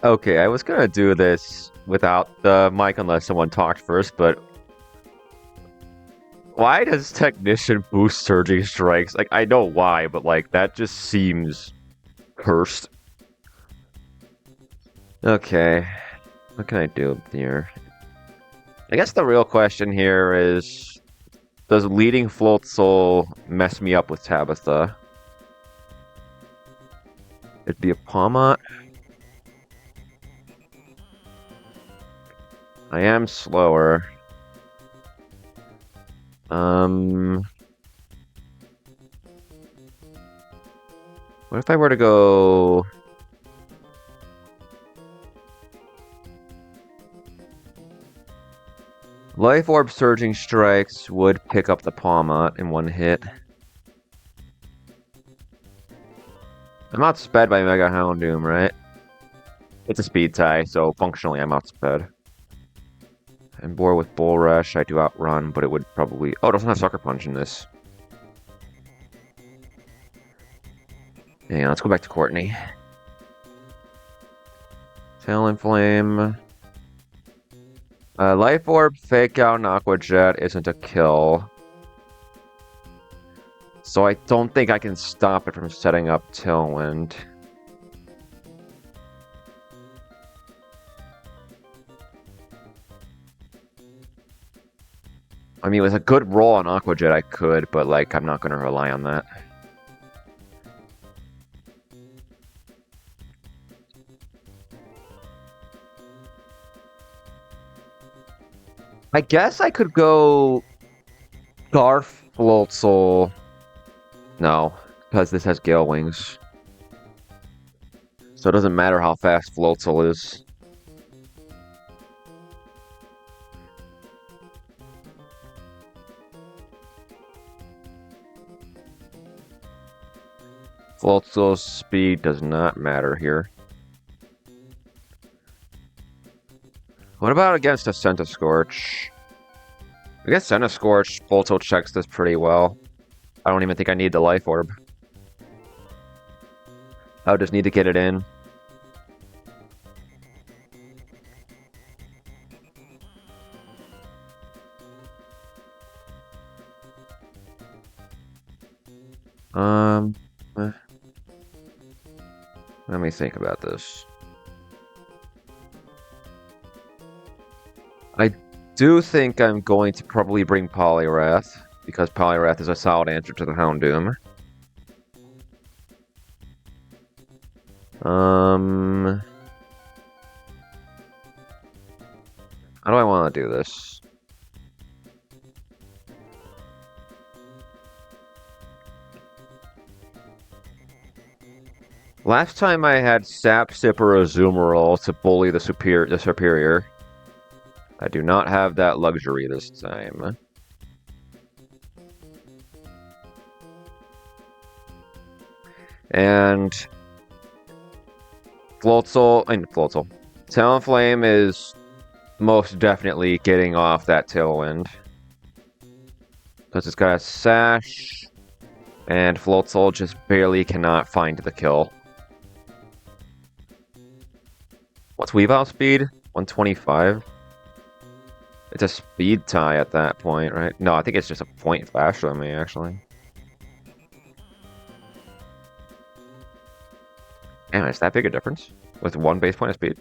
Okay, I was gonna do this without the mic unless someone talked first, but why does Technician boost Surging Strikes? Like, I know why, but like, that just seems cursed. Okay, what can I do here? I guess the real question here is, does leading Float Soul mess me up with Tabitha? It'd be a Palmot. I am slower. What if I were to go... Life Orb Surging Strikes would pick up the Palmot in one hit. I'm outsped by Mega Houndoom, right? It's a speed tie, so functionally I'm outsped. And Boar with Bull Rush, I do outrun, but it would probably... Oh, it doesn't have Sucker Punch in this. Yeah, let's go back to Courtney. Talonflame. Life Orb, Fake Out, and Aqua Jet isn't a kill. So I don't think I can stop it from setting up Tailwind. I mean, with a good roll on Aqua Jet, I could, but like, I'm not going to rely on that. I guess I could go Garf Floatzel. No, because this has Gale Wings. So it doesn't matter how fast Floatzel is. Floatzel's speed does not matter here. What about against a Centiscorch? I guess Centiscorch Floatzel checks this pretty well. I don't even think I need the Life Orb. I would just need to get it in. Let me think about this. I do think I'm going to probably bring Poliwrath, because Poliwrath is a solid answer to the Houndoom. How do I want to do this? Last time I had Sap Sip or Azumarill to bully the superior. I do not have that luxury this time. And Talonflame is most definitely getting off that Tailwind. Because it's got a Sash, and Floatzel just barely cannot find the kill. What's Weavile speed? 125? It's a speed tie at that point, right? No, I think it's just a point faster than me, actually. Damn, is that big a difference? With one base point of speed?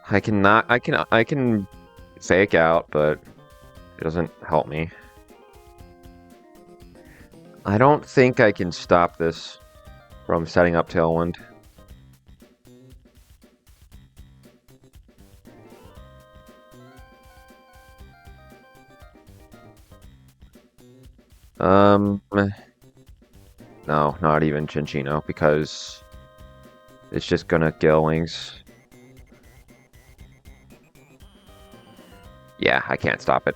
I can fake out, but it doesn't help me. I don't think I can stop this from setting up Tailwind. No, not even Chinchino, because it's just gonna Gale Wings. Yeah, I can't stop it.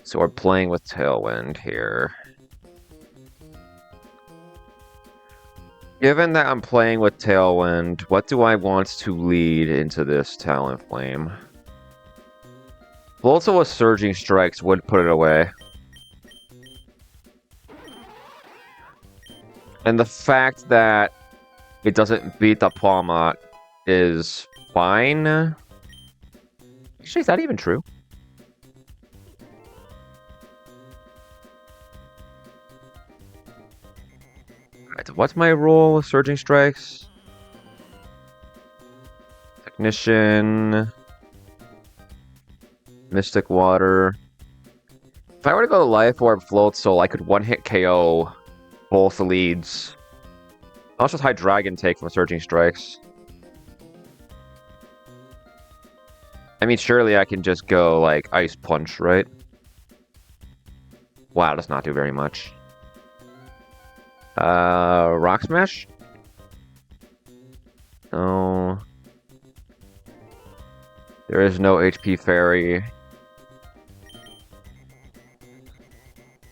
So we're playing with Tailwind here. Given that I'm playing with Tailwind, what do I want to lead into this Talonflame? Volta with Surging Strikes would put it away. And the fact that it doesn't beat the Palma is fine. Actually, is that even true? Alright, what's my role with Surging Strikes? Technician. Mystic Water. If I were to go Life Orb Float Soul, I could one-hit KO both leads. How much does High Dragon take from Surging Strikes? I mean, surely I can just go, like, Ice Punch, right? Wow, does not do very much. Rock Smash? No. There is no HP Fairy.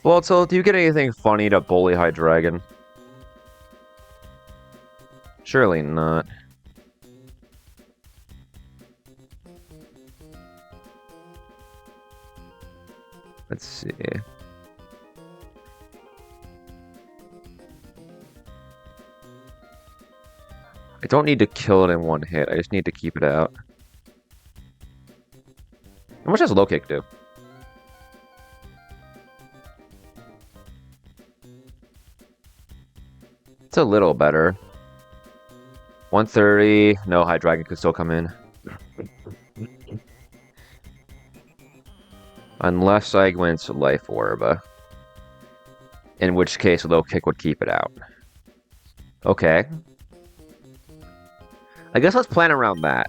Well, so do you get anything funny to bully High Dragon? Surely not. Let's see. I don't need to kill it in one hit. I just need to keep it out. How much does Low Kick do? It's a little better. 130. No, High Dragon could still come in. Unless I went to Life Orb. In which case, Low Kick would keep it out. Okay. I guess let's plan around that.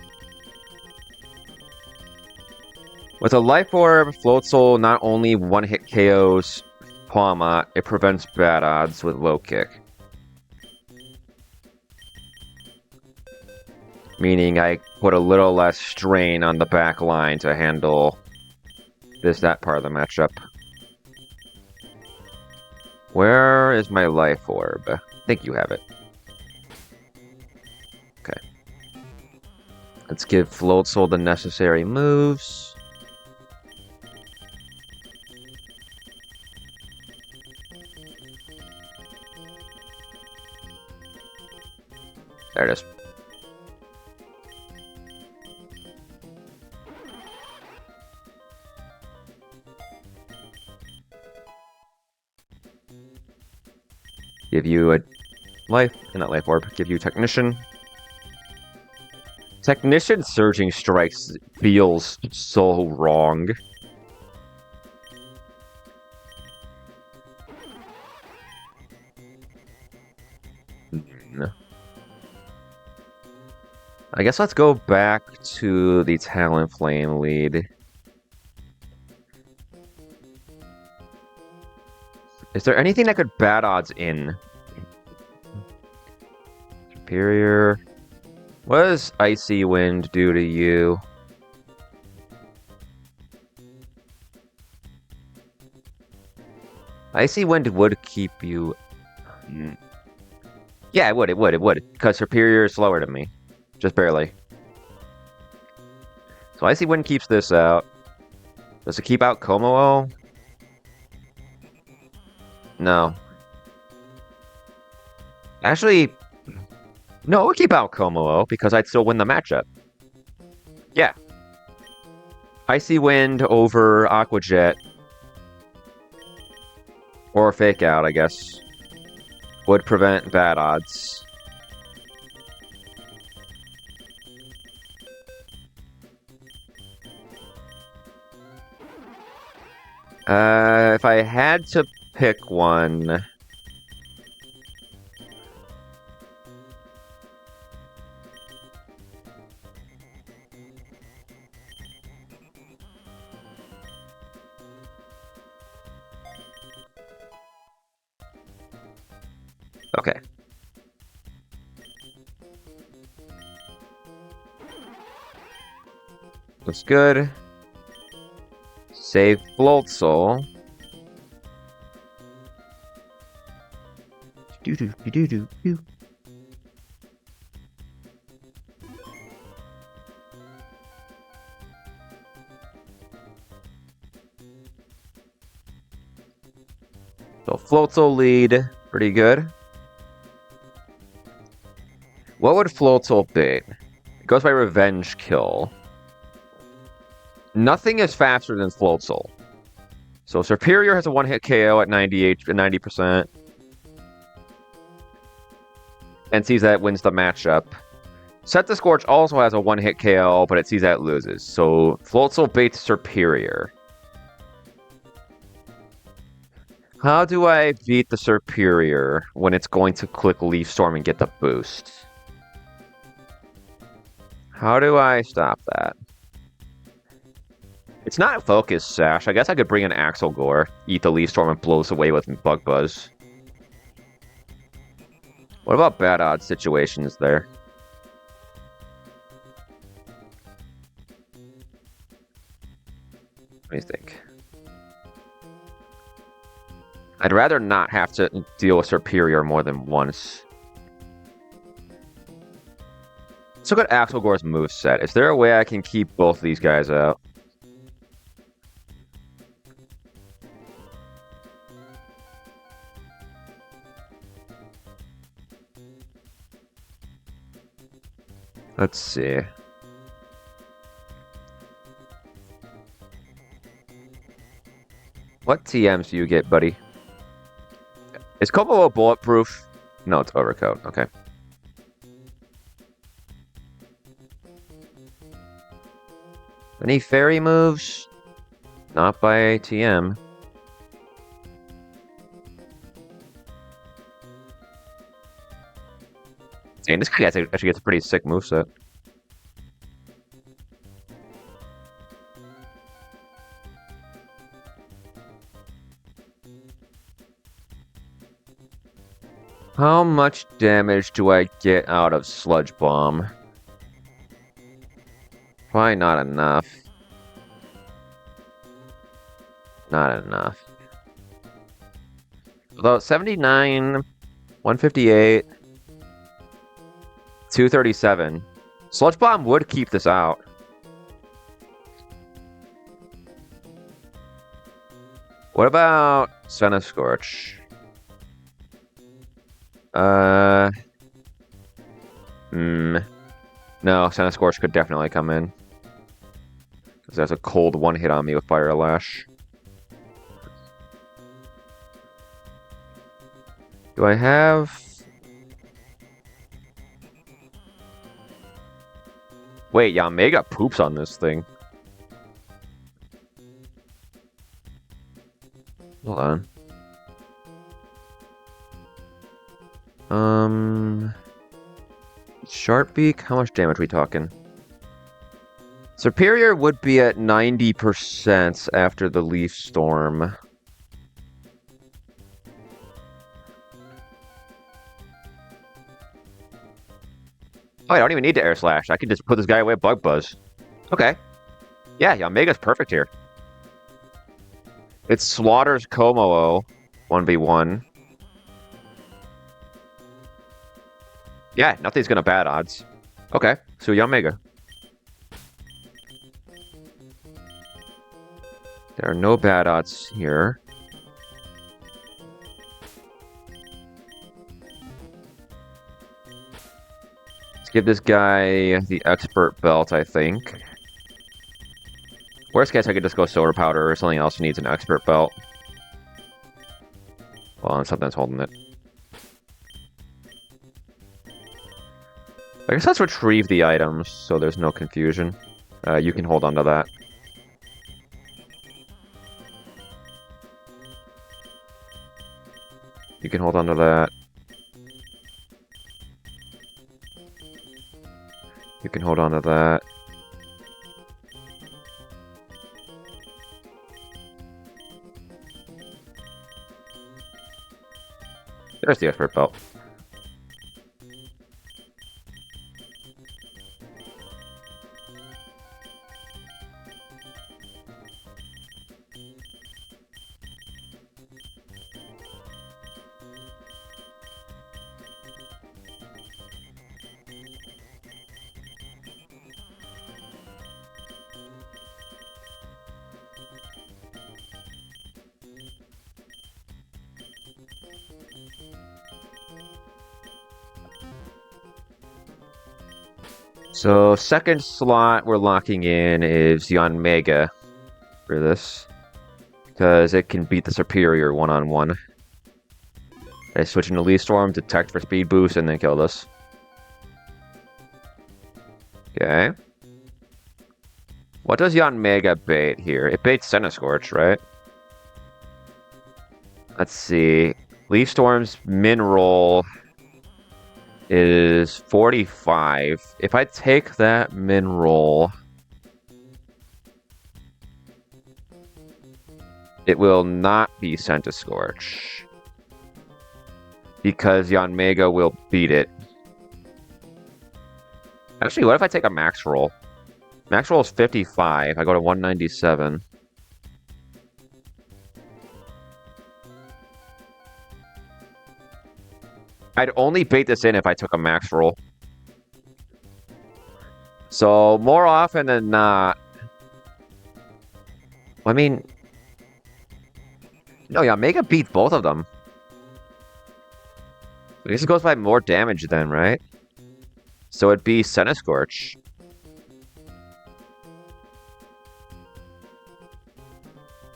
With a Life Orb, Float Soul not only one-hit KOs Palma, it prevents bad odds with Low Kick. Meaning I put a little less strain on the back line to handle that part of the matchup. Where is my Life Orb? I think you have it. Okay. Let's give Float Soul the necessary moves. There it is. Give you a life, not Life Orb, give you Technician. Technician Surging Strikes feels so wrong. I guess let's go back to the Talonflame lead. Is there anything that could bad odds in? Superior. What does Icy Wind do to you? Icy Wind would keep you... Yeah, it would. Because Superior is slower than me. Just barely. So Icy Wind keeps this out. Does it keep out Komo? No. Actually, no, it would keep out Komo because I'd still win the matchup. Yeah. Icy Wind over Aqua Jet. Or Fake Out, I guess. Would prevent bad odds. If I had to pick one... Okay. Looks good. Save Float Soul. Do. So Float Soul lead, pretty good. What would Floatzel be? It goes by Revenge Kill. Nothing is faster than Floatzel. So Superior has a one-hit KO at 90%. And sees that wins the matchup. Set the Scorch also has a one-hit KO, but it sees that loses. So Floatzel baits Superior. How do I beat the Superior when it's going to click Leaf Storm and get the boost? How do I stop that? It's not Focus Sash. I guess I could bring in Axel Gore, eat the Leaf Storm, and blow us away with Bug Buzz. What about bad odds situations there? What do you think? I'd rather not have to deal with Superior more than once. Let's look at Axel Gore's moveset. Is there a way I can keep both of these guys out? Let's see. What TMs do you get, buddy? Is Kobo bulletproof? No, it's overcoat. Okay. Any fairy moves? Not by TM. And this guy actually gets a pretty sick moveset. How much damage do I get out of Sludge Bomb? Probably not enough. Not enough. Although 79, 158, 237. Sludge Bomb would keep this out. What about Senna Scorch? No, Senna Scorch could definitely come in. Because there's a cold one hit on me with Fire Lash. Do I have... Wait, Yamega poops on this thing. Hold on. Sharpbeak, how much damage are we talking? Superior would be at 90% after the Leaf Storm. Oh, I don't even need to Air Slash. I can just put this guy away with Bug Buzz. Okay. Yeah, Yamega's perfect here. It slaughters Komo 1v1. Yeah, nothing's gonna bad odds. Okay, so Yamega. There are no bad odds here. Let's give this guy the Expert Belt, I think. Worst case, I could just go Soda Powder or something else who needs an Expert Belt. Well, something's holding it. I guess let's retrieve the items so there's no confusion. You can hold on to that. You can hold on to that. You can hold on to that. There's the Expert Belt. So second slot we're locking in is Yanmega for this. Because it can beat the Superior one-on-one. I switch into Leaf Storm, detect for speed boost, and then kill this. Okay. What does Yanmega bait here? It baits Scorch, right? Let's see. Leaf Storm's min roll is 45. If I take that min roll, it will not be Scorch. Because Yanmega will beat it. Actually, what if I take a max roll? Max roll is 55. I go to 197. I'd only bait this in if I took a max roll. So, more often than not... I mean... No, Yanmega beats both of them. I guess it goes by more damage then, right? So it'd be Scorch.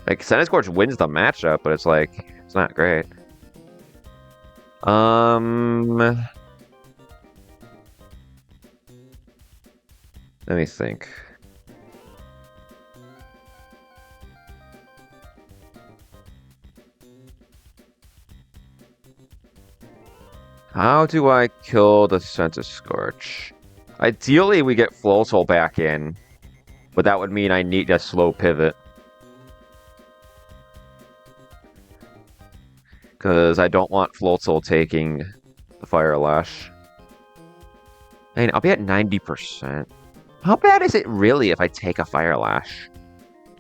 Like, Scorch wins the matchup, but it's like, it's not great. Let me think. How do I kill the Scorch? Ideally, we get Floatzel back in, but that would mean I need a slow pivot. Because I don't want Floatzel taking the Fire Lash. I mean, I'll be at 90%. How bad is it really if I take a Fire Lash?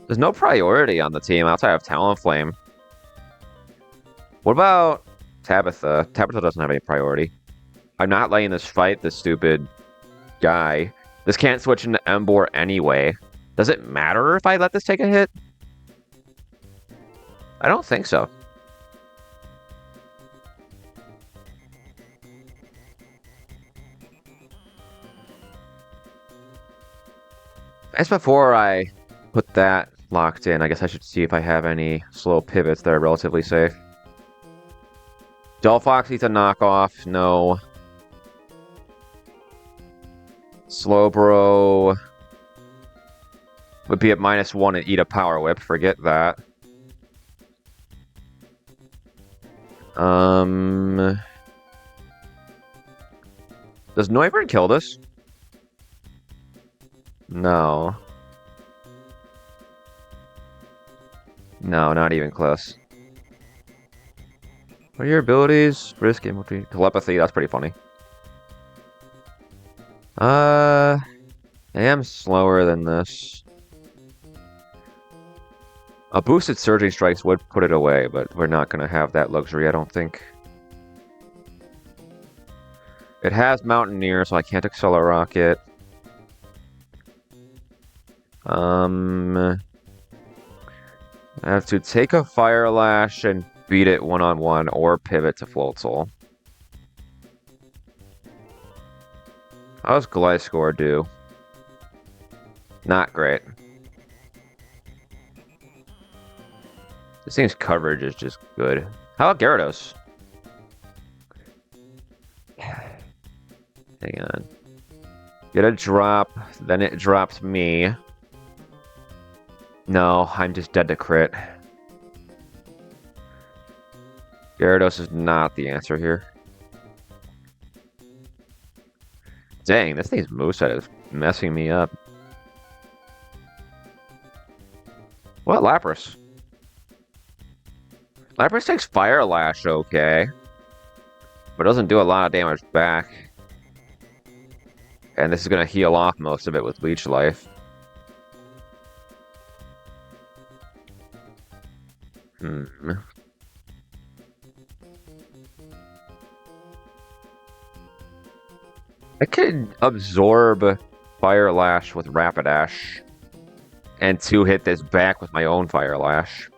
There's no priority on the team outside of Talonflame. What about Tabitha? Tabitha doesn't have any priority. I'm not letting this fight this stupid guy. This can't switch into Embor anyway. Does it matter if I let this take a hit? I don't think so. As before I put that locked in, I guess I should see if I have any slow pivots that are relatively safe. Delphox needs a knockoff. No. Slowbro would be at -1 and eat a Power Whip. Forget that. Does Noivern kill this? No. No, not even close. What are your abilities? Risk, telepathy, that's pretty funny. I am slower than this. A boosted Surging Strikes would put it away, but we're not going to have that luxury, I don't think. It has Mountaineer, so I can't Accelerock it. I have to take a Fire Lash and beat it one-on-one or pivot to Floatzel. How does Gliscor do? Not great. This thing's coverage is just good. How about Gyarados? Hang on. Get a drop, then it drops me. No, I'm just dead to crit. Gyarados is not the answer here. Dang, this thing's moveset is messing me up. What, Lapras? Lapras takes Fire Lash, okay. But doesn't do a lot of damage back. And this is going to heal off most of it with Leech Life. I could absorb Fire Lash with Rapidash and 2-hit this back with my own Fire Lash.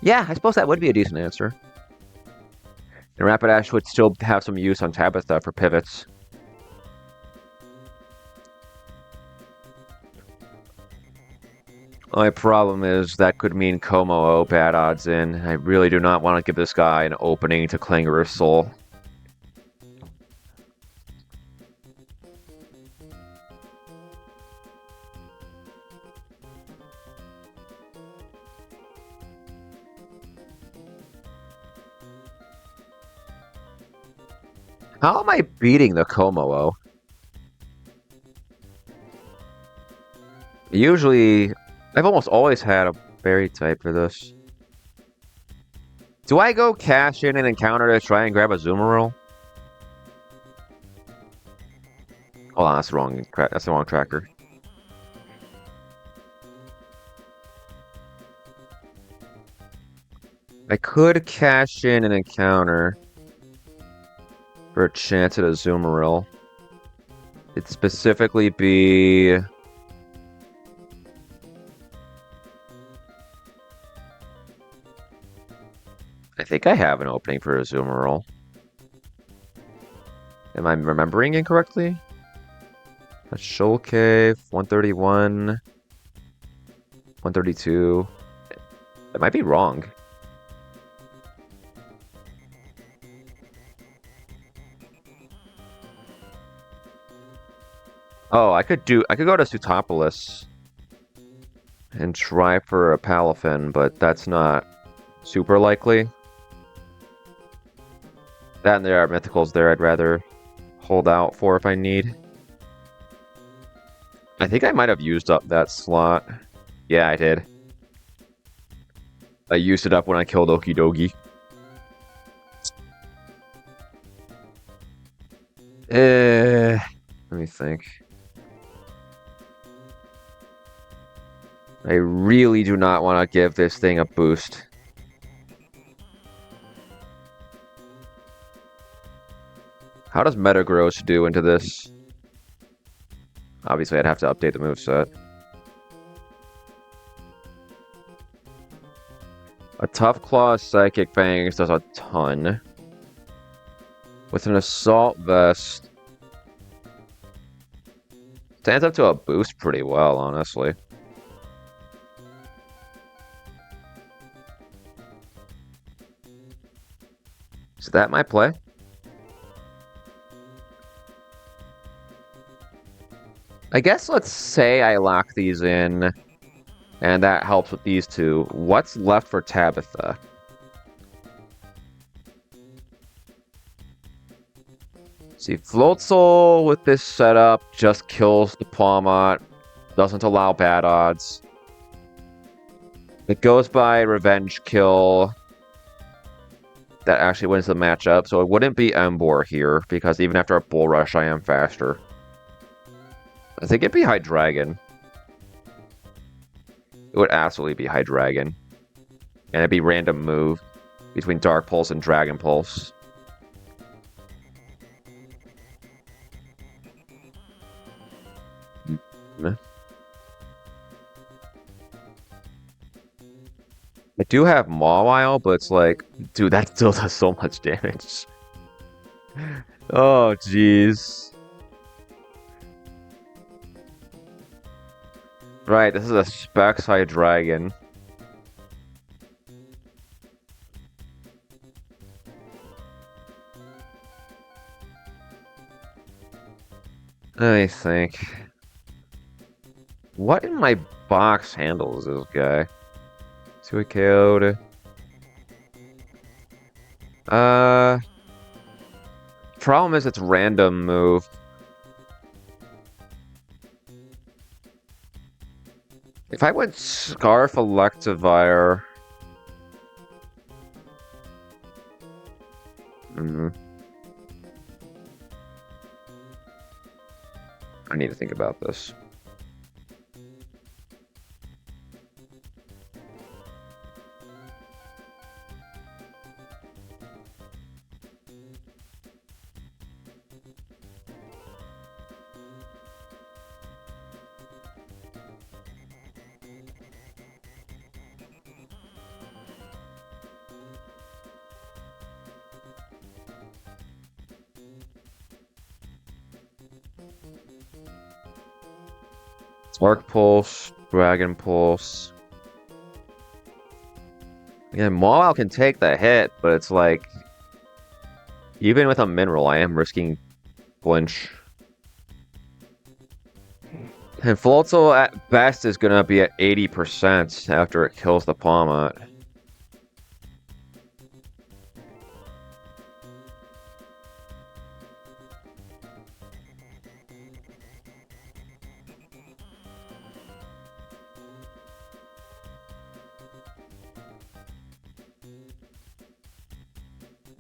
Yeah, I suppose that would be a decent answer. And Rapidash would still have some use on Tabitha for pivots. My problem is that could mean Como bad odds in. I really do not want to give this guy an opening to Clangorous Soul. How am I beating the Como? Usually, I've almost always had a berry type for this. Do I go cash in an encounter to try and grab a Zoomeril? Hold on, that's the wrong tracker. I could cash in an encounter for a chance at a Zoomeril. It'd specifically be... I think I have an opening for a Zoomeril. Am I remembering incorrectly? A Shoal Cave, 131, 132. That might be wrong. Oh, I could go to Sutopolis and try for a Palafin, but that's not super likely. That and there are mythicals there I'd rather hold out for if I need. I think I might have used up that slot. Yeah, I did. I used it up when I killed Okidogi. Let me think. I really do not want to give this thing a boost. How does Metagross do into this? Obviously, I'd have to update the moveset. A Tough Claw Psychic Fangs does a ton. With an Assault Vest, stands up to a boost pretty well, honestly. Is that my play? I guess let's say I lock these in, and that helps with these two. What's left for Tabitha? See, Floatzel with this setup just kills the Pawmot, doesn't allow bad odds. It goes by Revenge Kill. That actually wins the matchup, so it wouldn't be Emboar here, because even after a Bull Rush, I am faster. I think it'd be Hydreigon. It would absolutely be Hydreigon. And it'd be random move between Dark Pulse and Dragon Pulse. I do have Mawile, but it's like, dude, that still does so much damage. Oh, jeez. Right, this is a Specs Hydreigon. I think. What in my box handles this guy? To a KO'd. Problem is it's random move. If I went Scarf Electivire... I need to think about this. Arc Pulse, Dragon Pulse. Yeah, Maul can take the hit, but it's like... Even with a mineral, I am risking flinch. And Floatzel at best is going to be at 80% after it kills the Palmot.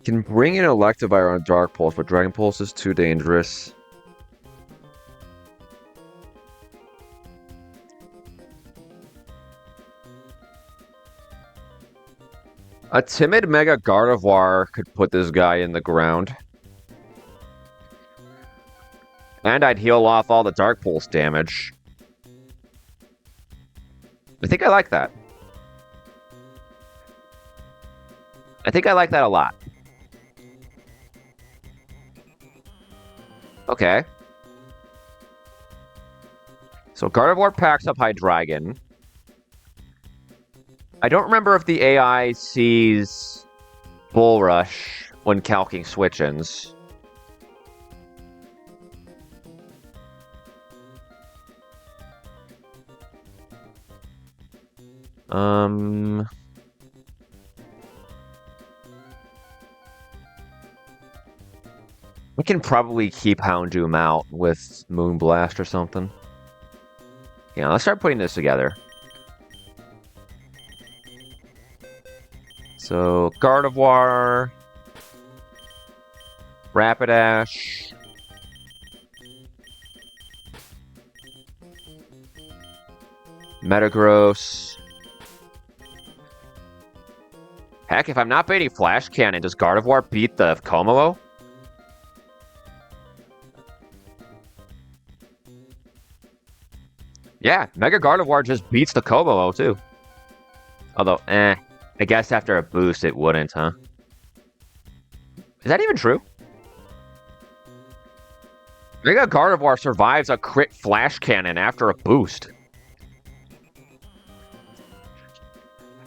Can bring in Electivire on Dark Pulse, but Dragon Pulse is too dangerous. A timid Mega Gardevoir could put this guy in the ground. And I'd heal off all the Dark Pulse damage. I think I like that. I think I like that a lot. Okay. So Gardevoir packs up Hydreigon. I don't remember if the AI sees Bull Rush when calcing switch-ins. We can probably keep Houndoom out with Moonblast or something. Yeah, let's start putting this together. So, Gardevoir, Rapidash, Metagross. Heck, if I'm not baiting Flash Cannon, does Gardevoir beat the Komodo? Yeah, Mega Gardevoir just beats the Komodo too. Although, I guess after a boost it wouldn't, huh? Is that even true? Mega Gardevoir survives a crit Flash Cannon after a boost.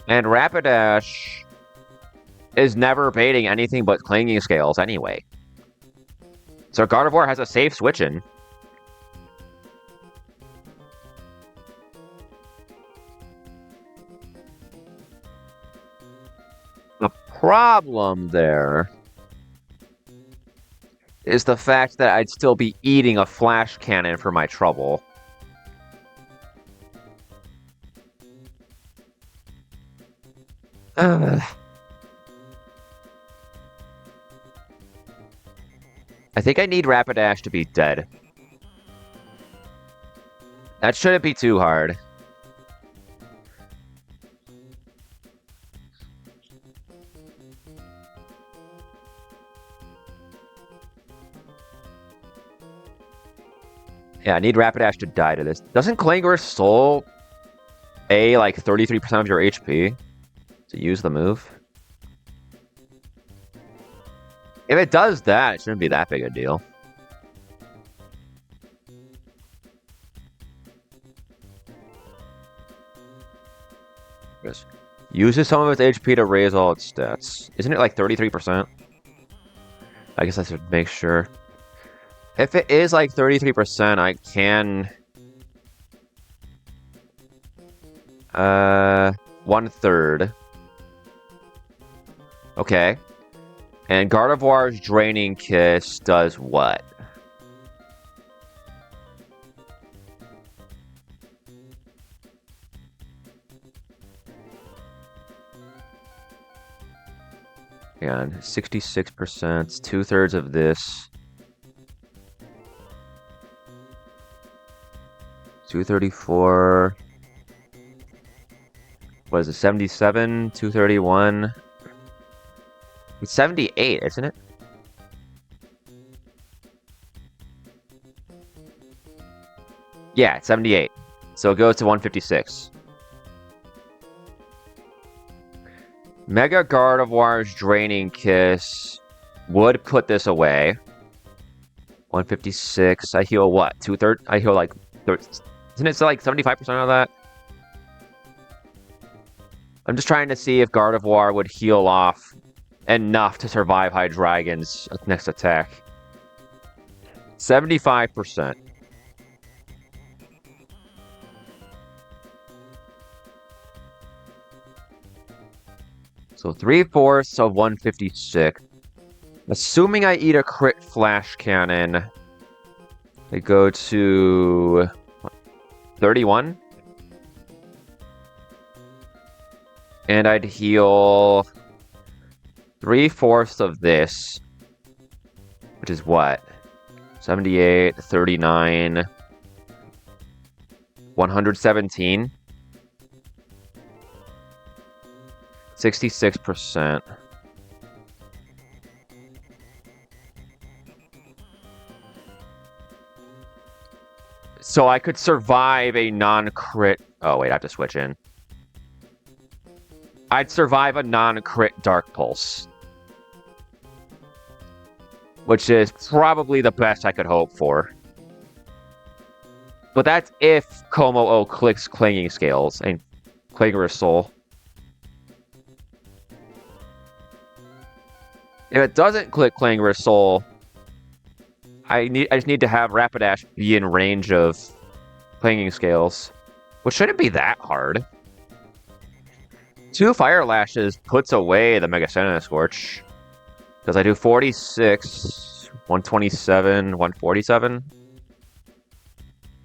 And Rapidash is never baiting anything but Clinging Scales anyway. So Gardevoir has a safe switch-in. The problem there is the fact that I'd still be eating a Flash Cannon for my trouble. I think I need Rapidash to be dead. That shouldn't be too hard. Yeah, I need Rapidash to die to this. Doesn't Klingor's Soul A like 33% of your HP to use the move? If it does that, it shouldn't be that big a deal. Yes. Uses some of its HP to raise all its stats. Isn't it like 33%? I guess I should make sure. If it is like 33%, I can... 1/3. Okay. And Gardevoir's Draining Kiss does what? And 66%, 2/3 of this. 234. What is it? 77, 231. It's 78, isn't it? Yeah, it's 78. So it goes to 156. Mega Gardevoir's Draining Kiss would put this away. 156. I heal what? 2/3? I heal like Isn't it like 75% of that? I'm just trying to see if Gardevoir would heal off enough to survive Hydreigon's next attack. 75%. So 3/4 of 156. Assuming I eat a crit flash cannon, I go to 31. And I'd heal 3/4 of this, which is what? 78, 39, 117. 66%. So I could survive a non-crit... Oh, wait, I have to switch in. I'd survive a non-crit Dark Pulse. Which is probably the best I could hope for. But that's if Como-O clicks Clanging Scales and Clangorous Soul. If it doesn't click Clangorous Soul, I just need to have Rapidash be in range of Clanging Scales, which shouldn't be that hard. 2 Fire Lashes puts away the Mega Sentinel Scorch. Because I do 46, 127, 147.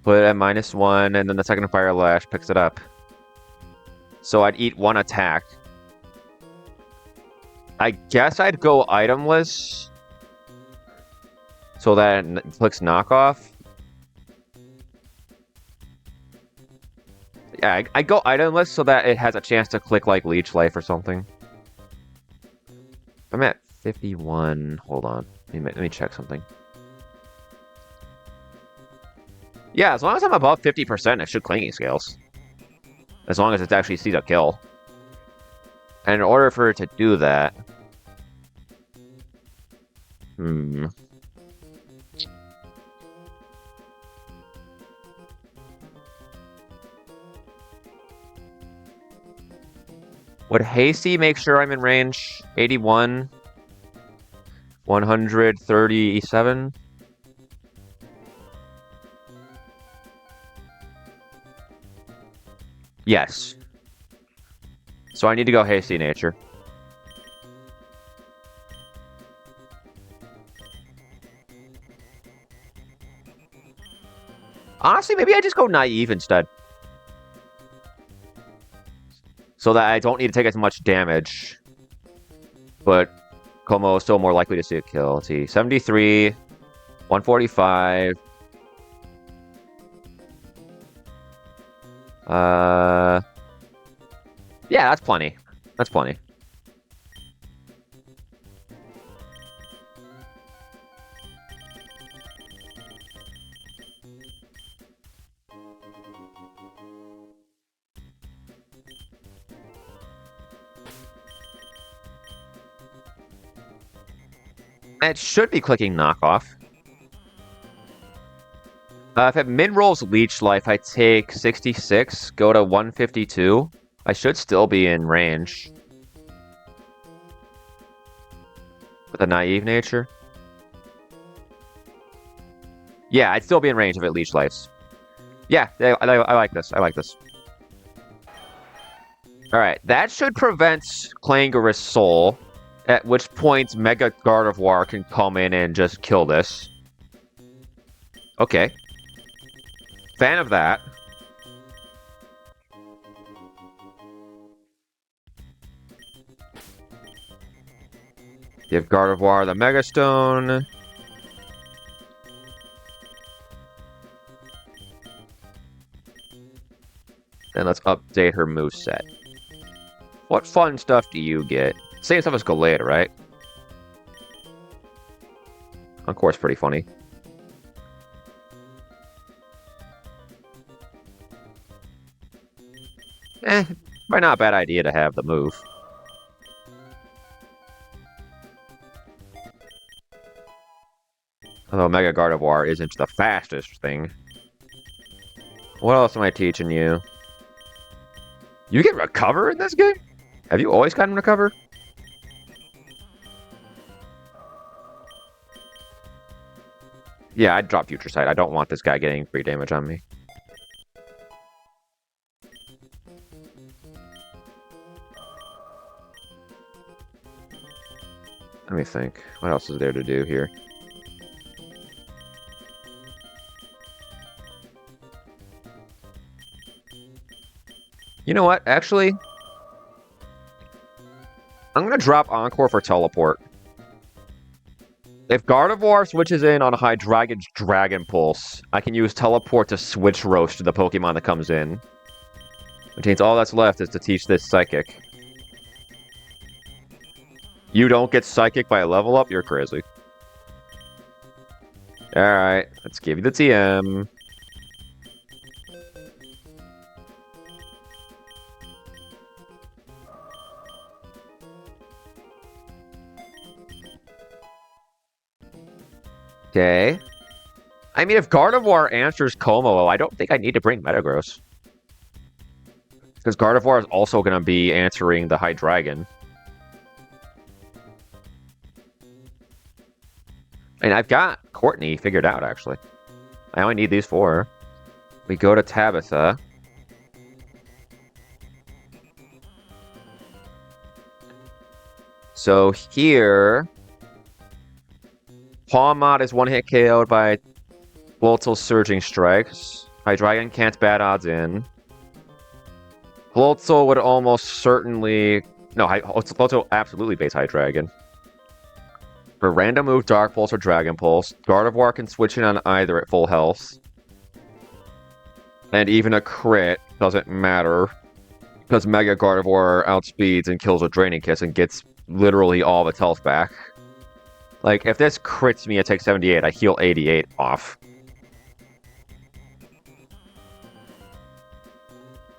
Put it at -1, and then the second Fire Lash picks it up. So I'd eat 1 attack. I guess I'd go itemless. So that it clicks knockoff. Yeah, I go itemless so that it has a chance to click like Leech Life or something. I'm at 51. Hold on. Let me check something. Yeah, as long as I'm above 50%, it should Clanging Scales. As long as it actually sees a kill. And in order for it to do that... Would Hasty make sure I'm in range? 81? 137? Yes. So I need to go Hasty Nature. Honestly, maybe I just go Naive instead. So that I don't need to take as much damage. But Como is still more likely to see a kill. Let's see. 73, 145. Yeah, that's plenty. That's plenty. It should be clicking knockoff. If it min-rolls Leech Life, I take 66, go to 152. I should still be in range. With a Naive Nature. Yeah, I'd still be in range if it Leech Lives. Yeah, I like this. I like this. Alright, that should prevent Clangorous Soul. At which point, Mega Gardevoir can come in and just kill this. Okay. Fan of that. Give Gardevoir the Mega Stone. And let's update her moveset. What fun stuff do you get? Same stuff as Gallade, right? Of course, pretty funny. Probably not a bad idea to have the move. Although Mega Gardevoir isn't the fastest thing. What else am I teaching you? You can recover in this game? Have you always gotten recover? Yeah, I'd drop Future Sight. I don't want this guy getting free damage on me. Let me think. What else is there to do here? You know what? Actually, I'm going to drop Encore for Teleport. If Gardevoir switches in on High Dragon's Dragon Pulse, I can use Teleport to switch Roast to the Pokemon that comes in. Which means all that's left is to teach this Psychic. You don't get Psychic by a level up? You're crazy. Alright, let's give you the TM. Okay. I mean, if Gardevoir answers Como, I don't think I need to bring Metagross. Because Gardevoir is also going to be answering the High Dragon. And I've got Courtney figured out, actually. I only need these 4. We go to Tabitha. So here... Pawmot is one-hit KO'd by Floatzel's Surging Strikes. Hydreigon can't bad odds in. Floatzel would almost certainly... No, Floatzel absolutely baits Hydreigon. For random move, Dark Pulse or Dragon Pulse. Gardevoir can switch in on either at full health. And even a crit doesn't matter. Because Mega Gardevoir outspeeds and kills with Draining Kiss and gets literally all of its health back. Like, if this crits me, it takes 78. I heal 88 off.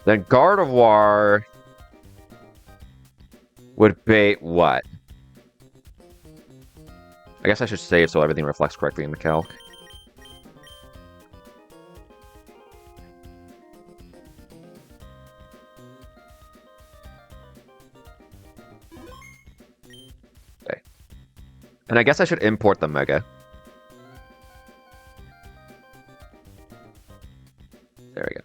Then Gardevoir would bait what? I guess I should save so everything reflects correctly in the calc. Okay. And I guess I should import the Mega. There we go.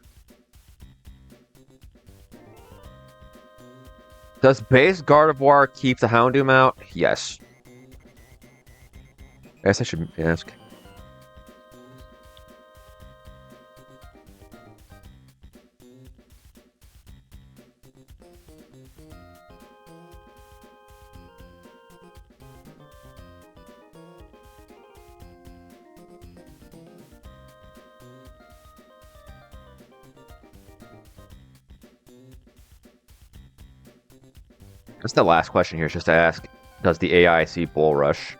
Does base Gardevoir keep the Houndoom out? Yes. I guess I should ask. That's the last question here, is just to ask, does the AI see Bull Rush?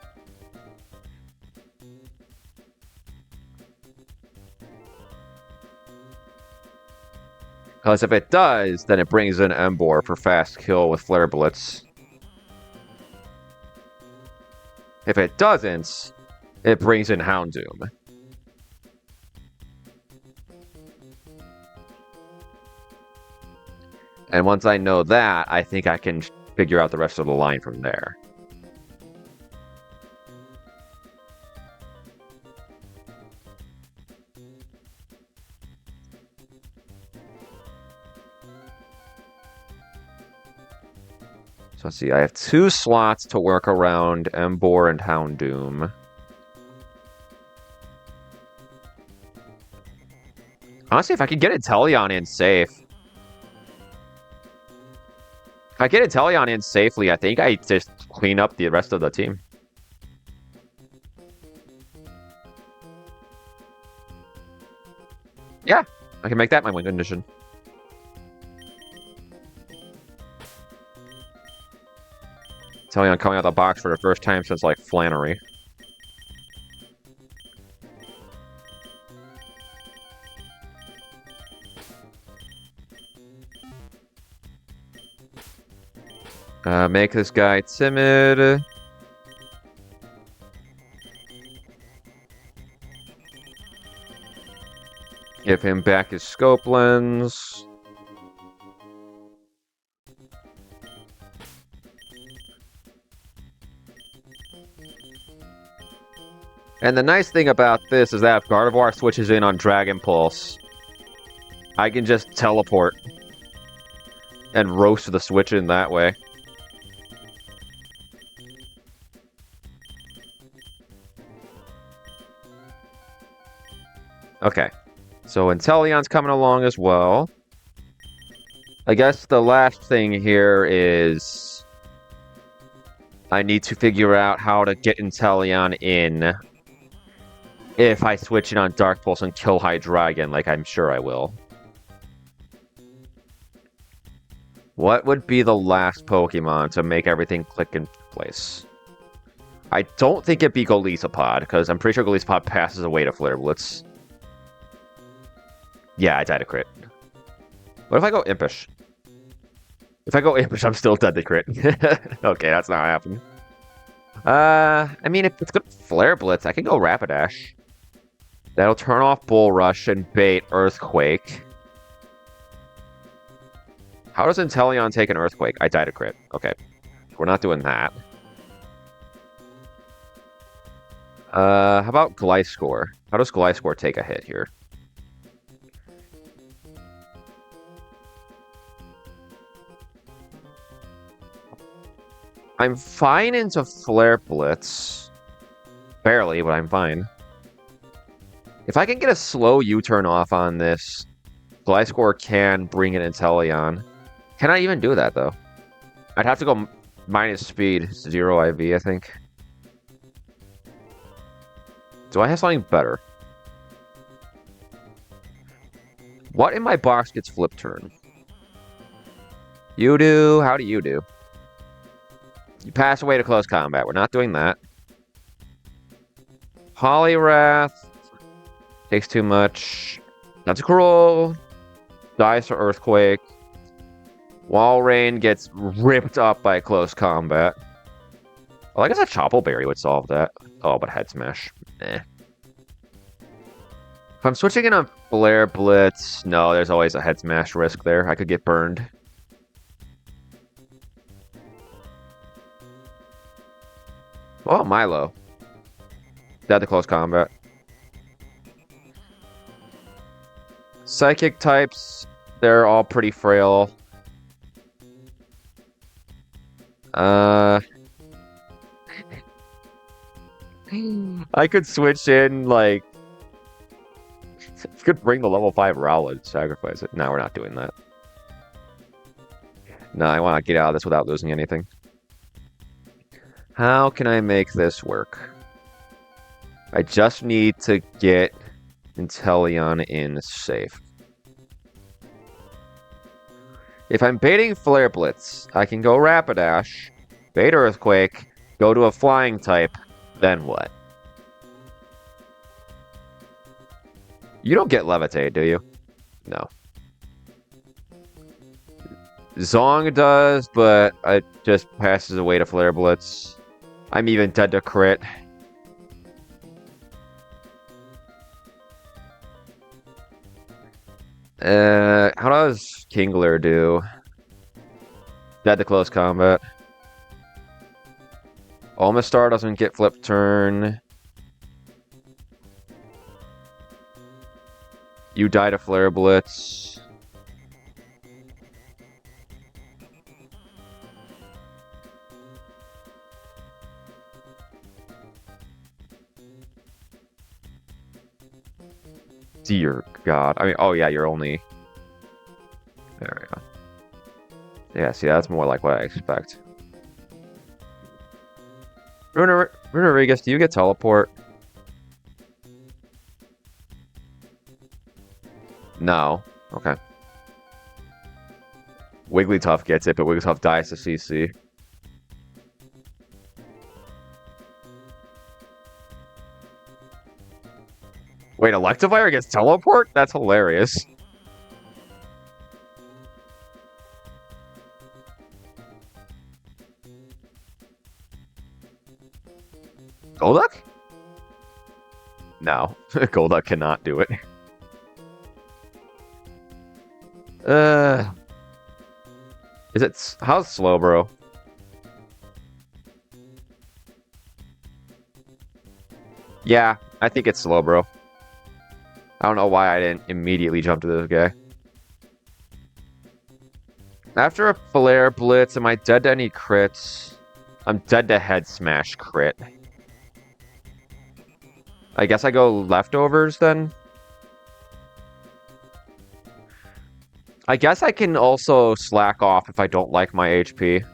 Because if it does, then it brings in Emboar for fast kill with Flare Blitz. If it doesn't, it brings in Houndoom. And once I know that, I think I can figure out the rest of the line from there. So let's see, I have 2 slots to work around Emboar and Houndoom. Honestly, if I could get Inteleon in safe. If I get Inteleon in safely, I think I just clean up the rest of the team. Yeah, I can make that my win condition. Inteleon coming out of the box for the first time since, like, Flannery. Make this guy timid. Give him back his scope lens. And the nice thing about this is that if Gardevoir switches in on Dragon Pulse, I can just teleport and roast the switch in that way. Okay, so Inteleon's coming along as well. I guess the last thing here is I need to figure out how to get Inteleon in if I switch in on Dark Pulse and kill Hydreigon, like I'm sure I will. What would be the last Pokemon to make everything click in place? I don't think it'd be Golisopod, because I'm pretty sure Golisopod passes away to Flare Blitz. Yeah, I died to crit. What if I go Impish? If I go Impish, I'm still dead to crit. Okay, that's not happening. I mean, if it's good Flare Blitz, I can go Rapidash. That'll turn off Bull Rush and bait Earthquake. How does Inteleon take an Earthquake? I died to crit. Okay, we're not doing that. How about Gliscor? How does Gliscor take a hit here? I'm fine into Flare Blitz. Barely, but I'm fine. If I can get a slow U-turn off on this, Gliscor can bring in Inteleon. Can I even do that, though? I'd have to go minus speed, 0 IV, I think. Do I have something better? What in my box gets flip turn? You do? How do you do? You pass away to close combat. We're not doing that. Poliwrath takes too much. That's cruel. Dies to Earthquake. Walrein gets ripped up by close combat. Well, I guess a Chople Berry would solve that. Oh, but Head Smash. Eh. If I'm switching in on Flare Blitz, no, there's always a Head Smash risk there. I could get burned. Oh, Milo. Dead to close combat. Psychic types, they're all pretty frail. I could switch in, like... could bring the level 5 Rowlet, sacrifice it. No, we're not doing that. No, I want to get out of this without losing anything. How can I make this work? I just need to get Inteleon in safe. If I'm baiting Flare Blitz, I can go Rapidash, bait Earthquake, go to a flying type, then what? You don't get Levitate, do you? No. Zong does, but it just passes away to Flare Blitz. I'm even dead to crit. How does Kingler do? Dead to close combat. Omastar doesn't get flip turn. You die to Flare Blitz. Dear God. I mean, oh yeah, you're only... There we go. Yeah, see, that's more like what I expect. Runerigus, do you get teleport? No. Okay. Wigglytuff gets it, but Wigglytuff dies to CC. Wait, Electivire gets teleport? That's hilarious. Golduck? No. Golduck cannot do it. Uh, how's slow, bro? Yeah, I think it's slow, bro. I don't know why I didn't immediately jump to this guy. After a flare blitz, am I dead to any crits? I'm dead to head smash crit. I guess I go leftovers then? I guess I can also slack off if I don't like my HP.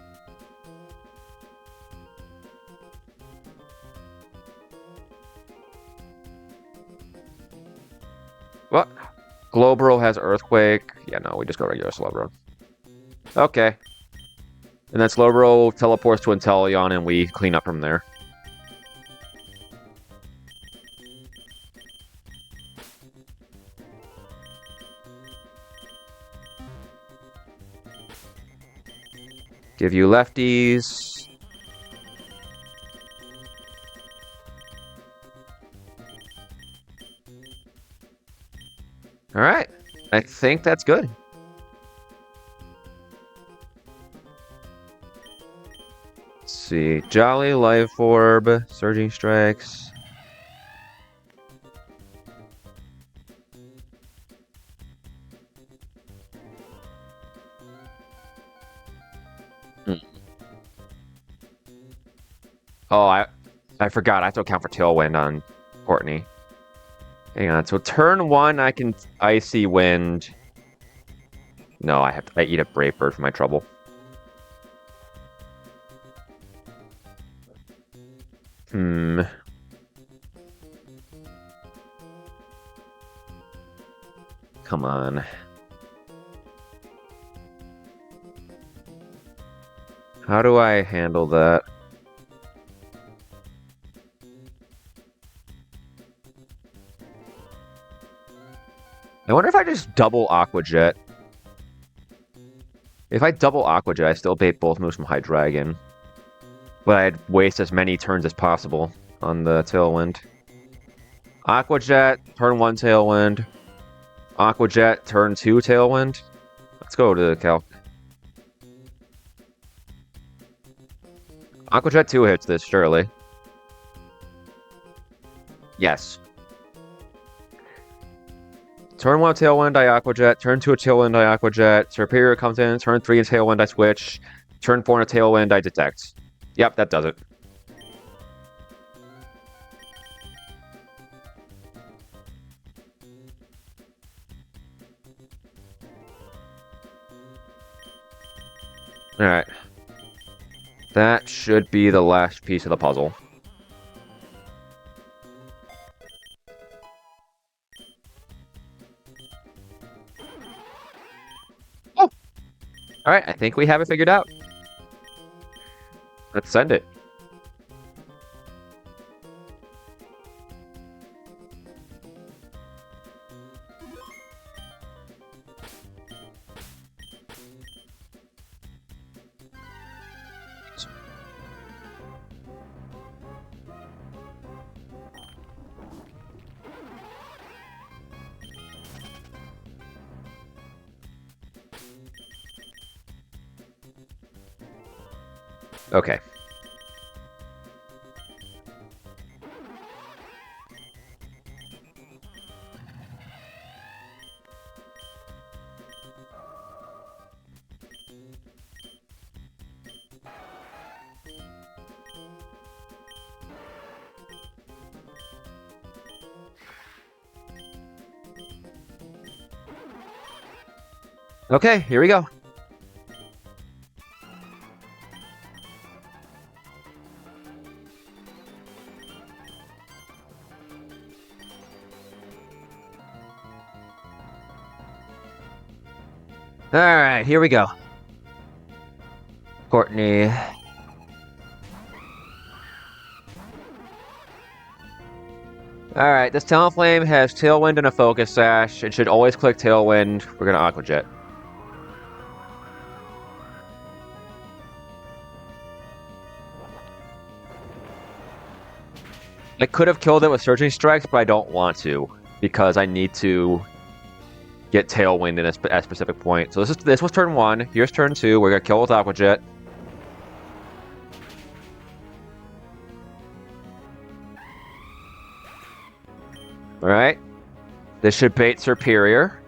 What? Globro has Earthquake. Yeah, no, we just go regular Slowbro. Okay. And then Slowbro teleports to Inteleon and we clean up from there. Give you lefties. All right. I think that's good. Let's see. Jolly, Life Orb, Surging Strikes. Oh, I forgot. I have to account for Tailwind on Courtney. Hang on. So turn 1, I can Icy Wind. No, I eat a Brave Bird for my trouble. Hmm. Come on. How do I handle that? I wonder if I just double Aqua Jet. If I double Aqua Jet, I still bait both moves from Hydreigon. But I'd waste as many turns as possible on the Tailwind. Aqua Jet, turn 1 Tailwind. Aqua Jet, turn 2 Tailwind. Let's go to the calc. Aqua Jet 2 hits this, surely. Yes. Turn 1 Tailwind, I Aqua Jet. Turn 2 Tailwind, I Aqua Jet. Superior comes in. Turn 3 Tailwind, I switch. Turn 4 Tailwind, I detect. Yep, that does it. Alright. That should be the last piece of the puzzle. Oh! Alright, I think we have it figured out. Let's send it. Okay. Okay, here we go. Alright, here we go. Courtney. Alright, this Talonflame has Tailwind and a Focus Sash. It should always click Tailwind. We're gonna Aqua Jet. I could have killed it with Surging Strikes, but I don't want to. Because I need to get Tailwind in at a specific point. So this was turn 1. Here's turn 2. We're gonna kill with Aqua Jet. All right. This should bait Superior.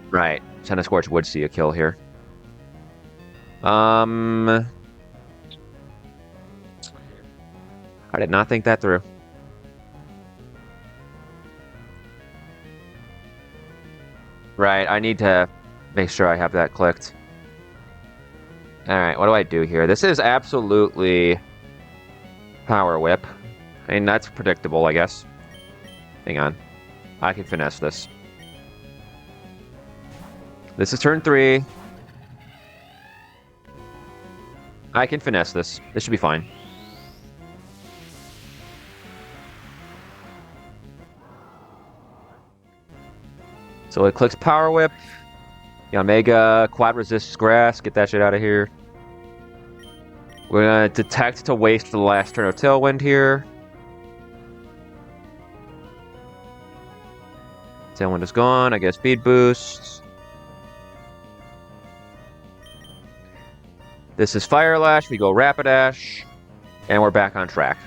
Right. Tennis Scorch would see a kill here. I did not think that through. Right, I need to make sure I have that clicked. Alright, what do I do here? This is absolutely Power Whip. I mean, that's predictable, I guess. Hang on. I can finesse this. This is turn 3. I can finesse this. This should be fine. So it clicks Power Whip. Omega, Quad resists Grass. Get that shit out of here. We're gonna Detect to waste the last turn of Tailwind here. Tailwind is gone. I get Speed Boost. This is Fire Lash. We go Rapidash. And we're back on track.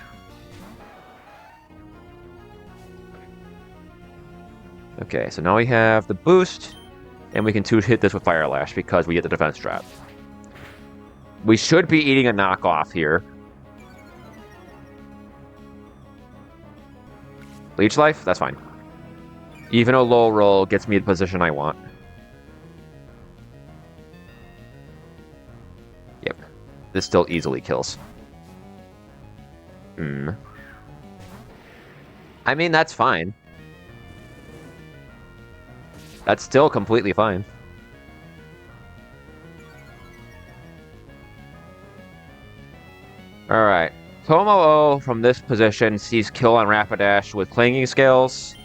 Okay, so now we have the boost, and we can hit this with Fire Lash because we get the defense drop. We should be eating a knockoff here. Leech Life? That's fine. Even a low roll gets me the position I want. Yep. This still easily kills. I mean, that's fine. That's still completely fine. Alright. Tomo-O from this position sees kill on Rapidash with Clanging Scales.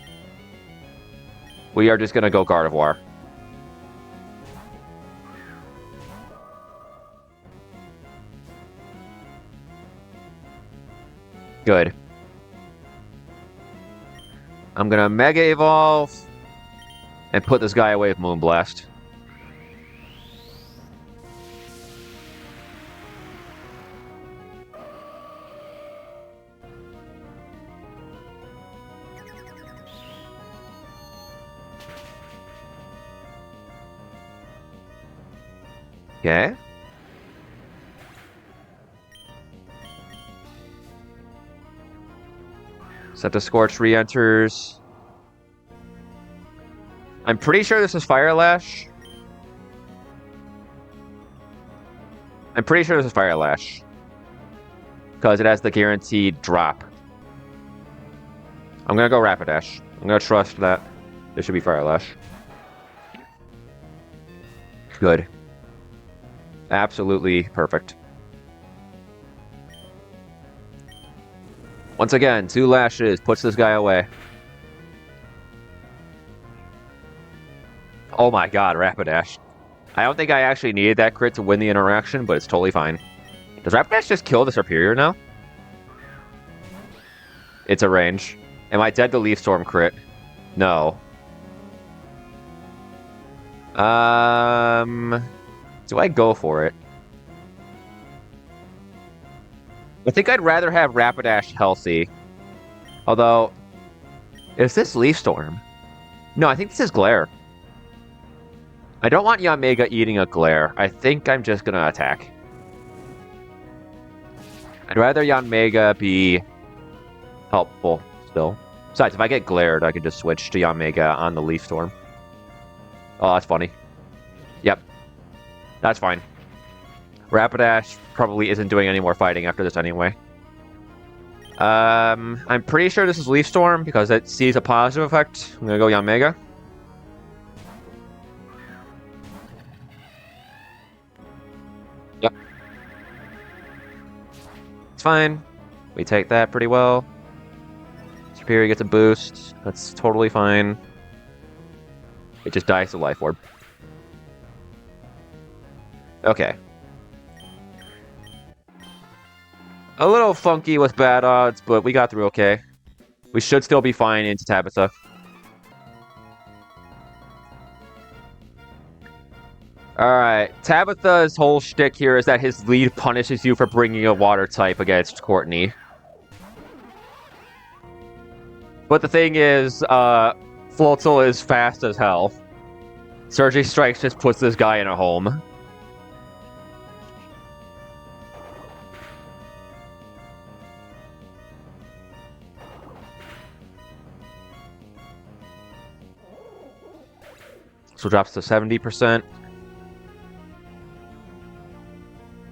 We are just going to go Gardevoir. Good. I'm going to Mega Evolve and put this guy away with Moonblast. Okay. Set the Scorch re-enters. I'm pretty sure this is Fire Lash. Because it has the guaranteed drop. I'm gonna go Rapidash. I'm gonna trust that this should be Fire Lash. Good. Absolutely perfect. Once again, 2 lashes puts this guy away. Oh my god, Rapidash. I don't think I actually needed that crit to win the interaction, but it's totally fine. Does Rapidash just kill the Superior now? It's a range. Am I dead to Leaf Storm crit? No. Do I go for it? I think I'd rather have Rapidash healthy. Although, is this Leaf Storm? No, I think this is Glare. I don't want Yanmega eating a Glare. I think I'm just gonna attack. I'd rather Yanmega be helpful still. Besides, if I get glared, I could just switch to Yanmega on the Leaf Storm. Oh, that's funny. Yep. That's fine. Rapidash probably isn't doing any more fighting after this anyway. I'm pretty sure this is Leaf Storm because it sees a positive effect. I'm gonna go Yanmega. Yep. It's fine. We take that pretty well. Superior gets a boost. That's totally fine. It just dies to Life Orb. Okay. A little funky with bad odds, but we got through okay. We should still be fine into Tabitha. Alright, Tabitha's whole shtick here is that his lead punishes you for bringing a water type against Courtney. But the thing is, Floatzel is fast as hell. Surging Strikes just puts this guy in a home. So drops to 70%.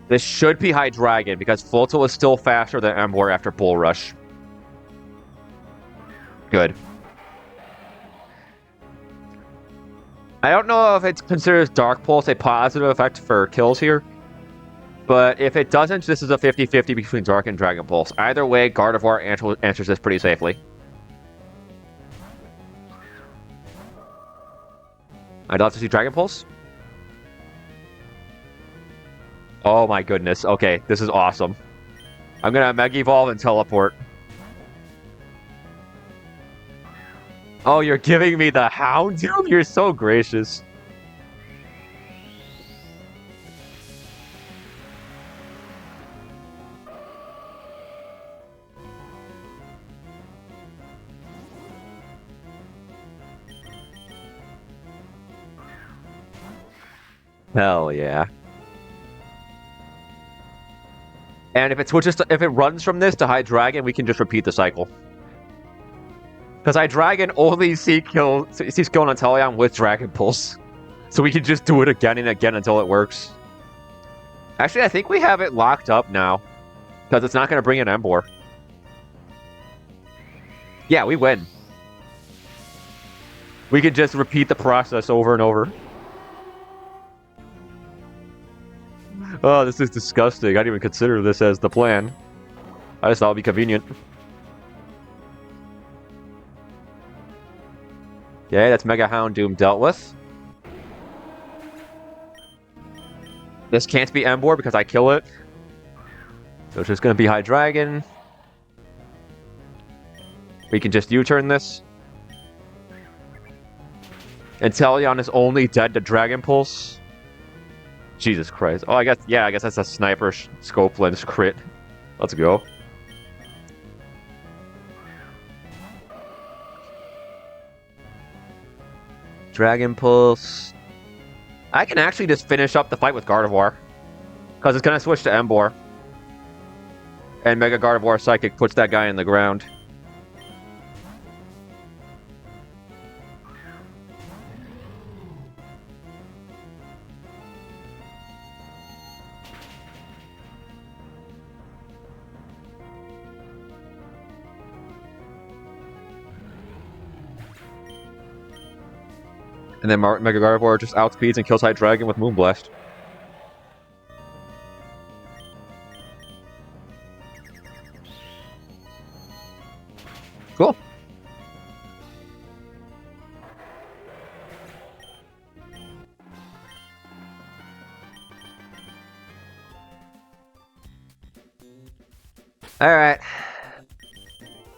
This should be High Dragon, because Floatzel is still faster than Ember after Bull Rush. Good. I don't know if it considers Dark Pulse a positive effect for kills here. But if it doesn't, this is a 50-50 between Dark and Dragon Pulse. Either way, Gardevoir answers this pretty safely. I'd love to see Dragon Pulse. Oh my goodness. Okay, this is awesome. I'm gonna Mega Evolve and Teleport. Oh, you're giving me the Houndoom? You're so gracious. Hell yeah. And if it runs from this to High Dragon, we can just repeat the cycle. Because High Dragon only sees skill on Teleon with Dragon Pulse. So we can just do it again and again until it works. Actually, I think we have it locked up now. Because it's not going to bring in Ember. Yeah, we win. We can just repeat the process over and over. Oh, this is disgusting. I didn't even consider this as the plan. I just thought it would be convenient. Okay, that's Mega Houndoom dealt with. This can't be Ember because I kill it. So it's just going to be High Dragon. We can just U-turn this. And Teleon is only dead to Dragon Pulse. Jesus Christ. Oh, I guess that's a Sniper Scope Lens crit. Let's go. Dragon Pulse. I can actually just finish up the fight with Gardevoir. Because it's going to switch to Ember. And Mega Gardevoir Psychic puts that guy in the ground. And then Mega Gardevoir just outspeeds and kills High Dragon with Moonblast. Cool. Alright.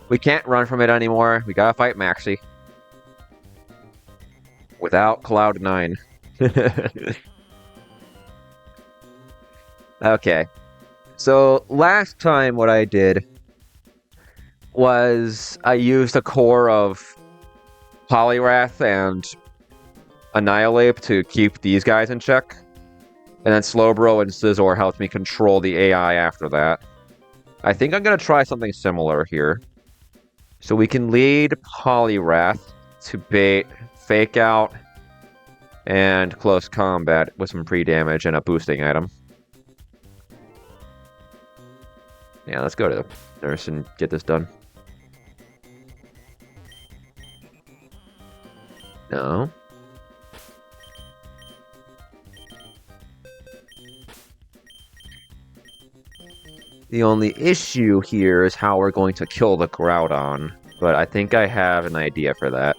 We can't run from it anymore. We gotta fight Maxie. Without Cloud9. Okay. So, last time what I did was I used a core of Poliwrath and Annihilate to keep these guys in check. And then Slowbro and Scizor helped me control the AI after that. I think I'm going to try something similar here. So we can lead Poliwrath to bait Fake Out and Close Combat with some pre-damage and a boosting item. Yeah, let's go to the nurse and get this done. No. The only issue here is how we're going to kill the Groudon, but I think I have an idea for that.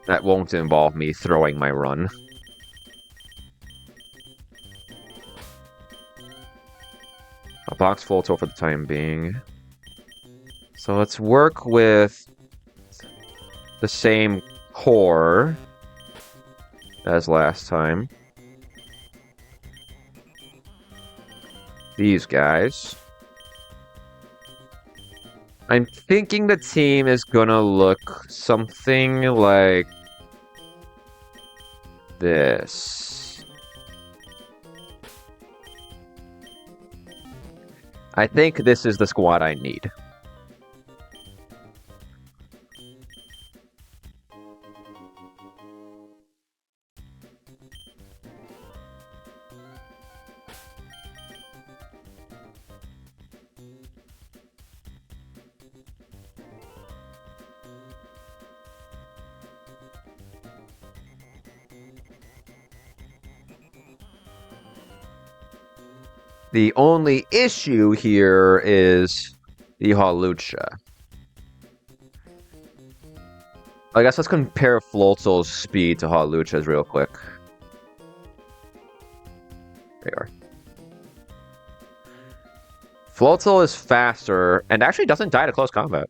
That won't involve me throwing my run. A box Floatel for the time being. So let's work with the same core as last time. These guys. I'm thinking the team is gonna look something like this. I think this is the squad I need. The only issue here is the Halucha. I guess let's compare Floatzel's speed to Halucha's real quick. There you are. Floatzel is faster and actually doesn't die to close combat.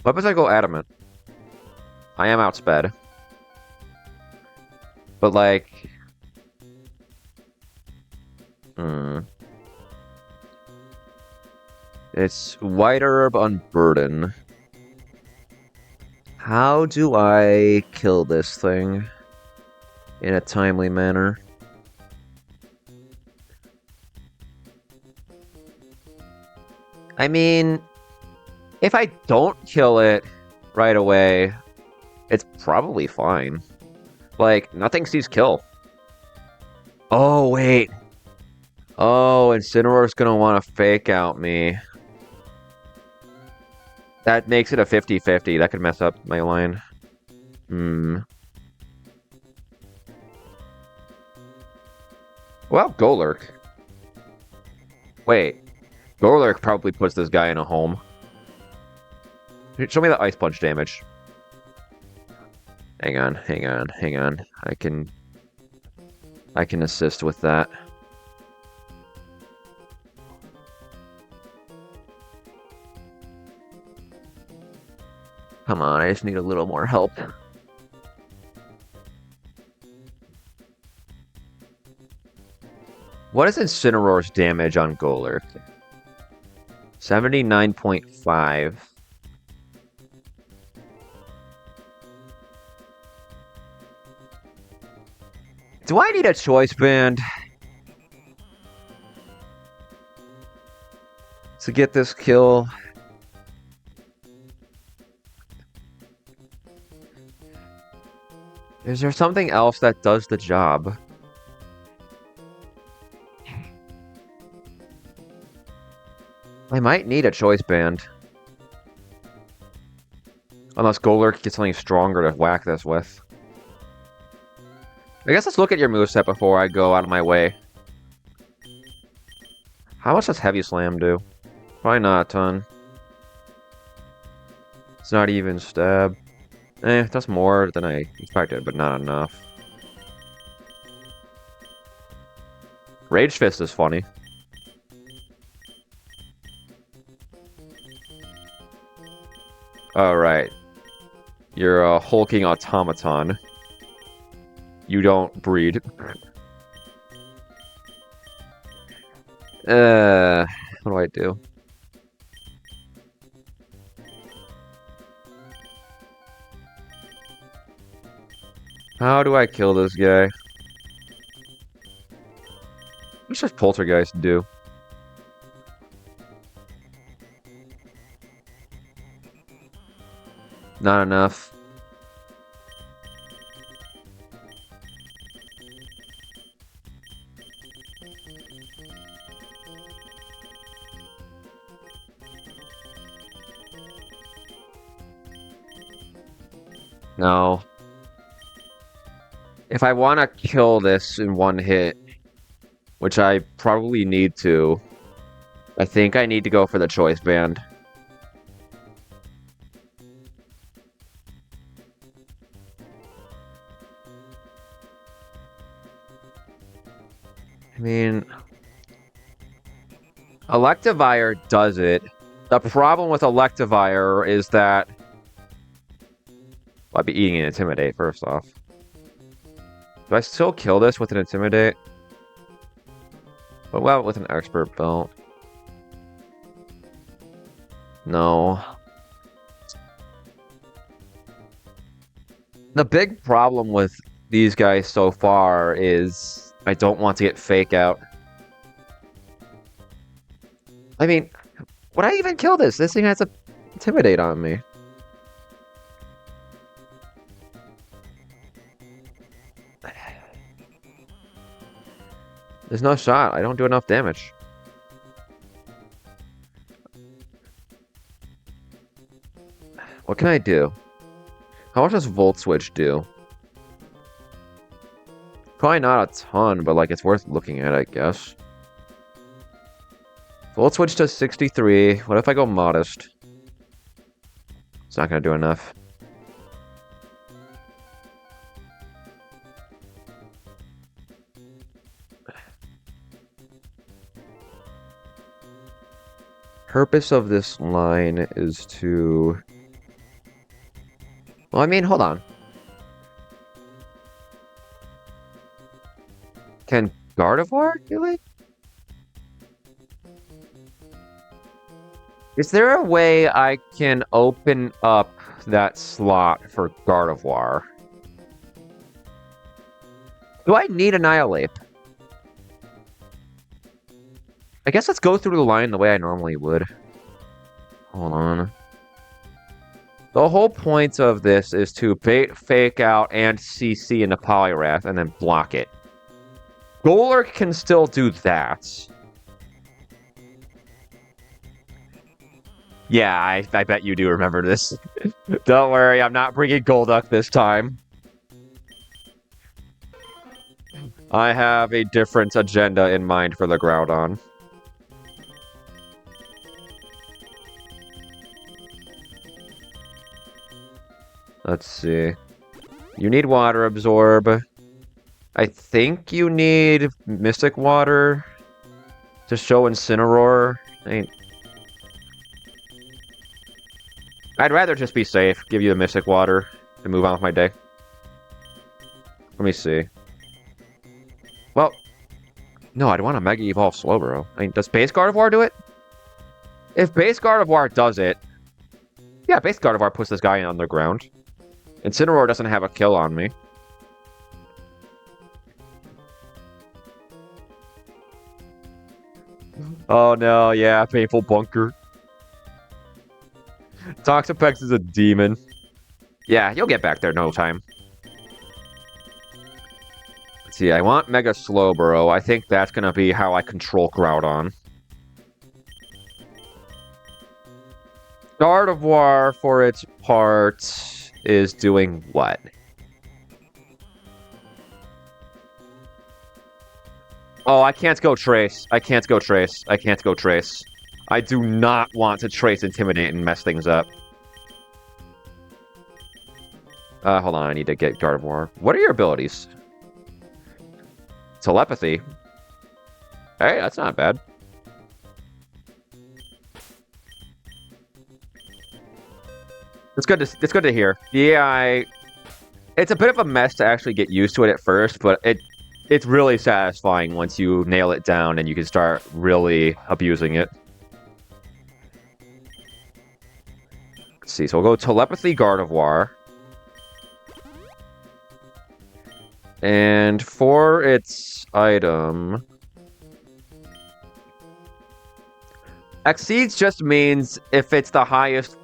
Weapons I go adamant. I am outsped. But like... It's White Herb Unburden. How do I kill this thing in a timely manner? I mean, if I don't kill it right away, it's probably fine. Like, nothing sees kill. Oh, wait. Oh, Incineroar's gonna want to fake out me. That makes it a 50-50. That could mess up my line. Well, Golurk. Wait. Golurk probably puts this guy in a home. Show me the Ice Punch damage. Hang on. I can assist with that. Come on, I just need a little more help. What is Incineroar's damage on Golurk? 79.5. Do I need a choice band to get this kill? Is there something else that does the job? I might need a choice band. Unless Golurk gets something stronger to whack this with. I guess let's look at your moveset before I go out of my way. How much does Heavy Slam do? Probably not a ton. It's not even stab. That's more than I expected, but not enough. Rage Fist is funny. Alright. You're a hulking automaton. You don't breed. What do I do? How do I kill this guy? What does Poltergeist do? Not enough. No. If I want to kill this in one hit, which I probably need to, I think I need to go for the choice band. I mean, Electivire does it. The problem with Electivire is that... Well, I'd be eating an Intimidate, first off. Do I still kill this with an Intimidate? What about with an Expert Belt? No. The big problem with these guys so far is I don't want to get Fake Out. I mean, would I even kill this? This thing has a Intimidate on me. There's no shot. I don't do enough damage. What can I do? How much does Volt Switch do? Probably not a ton, but like it's worth looking at, I guess. Volt Switch does 63. What if I go Modest? It's not going to do enough. Purpose of this line is to... Well, I mean, hold on. Can Gardevoir do it? Is there a way I can open up that slot for Gardevoir? Do I need Annihilate? I guess let's go through the line the way I normally would. Hold on. The whole point of this is to bait, Fake Out, and CC into Poliwrath, and then block it. Golurk can still do that. Yeah, I bet you do remember this. Don't worry, I'm not bringing Golduck this time. I have a different agenda in mind for the Groudon. Let's see. You need Water Absorb. I think you need Mystic Water to show Incineroar. I'd rather just be safe, give you the Mystic Water, and move on with my day. Let me see. Well, no, I'd want to Mega Evolve Slowbro. I mean, does Base Gardevoir do it? If Base Gardevoir does it... Yeah, Base Gardevoir puts this guy on the ground. Incineroar doesn't have a kill on me. Oh no, yeah, Painful Bunker. Toxapex is a demon. Yeah, you'll get back there no time. Let's see, I want Mega Slowbro. I think that's gonna be how I control Groudon. Gardevoir, for its part, is doing what? Oh, I can't go Trace. I can't go Trace. I can't go Trace. I do not want to Trace Intimidate and mess things up. Hold on, I need to get Gardevoir. What are your abilities? Telepathy. Hey, that's not bad. It's good to hear. Yeah, it's a bit of a mess to actually get used to it at first, but it's really satisfying once you nail it down and you can start really abusing it. Let's see, so we'll go Telepathy Gardevoir. And for its item... Exceeds just means if it's the highest...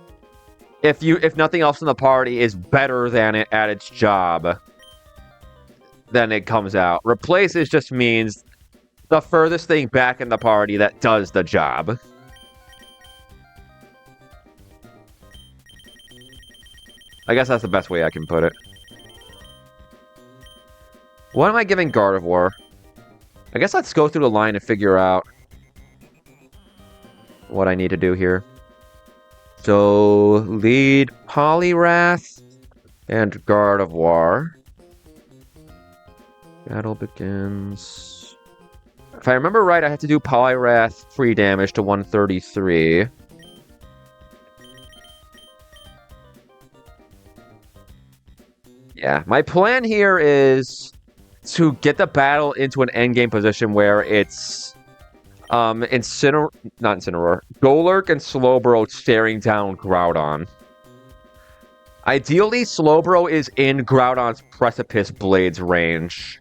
If nothing else in the party is better than it at its job, then it comes out. Replaces just means the furthest thing back in the party that does the job. I guess that's the best way I can put it. What am I giving Gardevoir? I guess let's go through the line and figure out what I need to do here. So, lead Poliwrath and Gardevoir. Battle begins. If If I remember right, I have to do Polyrath free damage to 133. Yeah, my plan here is to get the battle into an endgame position where it's not Incineroar, Golurk and Slowbro staring down Groudon. Ideally, Slowbro is in Groudon's Precipice Blades range.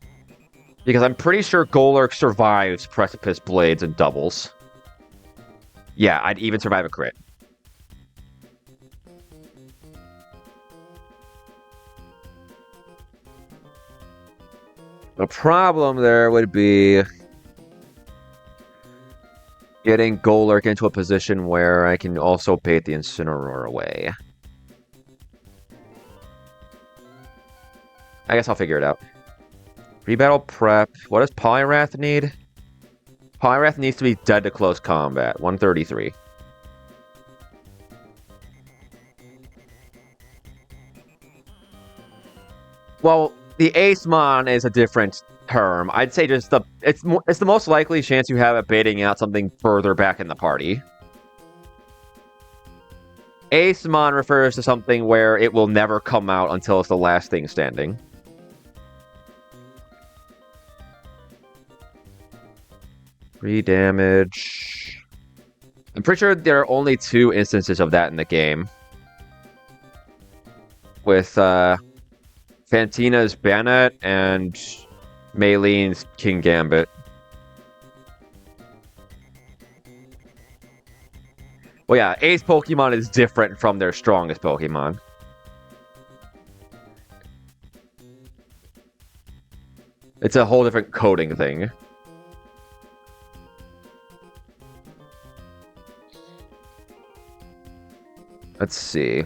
Because I'm pretty sure Golurk survives Precipice Blades and doubles. Yeah, I'd even survive a crit. The problem there would be getting Golurk into a position where I can also bait the Incineroar away. I guess I'll figure it out. Rebattle prep. What does Polyrath need? Polyrath needs to be dead to close combat. 133. Well, the Acemon is a different term. I'd say just it's the most likely chance you have at baiting out something further back in the party. Acemon refers to something where it will never come out until it's the last thing standing. Free damage. I'm pretty sure there are only 2 instances of that in the game. With Fantina's Bannet and Maylene's King Gambit. Well, yeah, Ace Pokemon is different from their strongest Pokemon. It's a whole different coding thing. Let's see.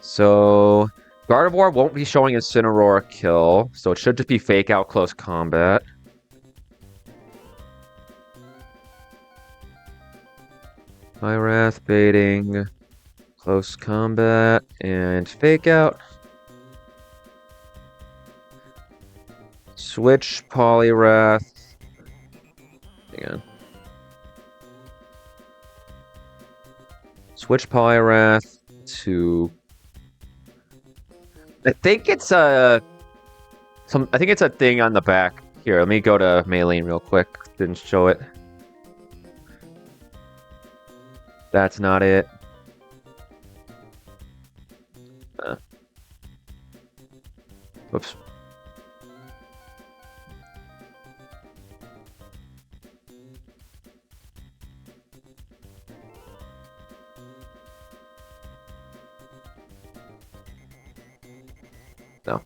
So, Gardevoir won't be showing Incineroar kill, so it should just be fake out close combat. Wrath baiting, close combat, and fake out. Switch Poliwrath. Hang on. Switch Poliwrath to. I think it's a thing on the back. Here, let me go to Maylene real quick. Didn't show it. That's not it. Whoops. No.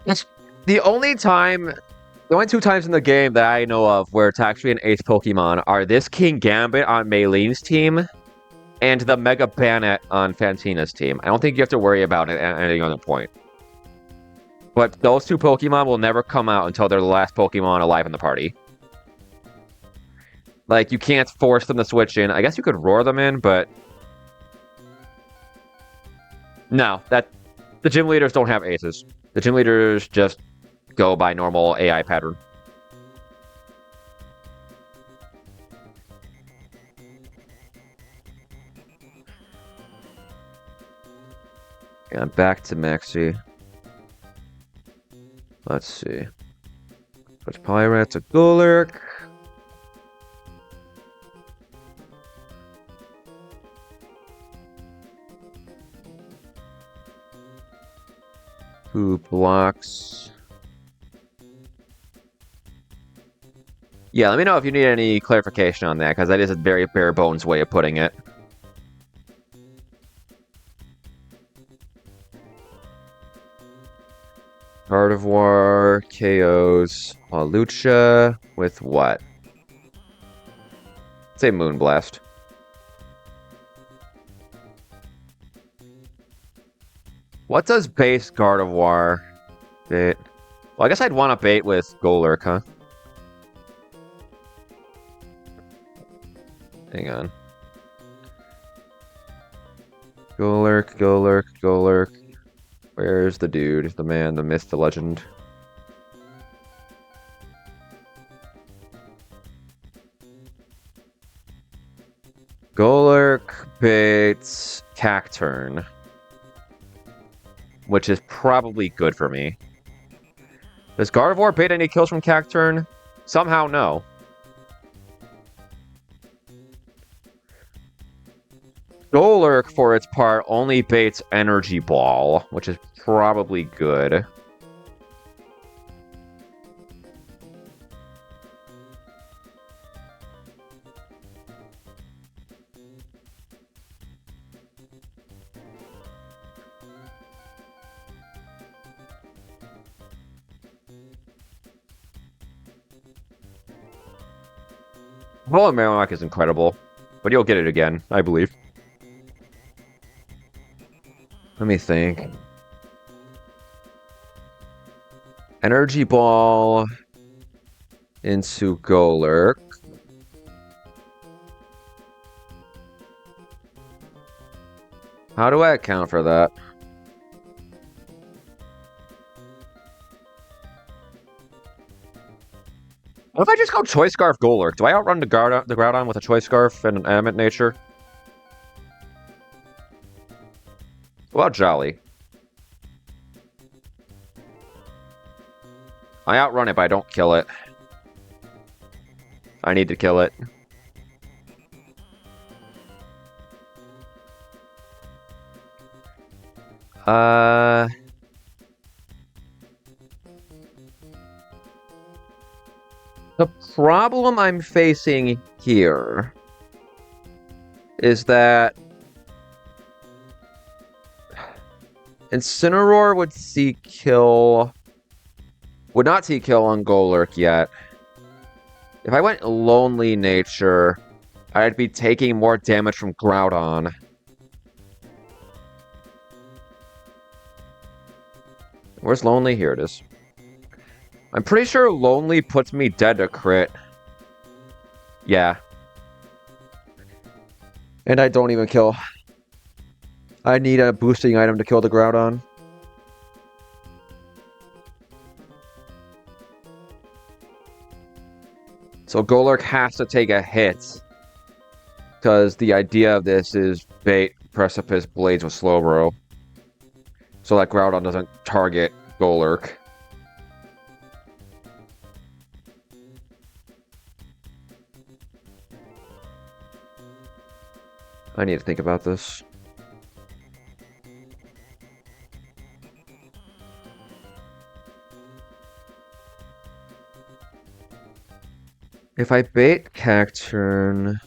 It's the only 2 times in the game that I know of where it's actually an ace Pokemon are this King Gambit on Maylene's team and the Mega Bannet on Fantina's team. I don't think you have to worry about it at any other point. But those 2 Pokemon will never come out until they're the last Pokemon alive in the party. Like, you can't force them to switch in. I guess you could roar them in, but... No, the gym leaders don't have aces. The gym leaders just go by normal AI pattern. Yeah, back to Maxi. Let's see. Switch Poliwrath to Golurk. Who blocks? Yeah, let me know if you need any clarification on that, because that is a very bare bones way of putting it. Gardevoir KOs Lucha with what? Say Moonblast. What does base Gardevoir bait? Well, I guess I'd want to bait with Golurk, huh? Hang on. Golurk, Golurk, Golurk. Where's the dude? The man, the myth, the legend. Golurk baits Cacturn, which is probably good for me. Does Gardevoir bait any kills from Cacturn? Somehow, no. Golurk, for its part, only baits Energy Ball, which is probably good. Well, Marowak is incredible, but you'll get it again, I believe. Let me think. Energy Ball into Golurk. How do I account for that? What if I just go Choice Scarf Golurk? Do I outrun the Groudon with a Choice Scarf and an Adamant Nature? Well, Jolly. I outrun it, but I don't kill it. I need to kill it. The problem I'm facing here is that Incineroar would not see kill on Golurk yet. If I went Lonely Nature, I'd be taking more damage from Groudon. Where's Lonely? Here it is. I'm pretty sure Lonely puts me dead to crit. Yeah. And I don't even kill. I need a boosting item to kill the Groudon. So Golurk has to take a hit. Because the idea of this is bait Precipice Blades with Slowbro. So that Groudon doesn't target Golurk. I need to think about this. If I bait Cacturn,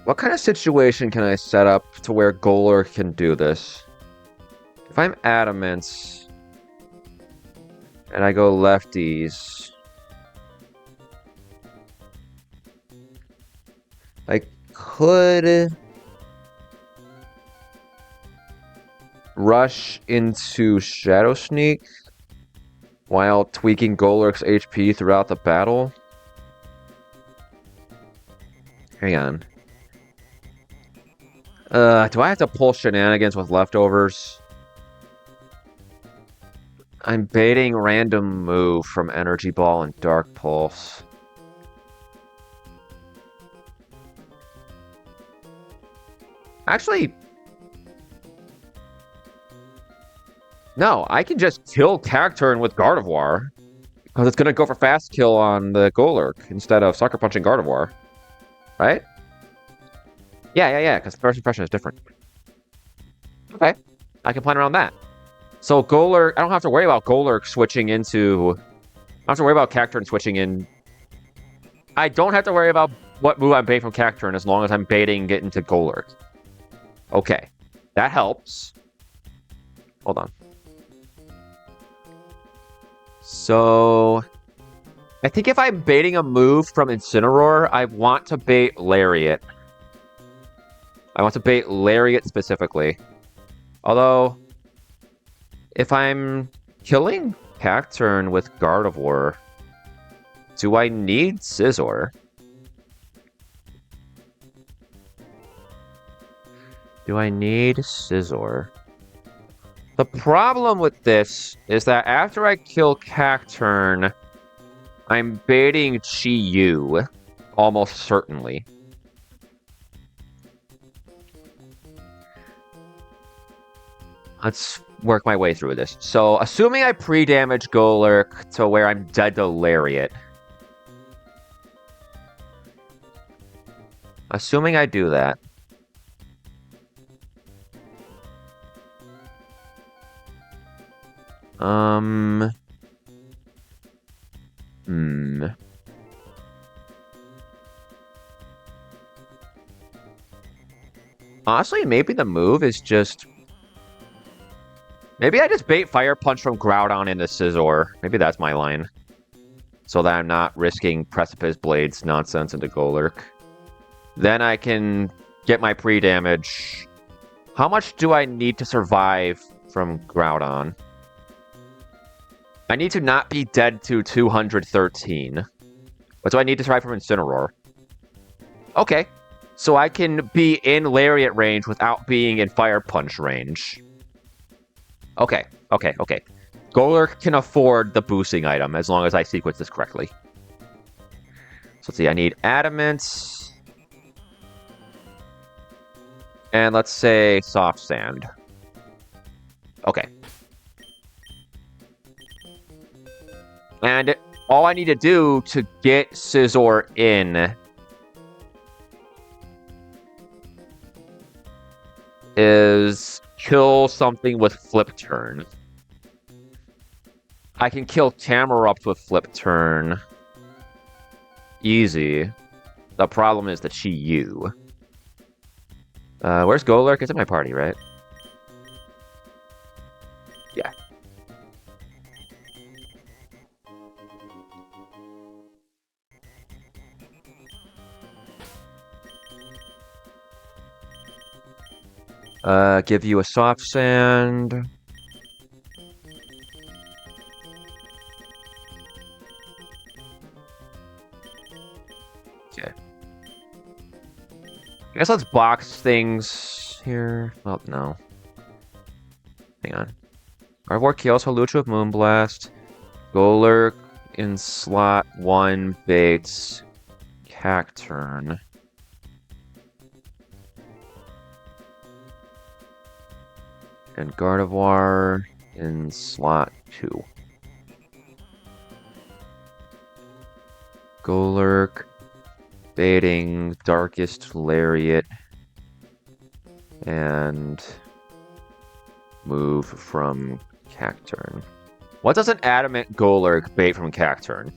what kind of situation can I set up to where Golurk can do this? If I'm Adamant and I go lefties, I could rush into Shadow Sneak while tweaking Golurk's HP throughout the battle. Hang on. Do I have to pull shenanigans with leftovers? I'm baiting random move from Energy Ball and Dark Pulse. Actually, no, I can just kill Cacturn with Gardevoir. Because it's going to go for fast kill on the Golurk instead of Sucker Punching Gardevoir. Right? Yeah, because first impression is different. Okay, I can plan around that. So Golurk, I don't have to worry about Golurk switching into... I don't have to worry about Cacturn switching in... I don't have to worry about what move I'm baiting from Cacturn as long as I'm baiting it into Golurk. Okay, that helps. Hold on. So... I think if I'm baiting a move from Incineroar, I want to bait Lariat. I want to bait Lariat specifically. Although, if I'm killing Cacturn with Gardevoir, do I need Scizor? Do I need Scizor? The problem with this is that after I kill Cacturn, I'm baiting Chi-Yu, almost certainly. Let's work my way through this. So, assuming I pre-damage Golurk to where I'm dead to Lariat. Assuming I do that. Honestly, maybe the move is just... Maybe I just bait Fire Punch from Groudon into Scizor. Maybe that's my line. So that I'm not risking Precipice Blades nonsense into Golurk. Then I can get my pre-damage. How much do I need to survive from Groudon? I need to not be dead to 213. What do I need to survive from Incineroar? Okay. So I can be in Lariat range without being in Fire Punch range. Okay. Golurk can afford the boosting item as long as I sequence this correctly. So let's see, I need Adamant. And let's say Soft Sand. Okay. And all I need to do to get Scizor in is kill something with Flip Turn. I can kill Camerupt with Flip Turn. Easy. The problem is the Chi-Yu. Where's Golurk? It's in my party, right? Yeah. Give you a Soft Sand. Okay. I guess let's box things here. Oh, no. Hang on. Gardevoir kills Hawlucha with Moonblast. Golurk in slot 1 baits Cacturn. And Gardevoir in slot 2. Golurk baiting Darkest Lariat and move from Cacturn. What does an Adamant Golurk bait from Cacturn?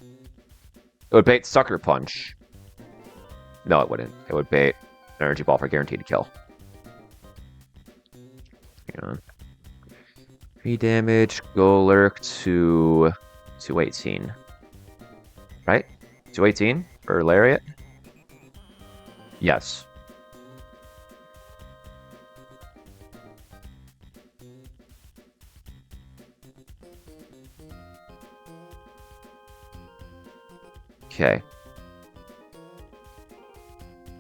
It would bait Sucker Punch. No, it wouldn't. It would bait Energy Ball for guaranteed kill. Hang on. Pre-damage Golurk to 218. Right? 218 for Lariat? Yes. Okay.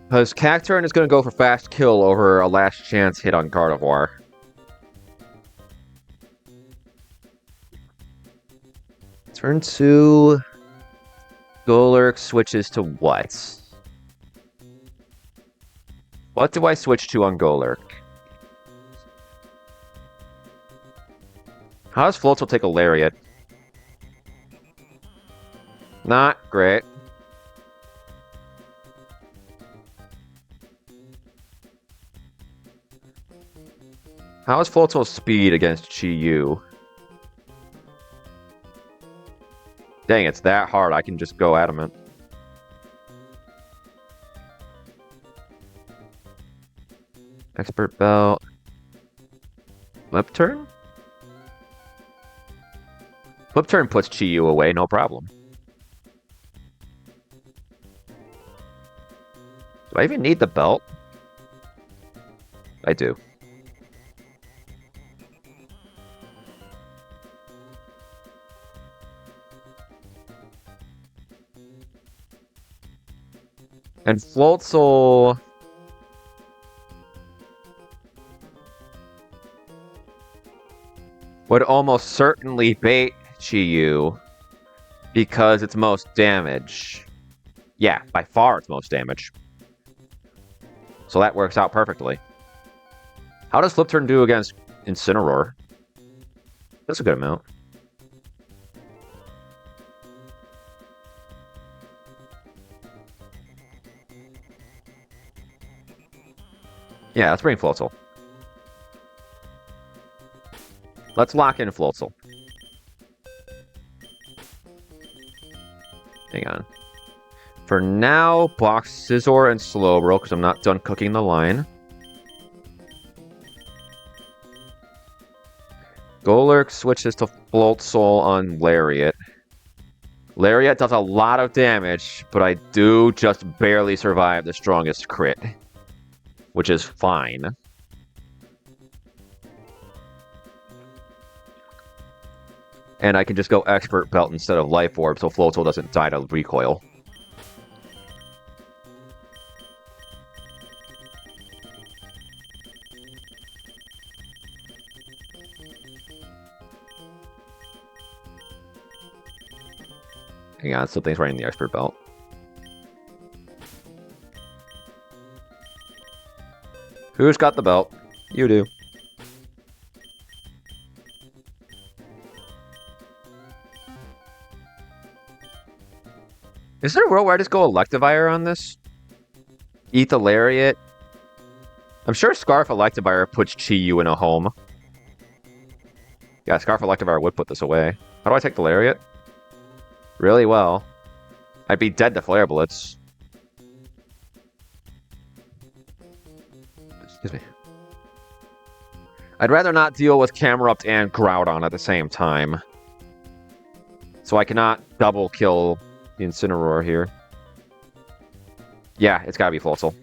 Because Cacturn is going to go for fast kill over a last chance hit on Gardevoir. Turn 2. Golurk switches to what? What do I switch to on Golurk? How does Floatzel take a Lariat? Not great. How is Floatzel's speed against Chi-Yu? Dang, it's that hard. I can just go Adamant. Expert Belt. Flip Turn? Flip Turn puts Chi-Yu away, no problem. Do I even need the belt? I do. And Floatzel... would almost certainly bait Chi-Yu because it's most damage. Yeah, by far it's most damage. So that works out perfectly. How does Flip Turn do against Incineroar? That's a good amount. Yeah, let's bring Floatzel. Let's lock in Floatzel. Hang on. For now, box Scizor and Slowbro, because I'm not done cooking the line. Golurk switches to Floatzel on Lariat. Lariat does a lot of damage, but I do just barely survive the strongest crit, which is fine. And I can just go Expert Belt instead of Life Orb, so Floatzel doesn't die to recoil. Hang on, something's right in the Expert Belt. Who's got the belt? You do. Is there a world where I just go Electivire on this? Eat the Lariat? I'm sure Scarf Electivire puts Chi-Yu in a home. Yeah, Scarf Electivire would put this away. How do I take the Lariat? Really well. I'd be dead to Flare Blitz. Excuse me. I'd rather not deal with Camerupt and Groudon at the same time. So I cannot double kill the Incineroar here. Yeah, it's gotta be Floatzel.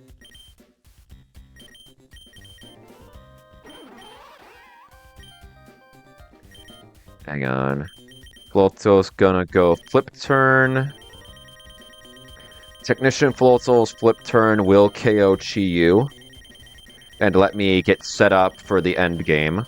Hang on. Floatzel's gonna go Flip Turn. Technician Floatzel's Flip Turn will KO Chi-Yu. And let me get set up for the end game.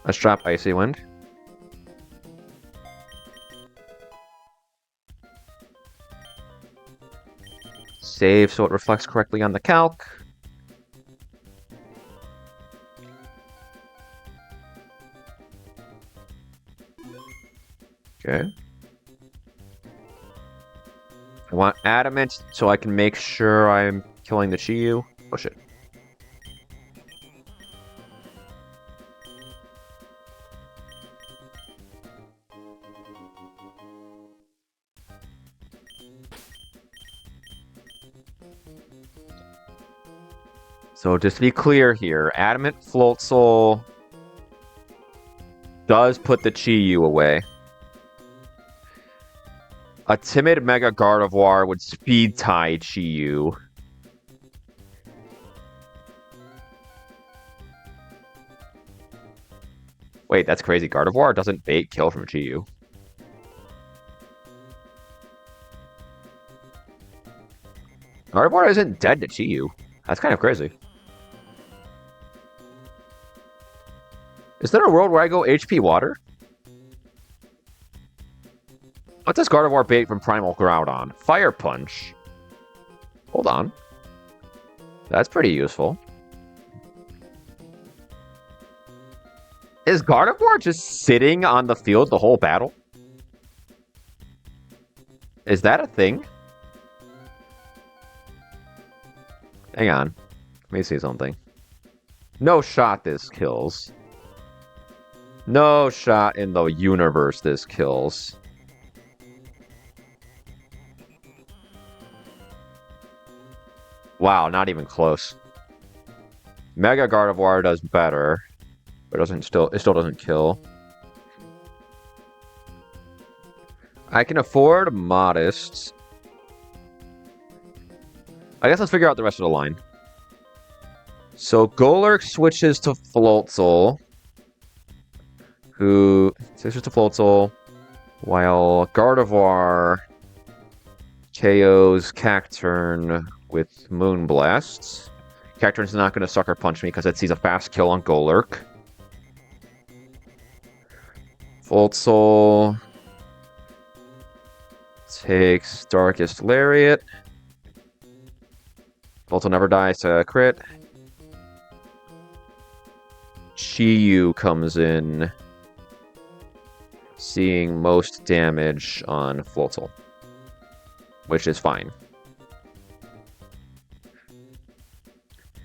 Let's drop Icy Wind. Save so it reflects correctly on the calc. Okay. I want Adamant so I can make sure I'm killing the Chi-Yu. Oh shit. So just to be clear here, Adamant Floatzel does put the Chi-Yu away. A timid Mega Gardevoir would speed tie Chi-Yu. Wait, that's crazy. Gardevoir doesn't bait kill from Chi-Yu. Gardevoir isn't dead to Chi-Yu. That's kind of crazy. Is there a world where I go HP Water? What does Gardevoir bait from Primal Groudon? Fire Punch. Hold on. That's pretty useful. Is Gardevoir just sitting on the field the whole battle? Is that a thing? Hang on. Let me see something. No shot this kills. No shot in the universe this kills. Wow, not even close. Mega Gardevoir does better, but it still doesn't kill. I can afford Modest. I guess let's figure out the rest of the line. So Golurk switches to Floatzel, who switches to Floatzel, while Gardevoir KOs Cacturn with Moonblast. Cacturn's not going to sucker punch me because it sees a fast kill on Golurk. Volt Soul takes Darkest Lariat. Volt Soul never dies to crit. Chiyu comes in, seeing most damage on Floatzel, which is fine.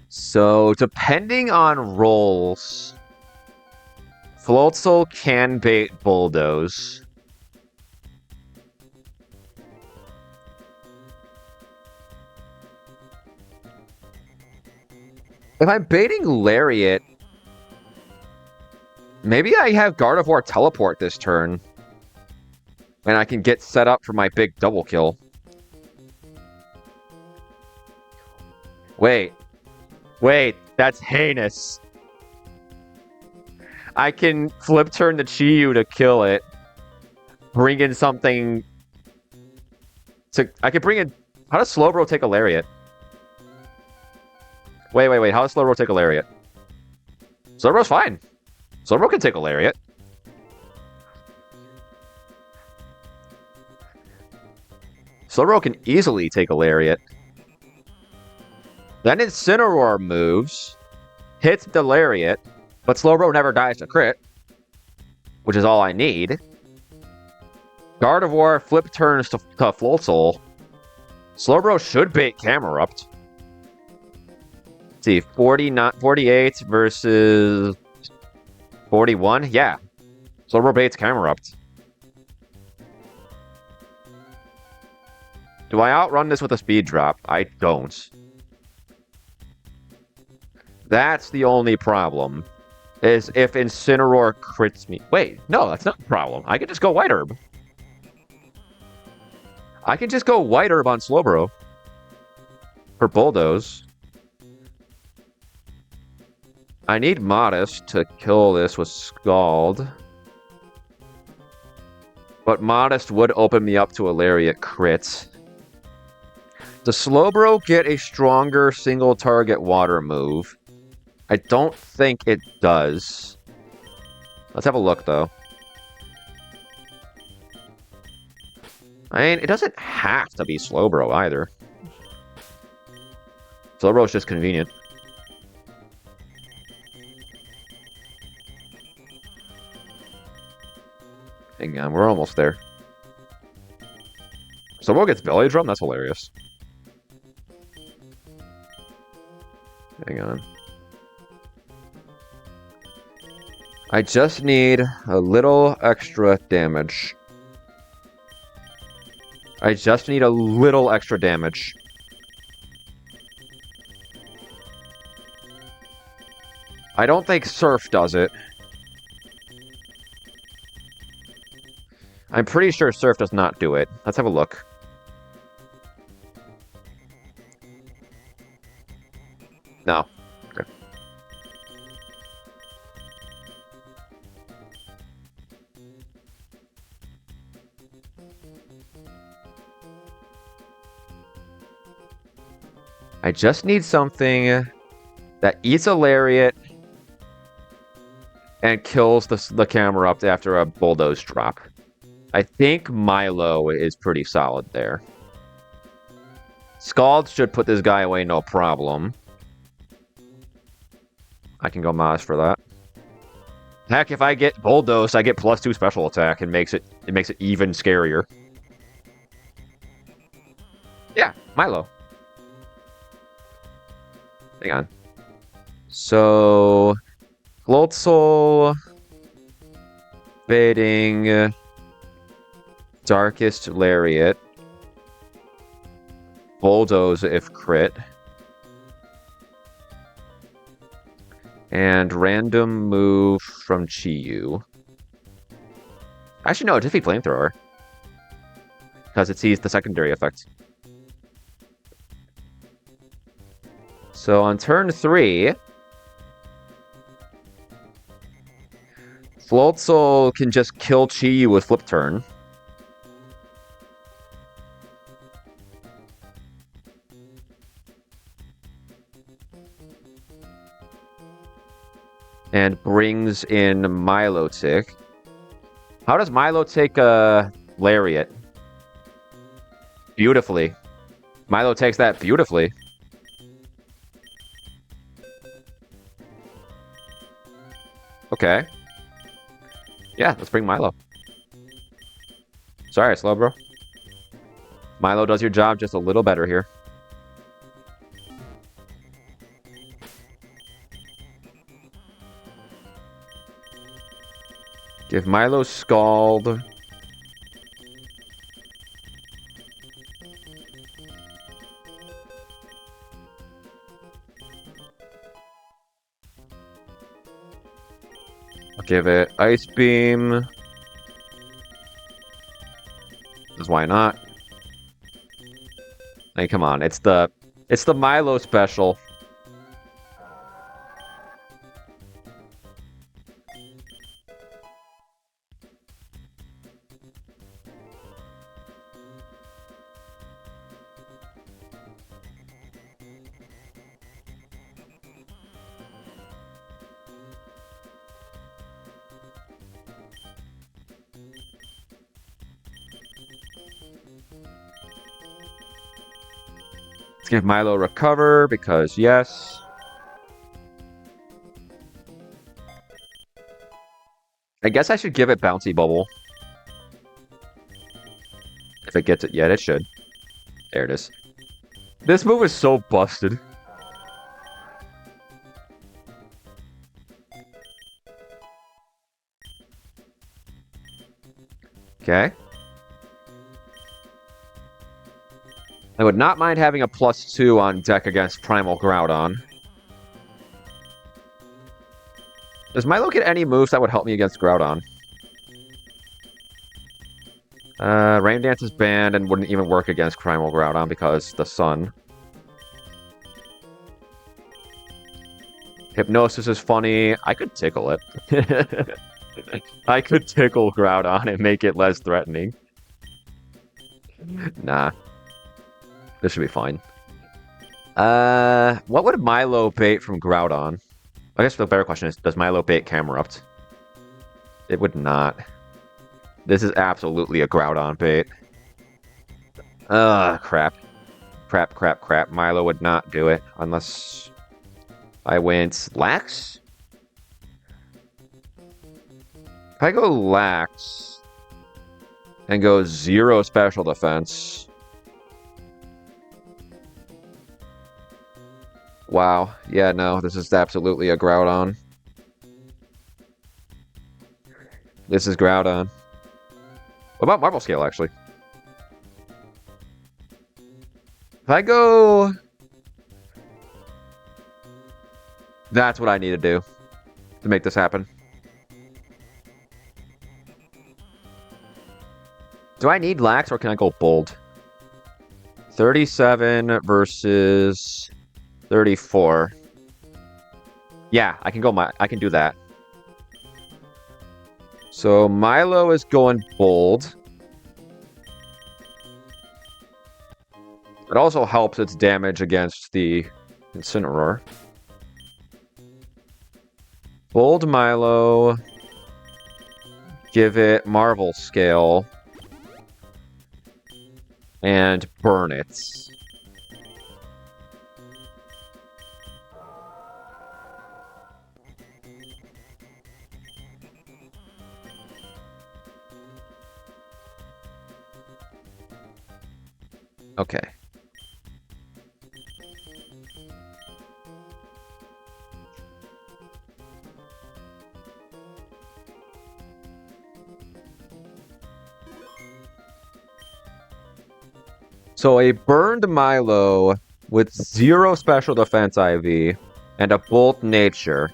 So, depending on rolls, Floatzel can bait Bulldoze. If I'm baiting Lariat, maybe I have Gardevoir teleport this turn, and I can get set up for my big double kill. Wait, that's heinous. I can flip turn the Chiyu to kill it. Bring in something to... I can bring in... How does Slowbro take a Lariat? Wait. How does Slowbro take a Lariat? Slowbro's fine. Slowbro can take a Lariat. Slowbro can easily take a Lariat. Then Incineroar moves, hits the Lariat, but Slowbro never dies to crit, which is all I need. Gardevoir flip turns to Floatzel. Slowbro should bait Camerupt. Let's see, 48 versus 41? Yeah. Slowbro baits Camerupt. Do I outrun this with a speed drop? I don't. That's the only problem. Is if Incineroar crits me. Wait, no, that's not a problem. I can just go White Herb. I can just go White Herb on Slowbro. For Bulldoze. I need Modest to kill this with Scald. But Modest would open me up to a Lariat crit. Does Slowbro get a stronger single target water move? I don't think it does. Let's have a look, though. I mean, it doesn't have to be Slowbro, either. Slowbro is just convenient. Hang on, we're almost there. Slowbro gets Belly Drum? That's hilarious. Hang on. I just need a little extra damage. I just need a little extra damage. I don't think Surf does it. I'm pretty sure Surf does not do it. Let's have a look. No. Okay. I just need something that eats a Lariat and kills the Camerupt after a Bulldoze drop. I think Milo is pretty solid there. Scald should put this guy away no problem. I can go Maz for that. Heck, if I get Bulldoze, I get +2 special attack and makes it even scarier. Yeah, Milo. Hang on. So, Floatzel, baiting, Darkest Lariat, Bulldoze if crit, and random move from Chiyu. Actually, no, Defeat Flamethrower, because it sees the secondary effect. So on turn 3, Floatzel can just kill Chiyu with Flip Turn. and brings in Milotic. How does Milo take a Lariat? Beautifully. Milo takes that beautifully. Okay. Yeah, let's bring Milo. Sorry, slow, bro. Milo does your job just a little better here. Give Milo Scald. I'll give it Ice Beam. Because why not? Hey, come on, it's the Milo special. Let's give Milo Recover, because yes. I guess I should give it Bouncy Bubble. If it gets it yet, it should. There it is. This move is so busted. Okay. I would not mind having a +2 on deck against Primal Groudon. Does Milo get any moves that would help me against Groudon? Rain Dance is banned and wouldn't even work against Primal Groudon because the sun. Hypnosis is funny. I could tickle it. I could tickle Groudon and make it less threatening. Nah. This should be fine. What would Milo bait from Groudon? I guess the better question is, does Milo bait Camerupt? It would not. This is absolutely a Groudon bait. Crap. Crap, crap, crap. Milo would not do it unless I went Lax? If I go Lax and go 0 special defense. Wow. Yeah, no, this is absolutely a Groudon. This is Groudon. What about Marble Scale, actually? If I go... That's what I need to do to make this happen. Do I need Lax or can I go Bold? 37 versus 34. Yeah, I can go. I can do that. So Milo is going Bold. It also helps its damage against the Incineroar. Bold Milo. Give it Marvel Scale. And burn it. Okay. So a burned Milo with 0 special defense IV and a Bolt Nature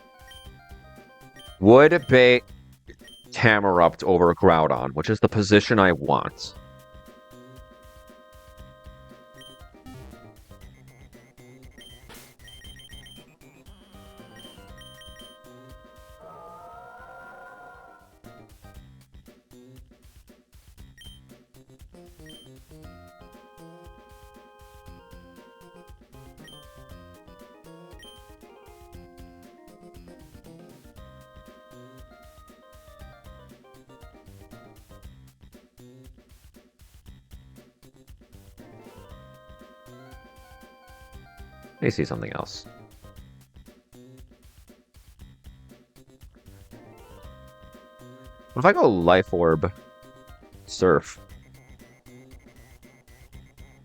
would bait Camerupt over Groudon, which is the position I want. me see something else. What if I go Life Orb Surf?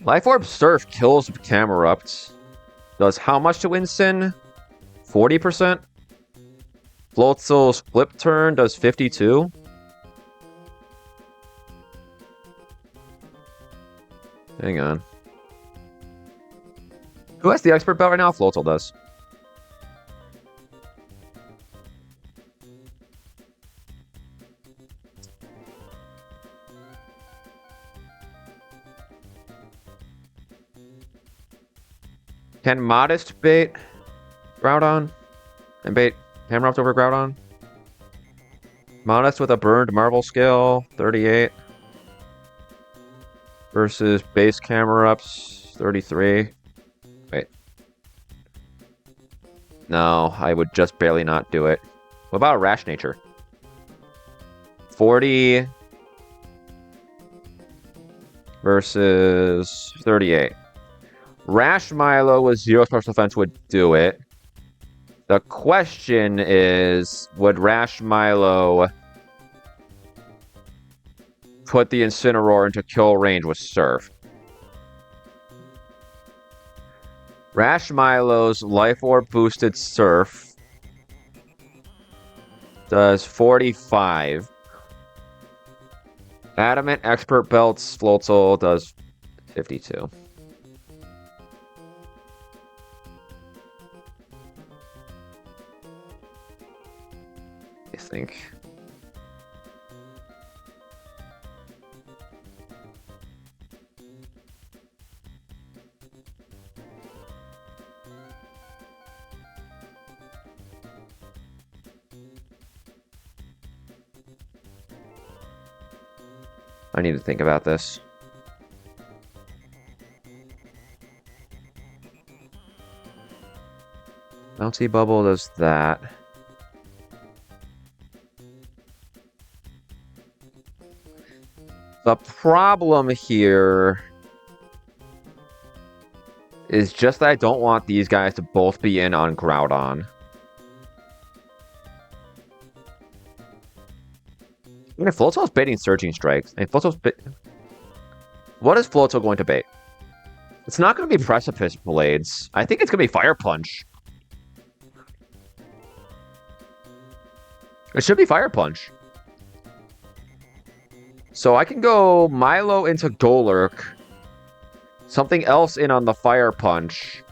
Life Orb Surf kills Camerupt. Does how much to Winston? 40%? Floatzel's Flip Turn does 52? Hang on. Who has the Expert Belt right now? Floatzel does. Can Modest bait Groudon? And bait Camerupt over Groudon? Modest with a burned Marvel Scale, 38. Versus base Camerupts, 33. Wait. No, I would just barely not do it. What about Rash Nature? 40 versus 38. Rash Milo with 0 special defense would do it. The question is, would Rash Milo put the Incineroar into kill range with Surf? Rash Milo's Life Orb boosted Surf does 45. Adamant Expert Belts Floatzel does 52. I think. I need to think about this. Bouncy Bubble does that. The problem here is just that I don't want these guys to both be in on Groudon. I mean, Floatzel's baiting Surging Strikes. I mean, what is Floatzel going to bait? It's not going to be Precipice Blades. I think it's going to be Fire Punch. It should be Fire Punch. So I can go Milo into Golurk. Something else in on the Fire Punch.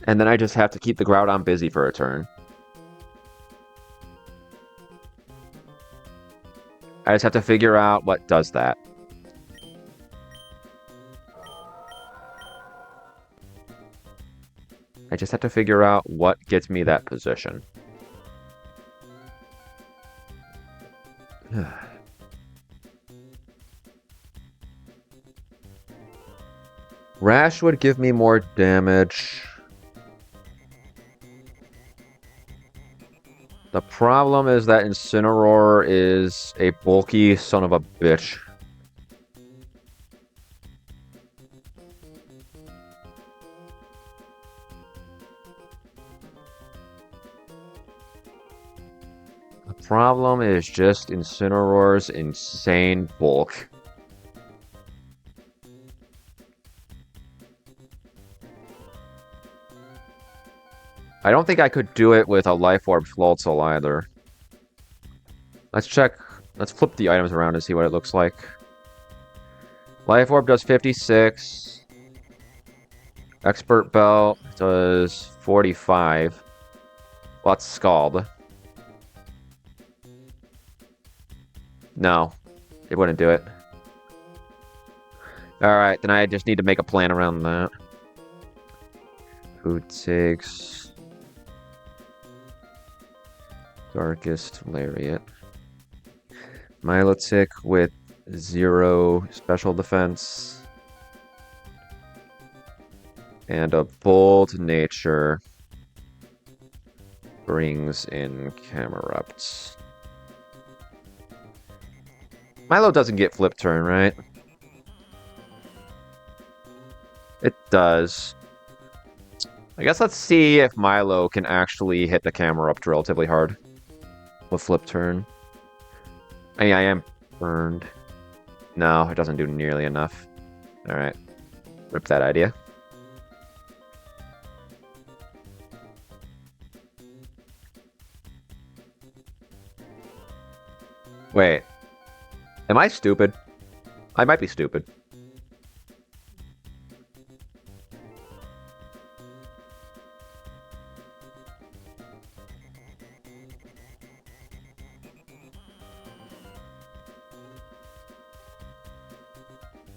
And then I just have to keep the Groudon busy for a turn. I just have to figure out what does that. I just have to figure out what gets me that position. Rash would give me more damage. The problem is that Incineroar is a bulky son of a bitch. The problem is just Incineroar's insane bulk. I don't think I could do it with a Life Orb Floatzel either. Let's check. Let's flip the items around and see what it looks like. Life Orb does 56. Expert Belt does 45. Well, that's Scald. No, it wouldn't do it. Alright, then I just need to make a plan around that. Who takes Darkest Lariat? Milotic with 0 special defense. And a Bold Nature brings in Camerupt. Milo doesn't get Flip Turn, right? It does. I guess let's see if Milo can actually hit the camera up relatively hard with flip turn. I mean, I am burned. No, it doesn't do nearly enough. Alright. Rip that idea. Wait. Am I stupid? I might be stupid.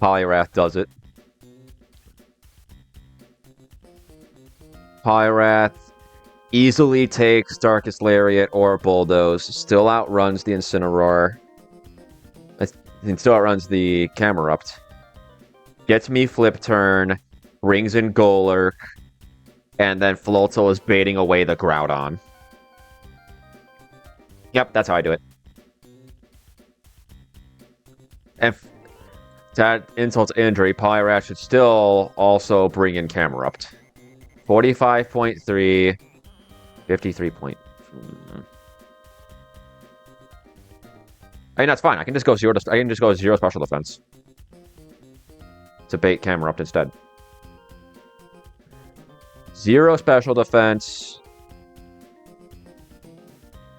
Polyrath does it. Polyrath easily takes Darkest Lariat or Bulldoze, still outruns the Incineroar. It still outruns the Camerupt. Gets me Flip Turn, brings in Golurk, and then Floatzel is baiting away the Groudon. Yep, that's how I do it. And to add insult to injury, Polyrath should still also bring in Camerupt. 45.3, 53 point. I mean, that's fine. I can just go zero. I can just go zero special defense to bait Camerupt instead. Zero special defense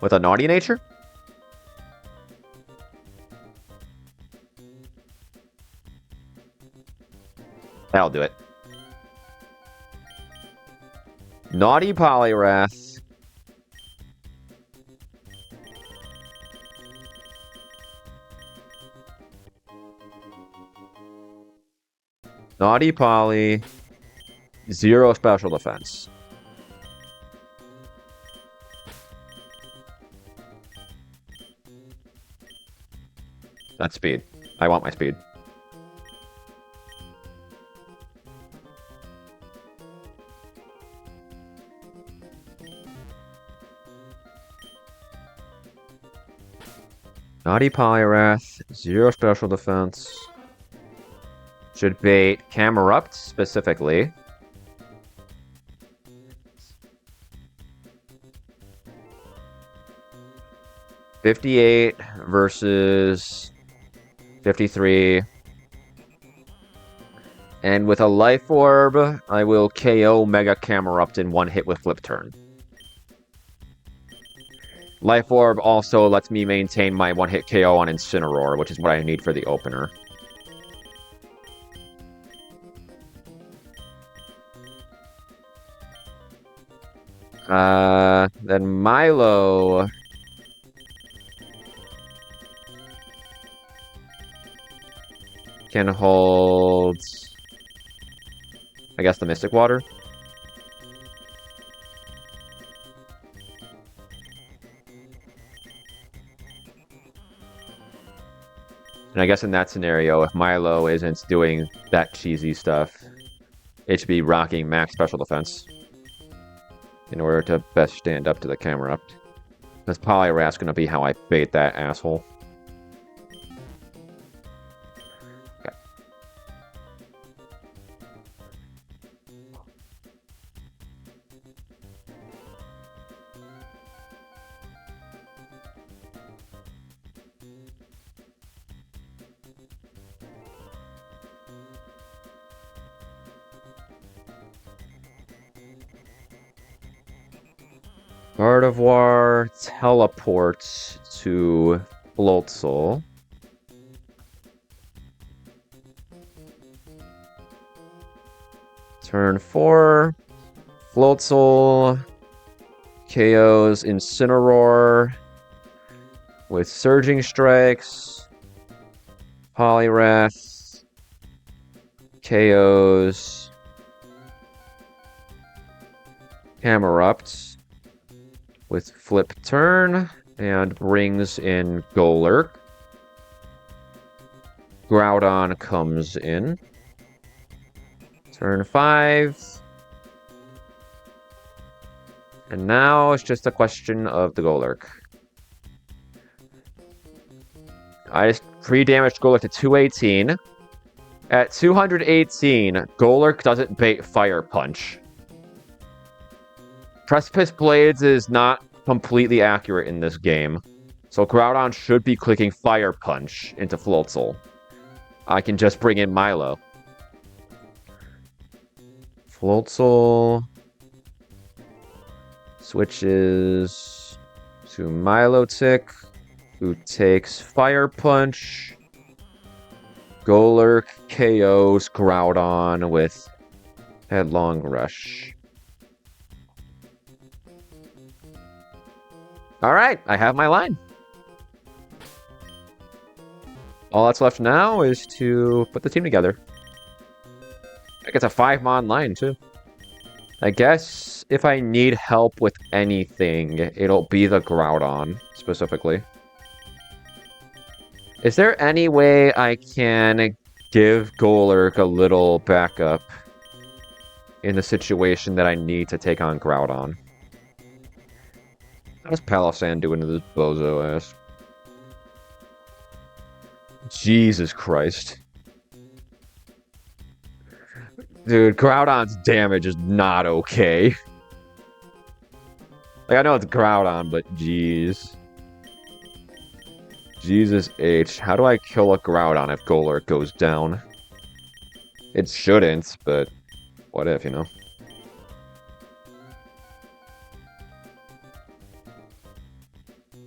with a naughty nature. That'll do it. Naughty Polyrath. Naughty Poly. Zero special defense. That's speed. I want my speed. Naughty Polyrath, zero special defense. Should bait Camerupt specifically. $58 versus 53. And with a Life Orb, I will KO Mega Camerupt in one hit with Flip Turn. Life Orb also lets me maintain my one-hit KO on Incineroar, which is what I need for the opener. Then Milo... can hold... I guess the Mystic Water. And I guess in that scenario, if Milo isn't doing that cheesy stuff, it should be rocking max special defense in order to best stand up to the Camerupt. Because Polyrath's going to be how I bait that asshole. Okay. Gardevoir teleports to Floatzel. Turn 4. Floatzel KOs Incineroar with Surging Strikes. Polyrath KOs Camerupt with Flip Turn and brings in Golurk. Groudon comes in. Turn 5. And now it's just a question of the Golurk. I just pre-damaged Golurk to 218. At 218, Golurk doesn't bait Fire Punch. Precipice Blades is not completely accurate in this game, so Groudon should be clicking Fire Punch into Floatzel. I can just bring in Milo. Floatzel switches to Milotic, who takes Fire Punch. Golurk KOs Groudon with Headlong Rush. Alright, I have my line. All that's left now is to put the team together. I guess a 5-mon line, too. I guess if I need help with anything, it'll be the Groudon, specifically. Is there any way I can give Golurk a little backup in the situation that I need to take on Groudon? How's Palossand doing to this bozo ass? Jesus Christ. Dude, Groudon's damage is not okay. Like, I know it's Groudon, but jeez. Jesus H. How do I kill a Groudon if Golurk goes down? It shouldn't, but what if, you know?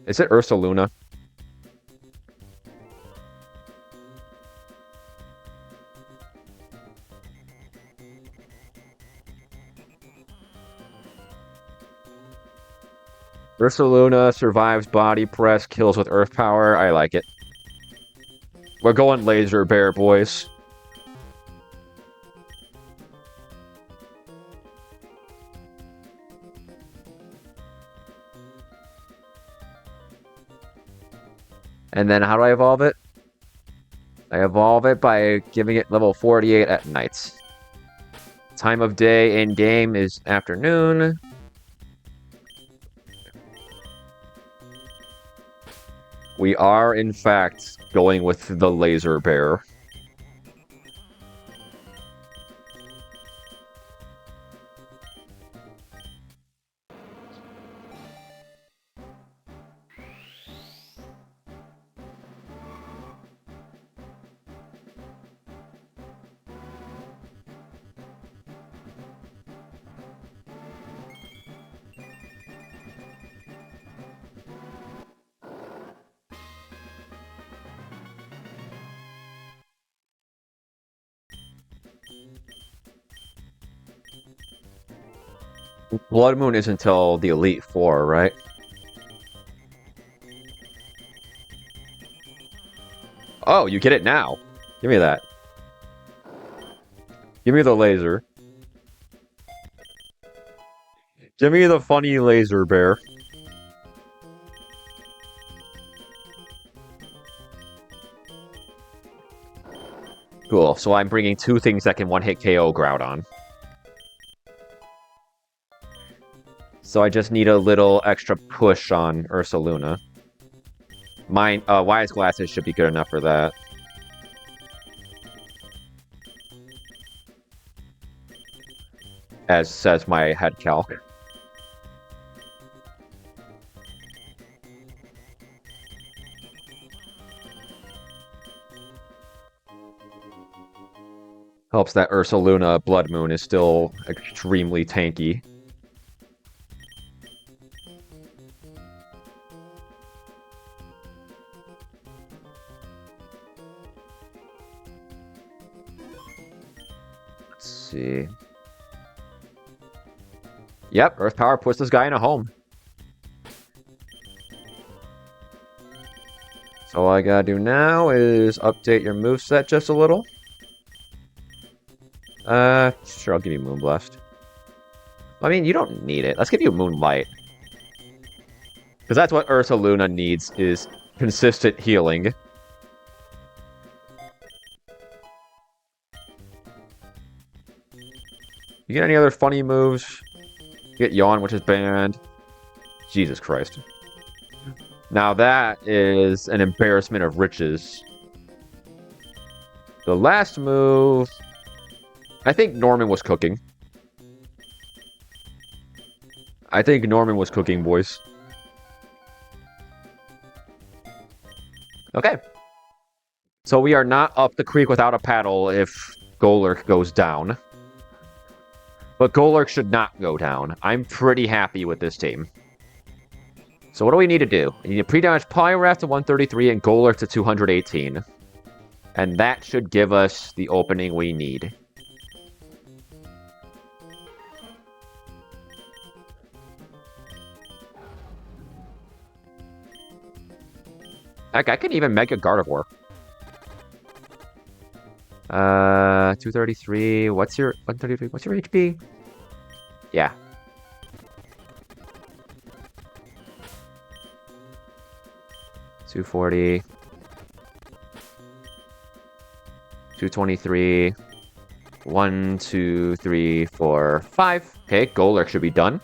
Is it Ursaluna? Ursaluna survives body press, kills with earth power. I like it. We're going laser bear, boys. And then how do I evolve it? I evolve it by giving it level 48 at night. Time of day in game is afternoon. We are, in fact, going with the laser bear. Blood Moon is until the Elite Four, right? Oh, you get it now. Give me that. Give me the laser. Give me the funny laser bear. Cool, so I'm bringing two things that can one-hit KO Groudon. So I just need a little extra push on Ursaluna. Mine, Wise Glasses should be good enough for that. As says my head calc. Helps that Ursaluna Blood Moon is still extremely tanky. Let's see. Yep, Earth Power puts this guy in a home. So all I gotta do now is update your moveset just a little. Sure, I'll give you Moonblast. I mean, you don't need it. Let's give you Moonlight. Because that's what Ursaluna needs, is consistent healing. You get any other funny moves? You get Yawn, which is banned. Jesus Christ. Now that is an embarrassment of riches. The last move... I think Norman was cooking. I think Norman was cooking, boys. Okay. So we are not up the creek without a paddle if Golurk goes down. But Golurk should not go down. I'm pretty happy with this team. So what do we need to do? We need to pre-damage Polyrath to 133 and Golurk to 218. And that should give us the opening we need. Heck, I can even Mega Gardevoir. 233. What's your 133? What's your HP? Yeah. $240. 223. 1, 2, 3, 4, 5. Okay, Golurk should be done.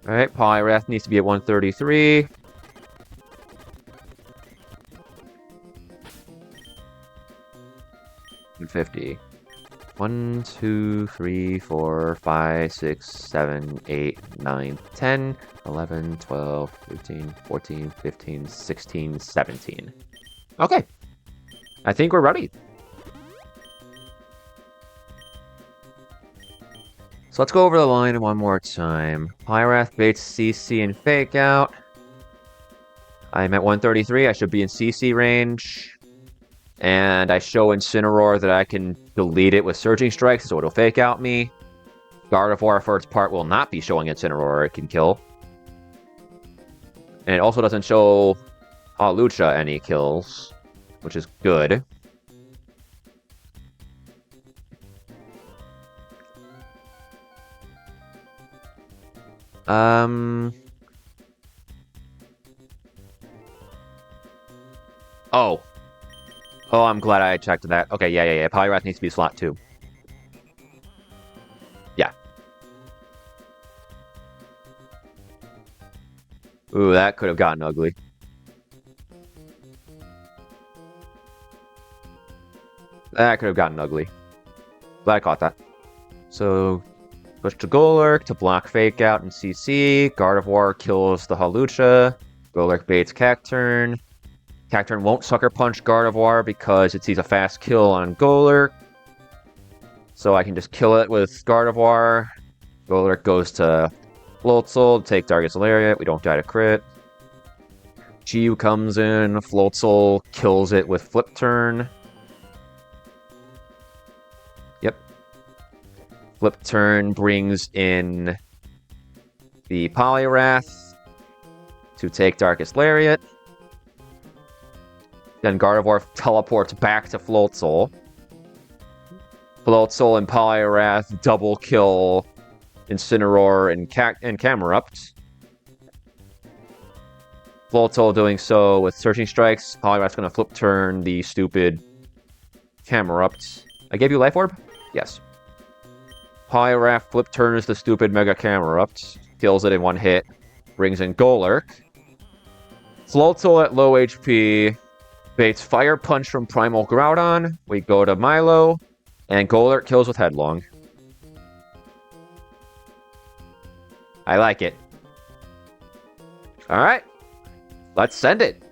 Alright, Polyrath needs to be at 133. And 50. 1, 2, 3, 4, 5, 6, 7, 8, 9, 10, 11, 12, 13, 14, 15, 16, 17. Okay. I think we're ready. So let's go over the line one more time. Polyrath baits CC and Fake Out. I'm at 133. I should be in CC range. And I show Incineroar that I can delete it with Surging Strikes, so it'll Fake Out me. Gardevoir, for its part, will not be showing Incineroar it can kill. And it also doesn't show Hawlucha any kills, which is good. Oh. Oh, I'm glad I checked that. Okay, yeah. Polyrath needs to be slot 2. Yeah. Ooh, that could have gotten ugly. That could have gotten ugly. Glad I caught that. So, push to Golurk to block Fake Out and CC. Gardevoir kills the Hawlucha. Golurk baits Cacturn. Cacturn won't Sucker Punch Gardevoir because it sees a fast kill on Golurk. So I can just kill it with Gardevoir. Golurk goes to Floatzel to take Darkest Lariat. We don't die to crit. Chiyu comes in. Floatzel kills it with Flip Turn. Yep. Flip Turn brings in the Polyrath to take Darkest Lariat. Then Gardevoir teleports back to Floatzel. Floatzel and Polyrath double kill Incineroar and Camerupt. Floatzel doing so with Searching Strikes. Polyrath's going to Flip Turn the stupid Camerupt. I gave you Life Orb? Yes. Polyrath Flip Turns the stupid Mega Camerupt. Kills it in one hit. Brings in Golurk. Floatzel at low HP. Baits Fire Punch from Primal Groudon. We go to Milo. And Golurk kills with Headlong. I like it. Alright. Let's send it.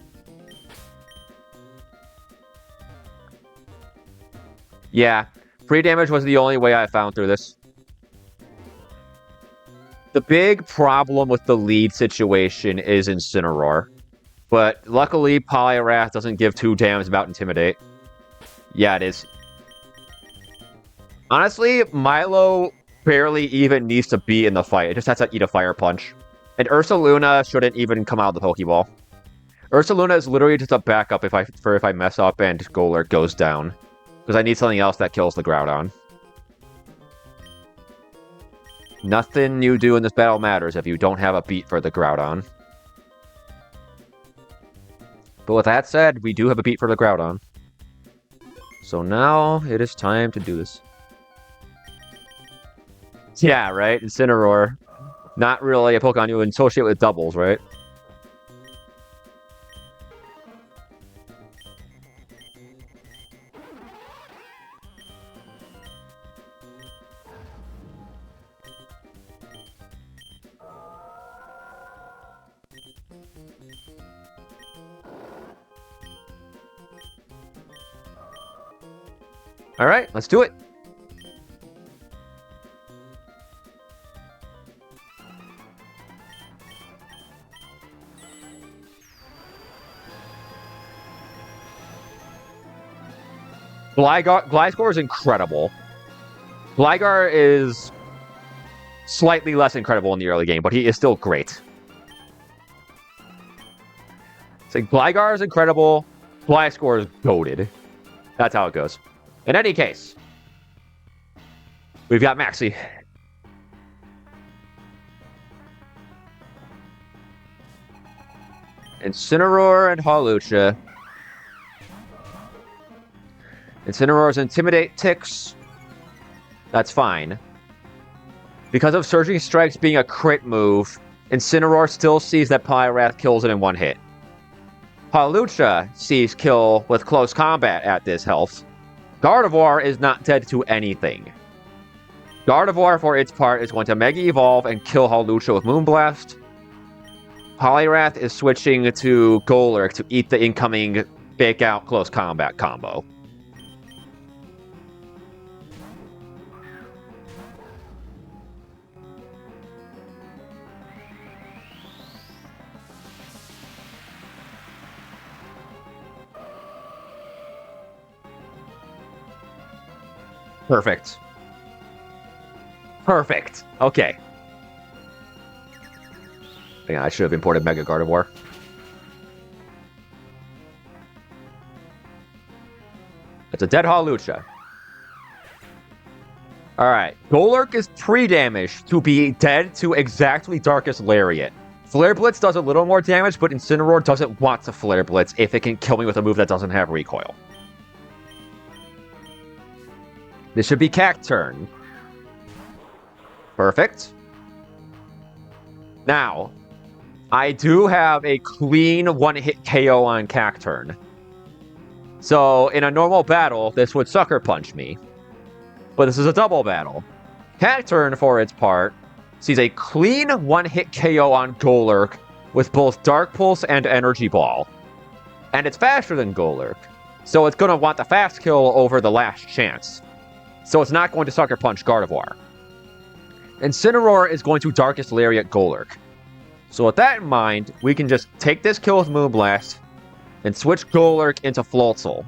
Yeah. Pre-damage was the only way I found through this. The big problem with the lead situation is Incineroar. But luckily, Polyrath doesn't give 2 damns about Intimidate. Yeah, it is. Honestly, Milo barely even needs to be in the fight. It just has to eat a Fire Punch. And Ursaluna shouldn't even come out of the Pokeball. Ursaluna is literally just a backup if I mess up and Golurk goes down. Because I need something else that kills the Groudon. Nothing you do in this battle matters if you don't have a beat for the Groudon. But with that said, we do have a beat for the Groudon. So now it is time to do this. Yeah, right? Incineroar. Not really a Pokemon you would associate with doubles, right? Alright, let's do it. Gliscor is incredible. Gligar is slightly less incredible in the early game, but he is still great. So Gligar is incredible. Gliscor is goated. That's how it goes. In any case, we've got Maxi. Incineroar and Hawlucha. Incineroar's Intimidate ticks. That's fine. Because of Surging Strikes being a crit move, Incineroar still sees that Poliwrath kills it in one hit. Hawlucha sees kill with close combat at this health. Gardevoir is not dead to anything. Gardevoir, for its part, is going to Mega Evolve and kill Hawlucha with Moonblast. Poliwrath is switching to Golurk to eat the incoming Fake Out close combat combo. Perfect. Perfect. Okay. Yeah, I should have imported Mega Gardevoir. It's a dead Hawlucha. Alright. Golurk is pre-damaged to be dead to exactly Darkest Lariat. Flare Blitz does a little more damage, but Incineroar doesn't want to Flare Blitz if it can kill me with a move that doesn't have recoil. This should be Cacturn. Perfect. Now, I do have a clean one-hit KO on Cacturn. So, in a normal battle, this would Sucker Punch me. But this is a double battle. Cacturn, for its part, sees a clean one-hit KO on Golurk with both Dark Pulse and Energy Ball. And it's faster than Golurk, so it's going to want the fast kill over the last chance. So it's not going to Sucker Punch Gardevoir. Incineroar is going to Darkest Lariat Golurk. So with that in mind, we can just take this kill with Moonblast and switch Golurk into Floatzel.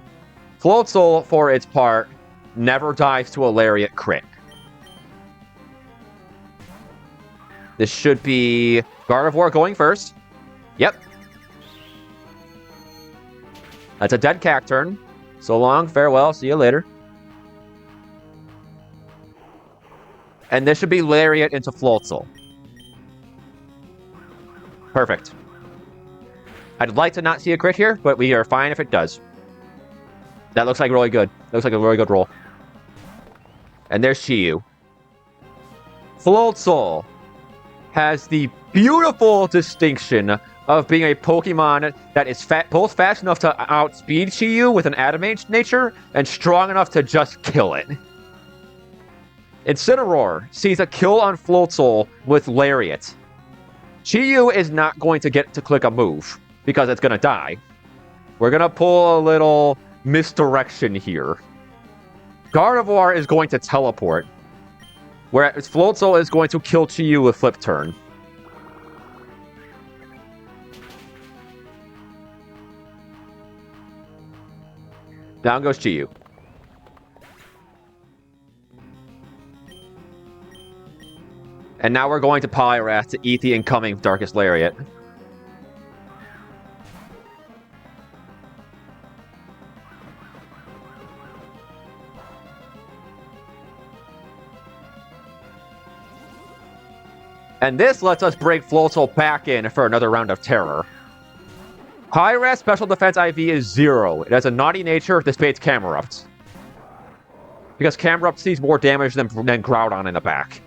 Floatzel, for its part, never dies to a Lariat crit. This should be Gardevoir going first. Yep. That's a dead Cacturn. So long, farewell, see you later. And this should be Lariat into Floatzel. Perfect. I'd like to not see a crit here, but we are fine if it does. That looks like really good. Looks like a really good roll. And there's Chi-Yu. Floatzel has the beautiful distinction of being a Pokemon that is both fast enough to outspeed Chi-Yu with an Adamant nature and strong enough to just kill it. Incineroar sees a kill on Floatzel with Lariat. Chi-Yu is not going to get to click a move because it's going to die. We're going to pull a little misdirection here. Gardevoir is going to teleport, whereas Floatzel is going to kill Chi-Yu with Flip Turn. Down goes Chi-Yu. And now we're going to Poliwrath to eat the incoming Darkest Lariat. And this lets us break Floatzel back in for another round of terror. Poliwrath's special defense IV is 0. It has a naughty nature, dissipates Camerupt. Because Camrupt sees more damage than Groudon in the back.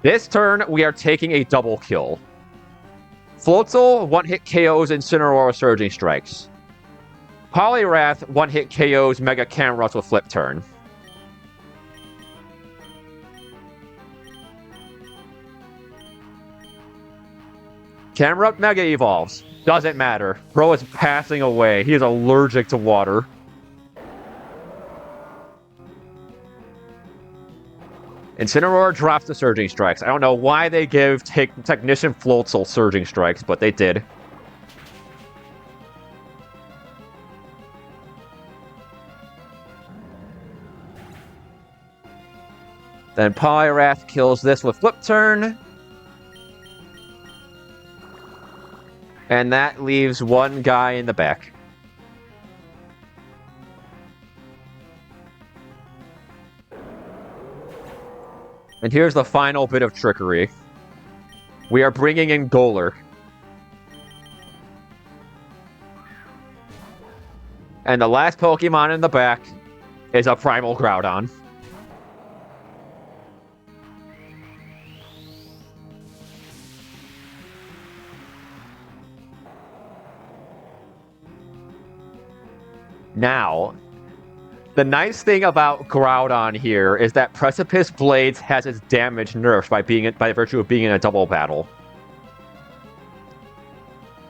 This turn, we are taking a double kill. Floatzel one-hit KOs Incineroar with Surging Strikes. Poliwrath one-hit KOs Mega Camrupt with Flip Turn. Camrupt Mega Evolves. Doesn't matter. Bro is passing away. He is allergic to water. Incineroar drops the Surging Strikes. I don't know why they give Technician Floatzel Surging Strikes, but they did. Then Poliwrath kills this with Flip Turn. And that leaves one guy in the back. And here's the final bit of trickery. We are bringing in Golurk. And the last Pokemon in the back is a Primal Groudon. Now, the nice thing about Groudon here is that Precipice Blades has its damage nerfed by virtue of being in a double battle.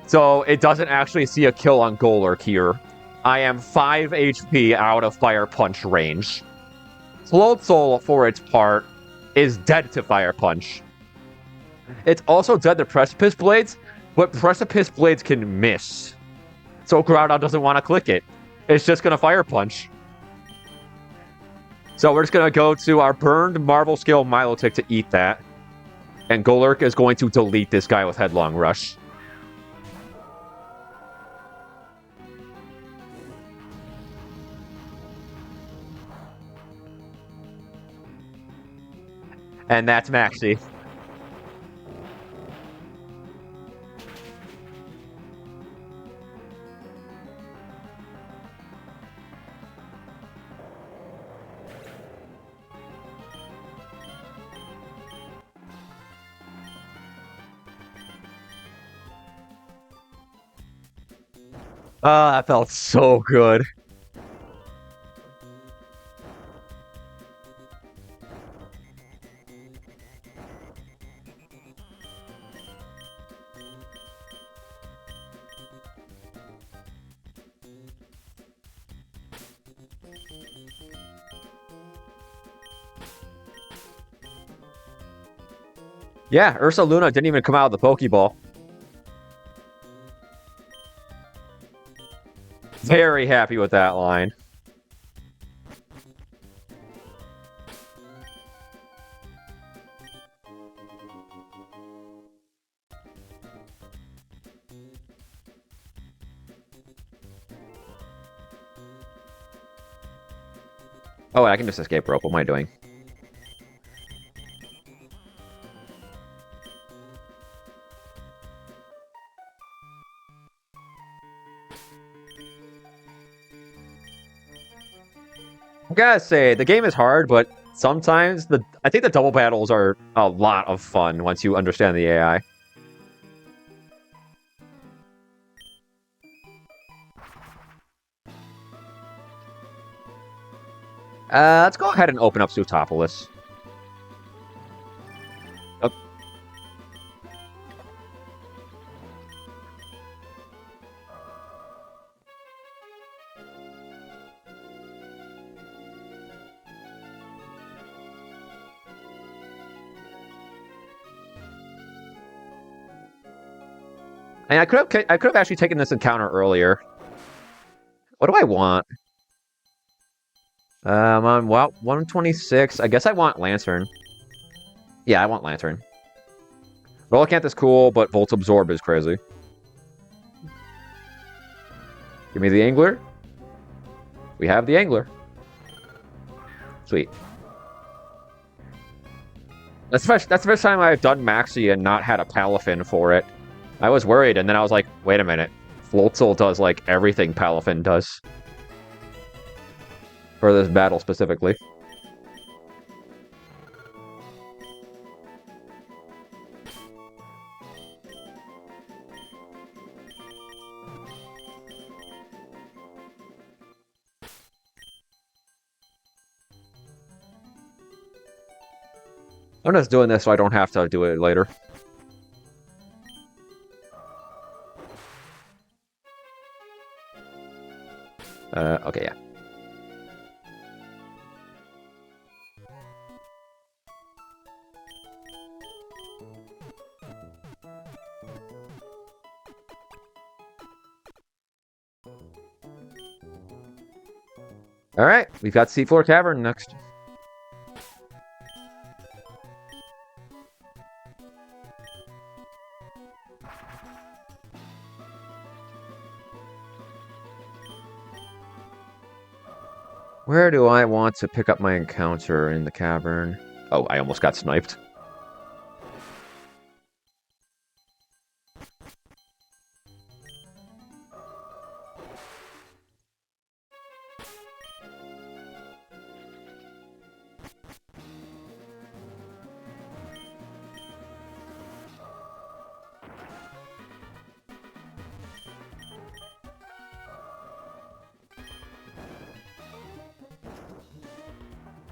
So it doesn't actually see a kill on Golurk here. I am 5 HP out of Fire Punch range. Floatzel, for its part, is dead to Fire Punch. It's also dead to Precipice Blades, but Precipice Blades can miss. So Groudon doesn't want to click it. It's just going to Fire Punch. So we're just going to go to our burned Marvel Scale Milotic to eat that. And Golurk is going to delete this guy with Headlong Rush. And that's Maxie. Oh, that felt so good. Yeah, Ursa Luna didn't even come out of the Pokeball. Very happy with that line. Oh, I can just escape rope. What am I doing? I gotta say, the game is hard, but sometimes I think the double battles are a lot of fun once you understand the AI. Let's go ahead and open up Sootopolis. Oh. And I could have actually taken this encounter earlier. What do I want? I'm on 126. I guess I want Lantern. Yeah, I want Lantern. Relicanth is cool, but Volt Absorb is crazy. Give me the Angler. We have the Angler. Sweet. That's the first time I've done Maxi and not had a Palafin for it. I was worried, and then I was like, wait a minute. Floatzel does, like, everything Palafin does. For this battle, specifically. I'm just doing this so I don't have to do it later. Okay, yeah. Alright, we've got Seafloor Cavern next. Where do I want to pick up my encounter in the cavern? Oh, I almost got sniped.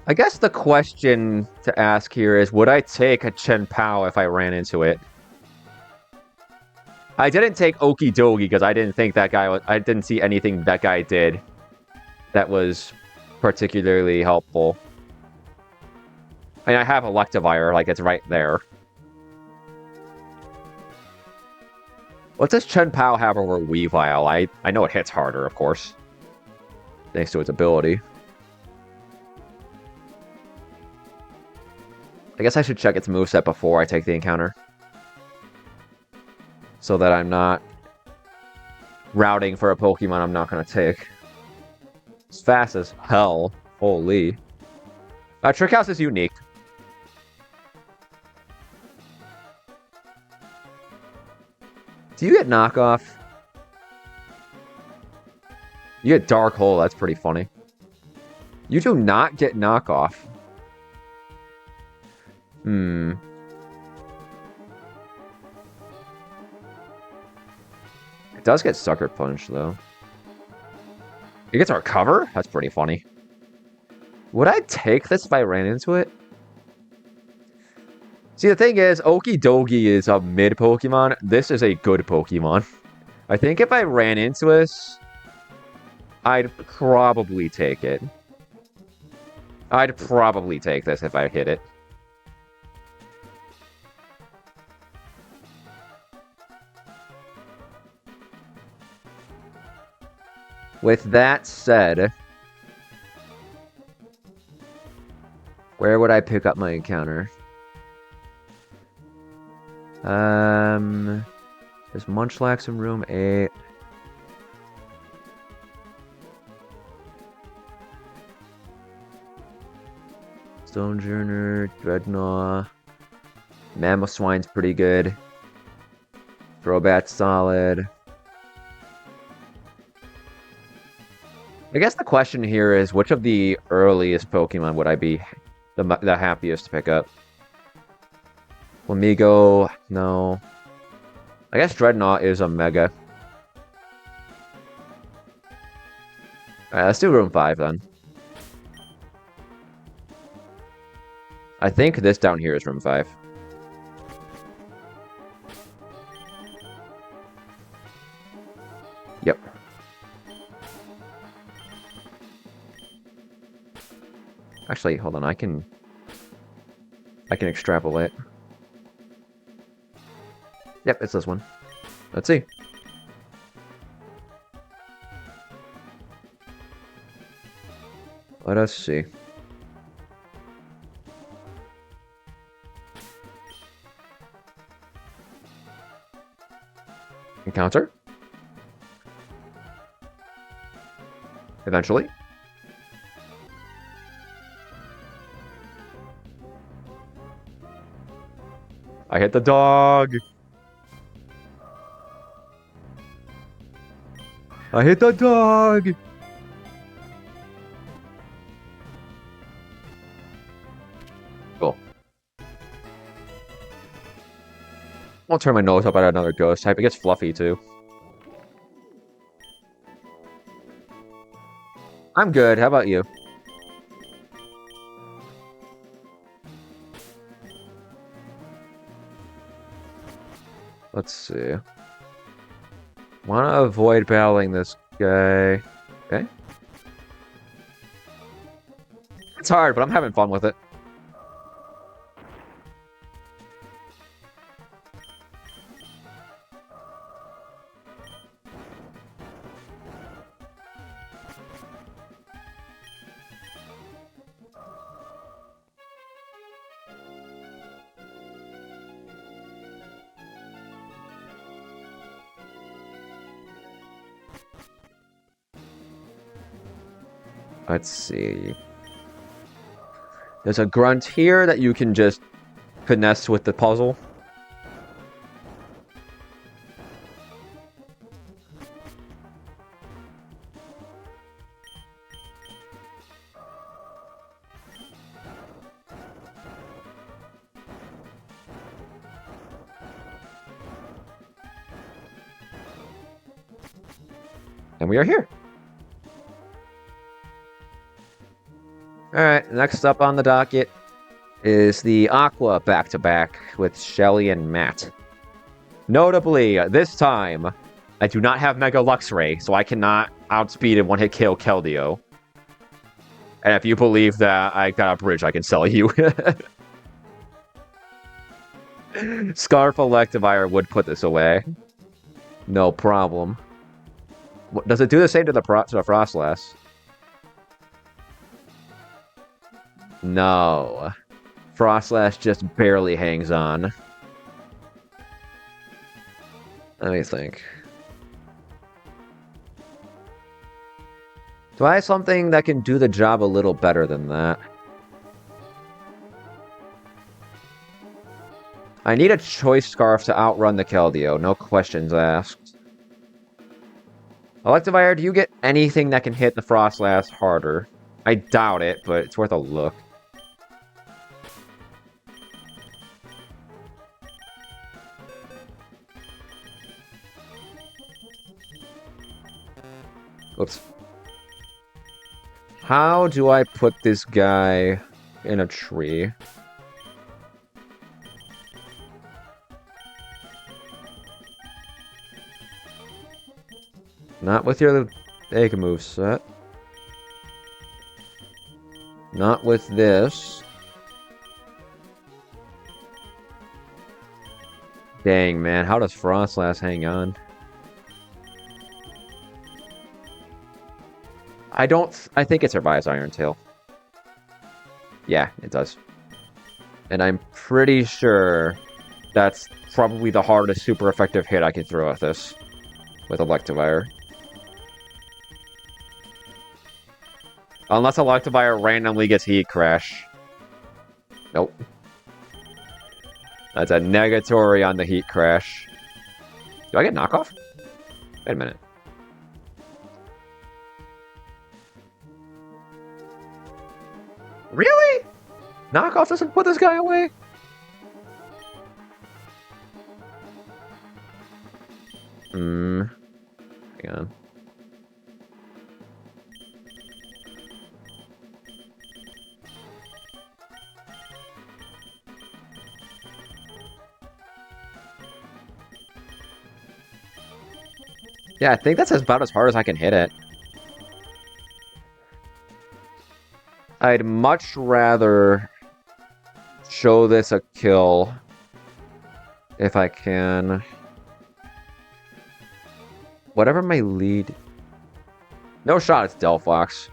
I guess the question to ask here is, would I take a Chen Pao if I ran into it? I didn't take Okie Dokie because I didn't think that guy was, I didn't see anything that guy did that was particularly helpful. I mean, I have Electivire, like, it's right there. What does Chen Pao have over Weavile? I know it hits harder, of course. Thanks to its ability. I guess I should check its moveset before I take the encounter. So that I'm not routing for a Pokemon I'm not going to take. It's fast as hell. Holy. Trick House is unique. Do you get knockoff? You get Dark Hole, that's pretty funny. You do not get knockoff. Hmm. It does get Sucker Punch, though. It gets our cover? That's pretty funny. Would I take this if I ran into it? See, the thing is, Okie Dokie is a mid Pokemon. This is a good Pokemon. I think if I ran into this, I'd probably take it. I'd probably take this if I hit it. With that said, where would I pick up my encounter? There's Munchlax in room 8. Stonejourner, Dreadnought. Mamoswine's pretty good. Crobat's solid. I guess the question here is, which of the earliest Pokemon would I be the happiest to pick up? Flamigo, no. I guess Dreadnought is a Mega. Alright, let's do room 5 then. I think this down here is room 5. Yep. Actually, hold on, I can extrapolate. Yep, it's this one. Let's see. Let us see. Encounter. Eventually. I hit the dog. I hit the dog. Cool. I'll turn my nose up at another ghost type. It gets fluffy too. I'm good. How about you? Let's see. Want to avoid battling this guy. Okay. It's hard, but I'm having fun with it. Let's see. There's a grunt here that you can just finesse with the puzzle. And we are here. Alright, next up on the docket is the Aqua back-to-back with Shelly and Matt. Notably, this time, I do not have Mega Lux Ray, so I cannot outspeed and one-hit kill Keldeo. And if you believe that I got a bridge I can sell you. Scarf Electivire would put this away. No problem. Does it do the same to the Frostlass? No. Frostlass just barely hangs on. Let me think. Do I have something that can do the job a little better than that? I need a Choice Scarf to outrun the Keldeo, no questions asked. Electivire, do you get anything that can hit the Frostlass harder? I doubt it, but it's worth a look. Oops. How do I put this guy in a tree? Not with your egg moveset. Not with this. Dang, man. How does Frostlass hang on? I think it survives Iron Tail. Yeah, it does. And I'm pretty sure that's probably the hardest super effective hit I could throw at this with Electivire. Unless Electivire randomly gets Heat Crash. Nope. That's a negatory on the Heat Crash. Do I get knockoff? Wait a minute. Really? Knockoff doesn't put this guy away? Hang on. Yeah, I think that's about as hard as I can hit it. I'd much rather show this a kill if I can. Whatever my lead... No shot it's Delphox.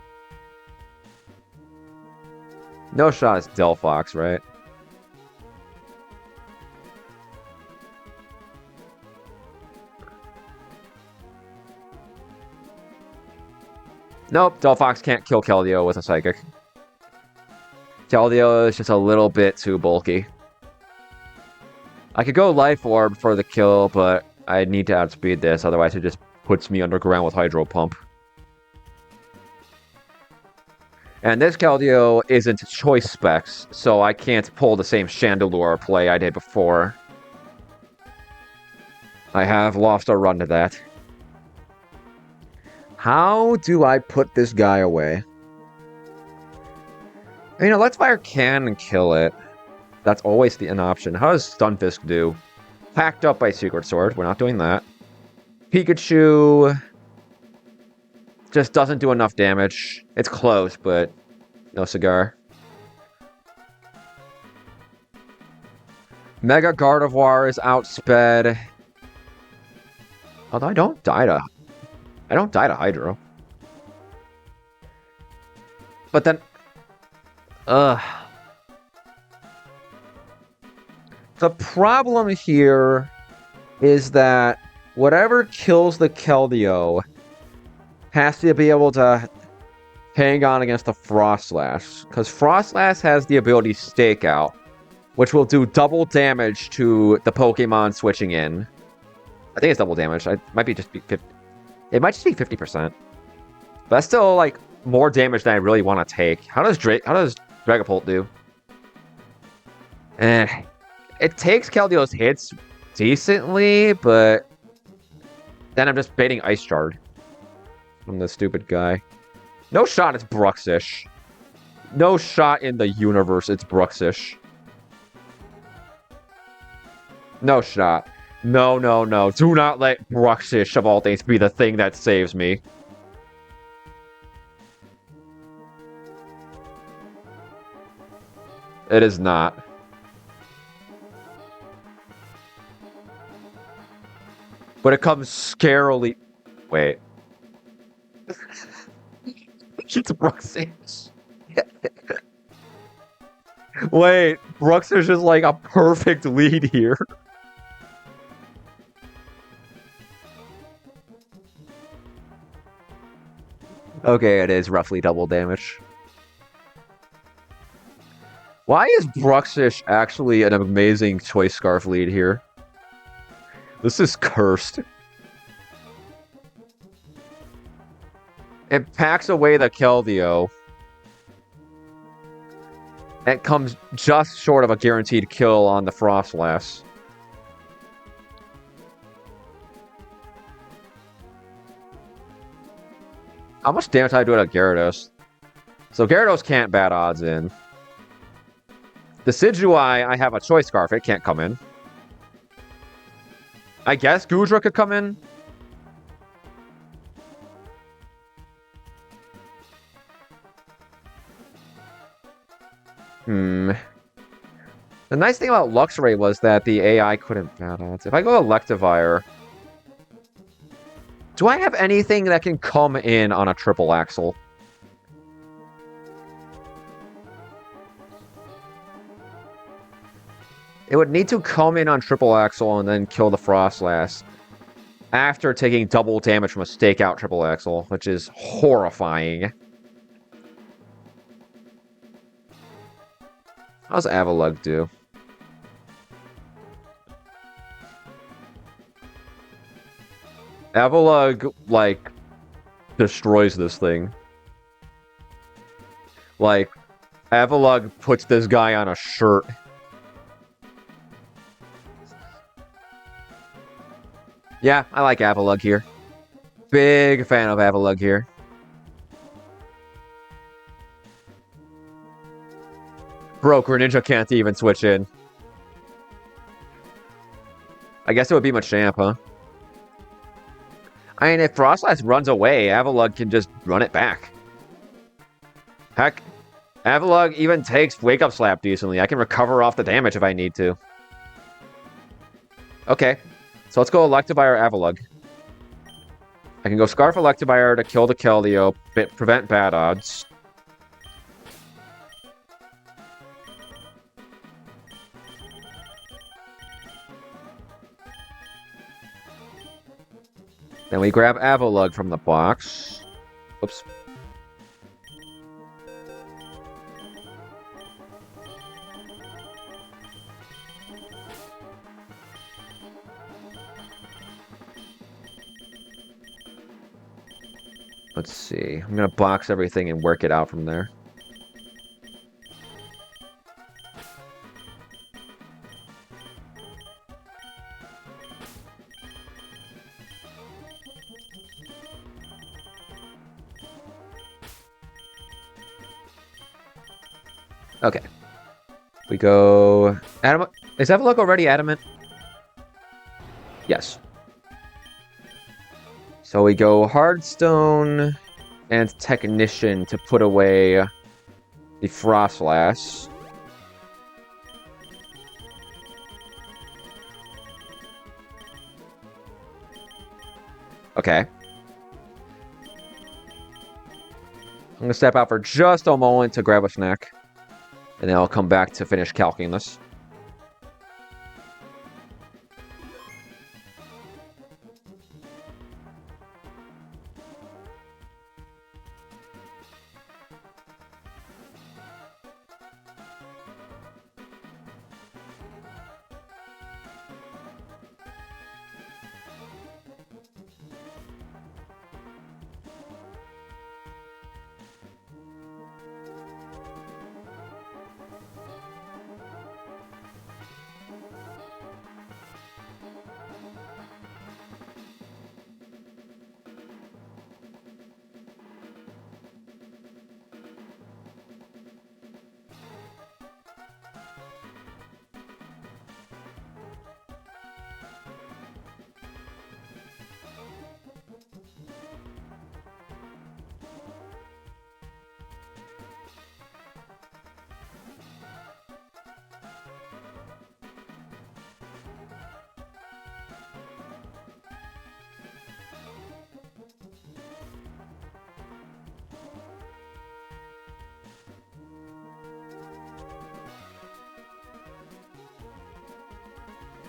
No shot it's Delphox, right? Nope, Delphox can't kill Keldeo with a Psychic. Keldeo is just a little bit too bulky. I could go Life Orb for the kill, but I need to outspeed this, otherwise it just puts me underground with Hydro Pump. And this Keldeo isn't choice specs, so I can't pull the same Chandelure play I did before. I have lost a run to that. How do I put this guy away? I mean, Electivire can kill it. That's always an option. How does Stunfisk do? Packed up by Secret Sword. We're not doing that. Pikachu just doesn't do enough damage. It's close, but no cigar. Mega Gardevoir is outsped. Although I don't die to Hydro. But then the problem here is that whatever kills the Keldeo has to be able to hang on against the Frostlass. Because Frostlass has the ability Stake Out, which will do double damage to the Pokemon switching in. I think it's double damage. It might just be 50%. But that's still like more damage than I really want to take. How does Dragapult do? It takes Keldeo's hits decently, but then I'm just baiting Ice Shard from the stupid guy. No shot, it's Bruxish. No shot in the universe, it's Bruxish. No shot. No, no, no. Do not let Bruxish, of all things, be the thing that saves me. It is not. But it comes scarily... Wait. It's Bruxish. Wait, Bruxish is like a perfect lead here. Okay, it is roughly double damage. Why is Bruxish actually an amazing Choice Scarf lead here? This is cursed. It packs away the Keldeo. It comes just short of a guaranteed kill on the Frostlass. How much damage did I do to Gyarados? So Gyarados can't bad odds in. The Decidueye, I have a Choice Scarf. It can't come in. I guess Gudra could come in. The nice thing about Luxray was that the AI couldn't bad odds. If I go Electivire... Do I have anything that can come in on a triple axle? It would need to come in on triple axle and then kill the Frostlass after taking double damage from a Stake Out triple axle, which is horrifying. How does Avalugg do? Avalugg, like, destroys this thing. Like, Avalugg puts this guy on a shirt. Yeah, I like Avalugg here. Big fan of Avalugg here. Bro, Greninja can't even switch in. I guess it would be Machamp, huh? I mean, if Frostlass runs away, Avalugg can just run it back. Heck, Avalugg even takes Wake Up Slap decently. I can recover off the damage if I need to. Okay, so let's go Electivire Avalugg. I can go Scarf Electivire to kill the Keldeo, prevent bad odds. Then we grab Avalugg from the box. Oops. Let's see. I'm going to box everything and work it out from there. Okay. We go... Adamant. Is Avalugg already Adamant? Yes. So we go Hardstone and Technician to put away the Frostlass. Okay. I'm going to step out for just a moment to grab a snack. And then I'll come back to finish calcing this.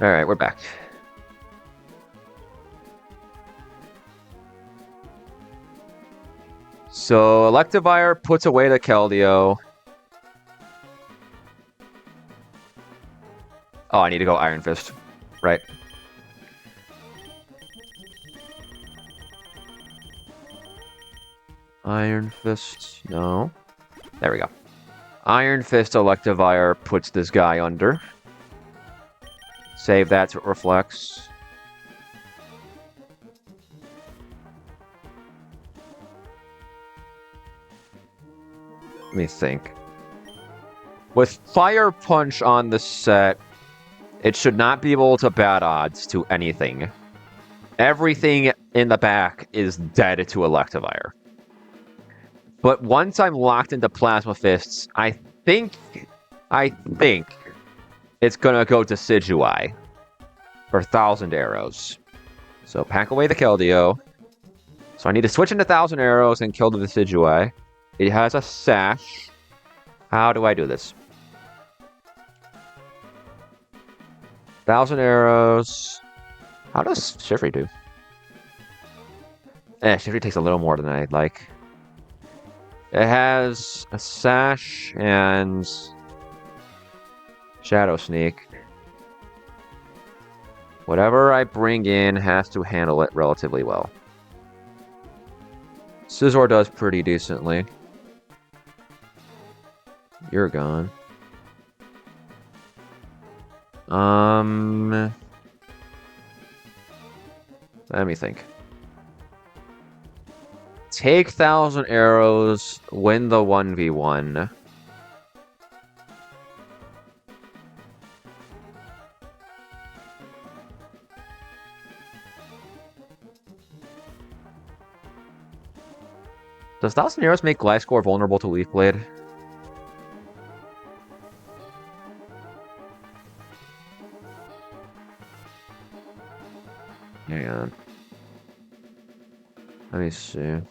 Alright, we're back. So, Electivire puts away the Keldeo. Oh, I need to go Iron Fist. Right. Iron Fist. No. There we go. Iron Fist Electivire puts this guy under. Save that to Reflex. Let me think. With Fire Punch on the set, it should not be able to bad odds to anything. Everything in the back is dead to Electivire. But once I'm locked into Plasma Fists, I think it's gonna go to Decidueye for 1,000 arrows. So pack away the Keldeo. So I need to switch into 1,000 arrows and kill the Decidueye. It has a Sash. How do I do this? 1,000 arrows. How does Shivery do? Shivery takes a little more than I'd like. It has a Sash and Shadow Sneak. Whatever I bring in has to handle it relatively well. Scizor does pretty decently. You're gone. Let me think. Take 1,000 arrows, win the 1v1. Does 1,000 arrows make Gliscor vulnerable to Leaf Blade? Hang on. Let me see.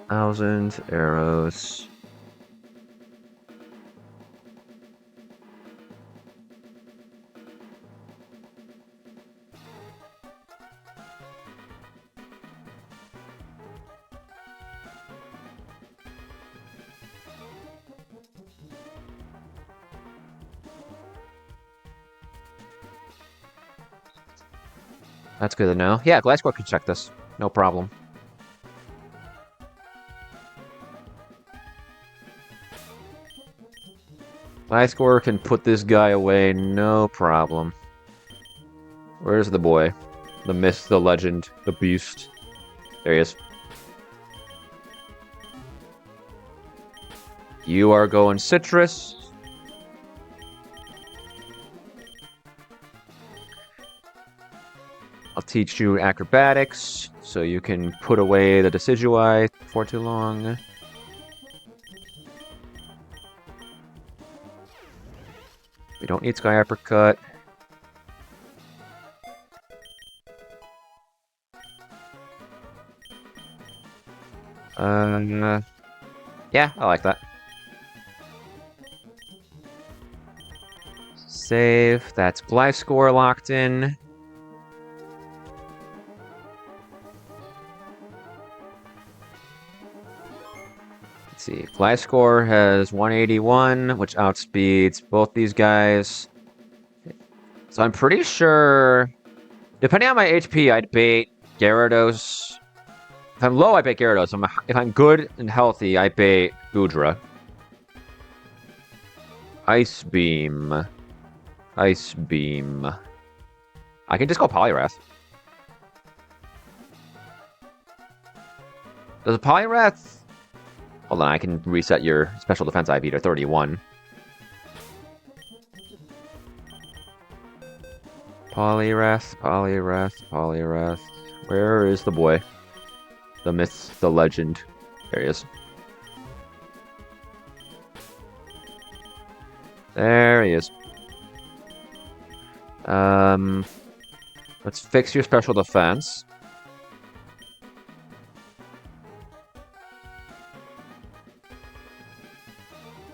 1,000 arrows. That's good to know. Yeah, Glasgow can check this. No problem. Glasgow can put this guy away, no problem. Where's the boy? The myth, the legend, the beast. There he is. You are going citrus. I'll teach you acrobatics, so you can put away the decidui for too long. We don't need Sky Uppercut. Yeah, I like that. Save. That's Gliscor locked in. Let's see. Gliscor has 181, which outspeeds both these guys. So I'm pretty sure, depending on my HP, I'd bait Gyarados. If I'm low, I bait Gyarados. If I'm good and healthy, I bait Goodra. Ice Beam. Ice Beam. I can just go Poliwrath. Does a Poliwrath... Hold on, I can reset your special defense IV to 31. Poliwrath, Poliwrath, Poliwrath. Where is the boy? The myth, the legend. There he is. There he is. Let's fix your special defense.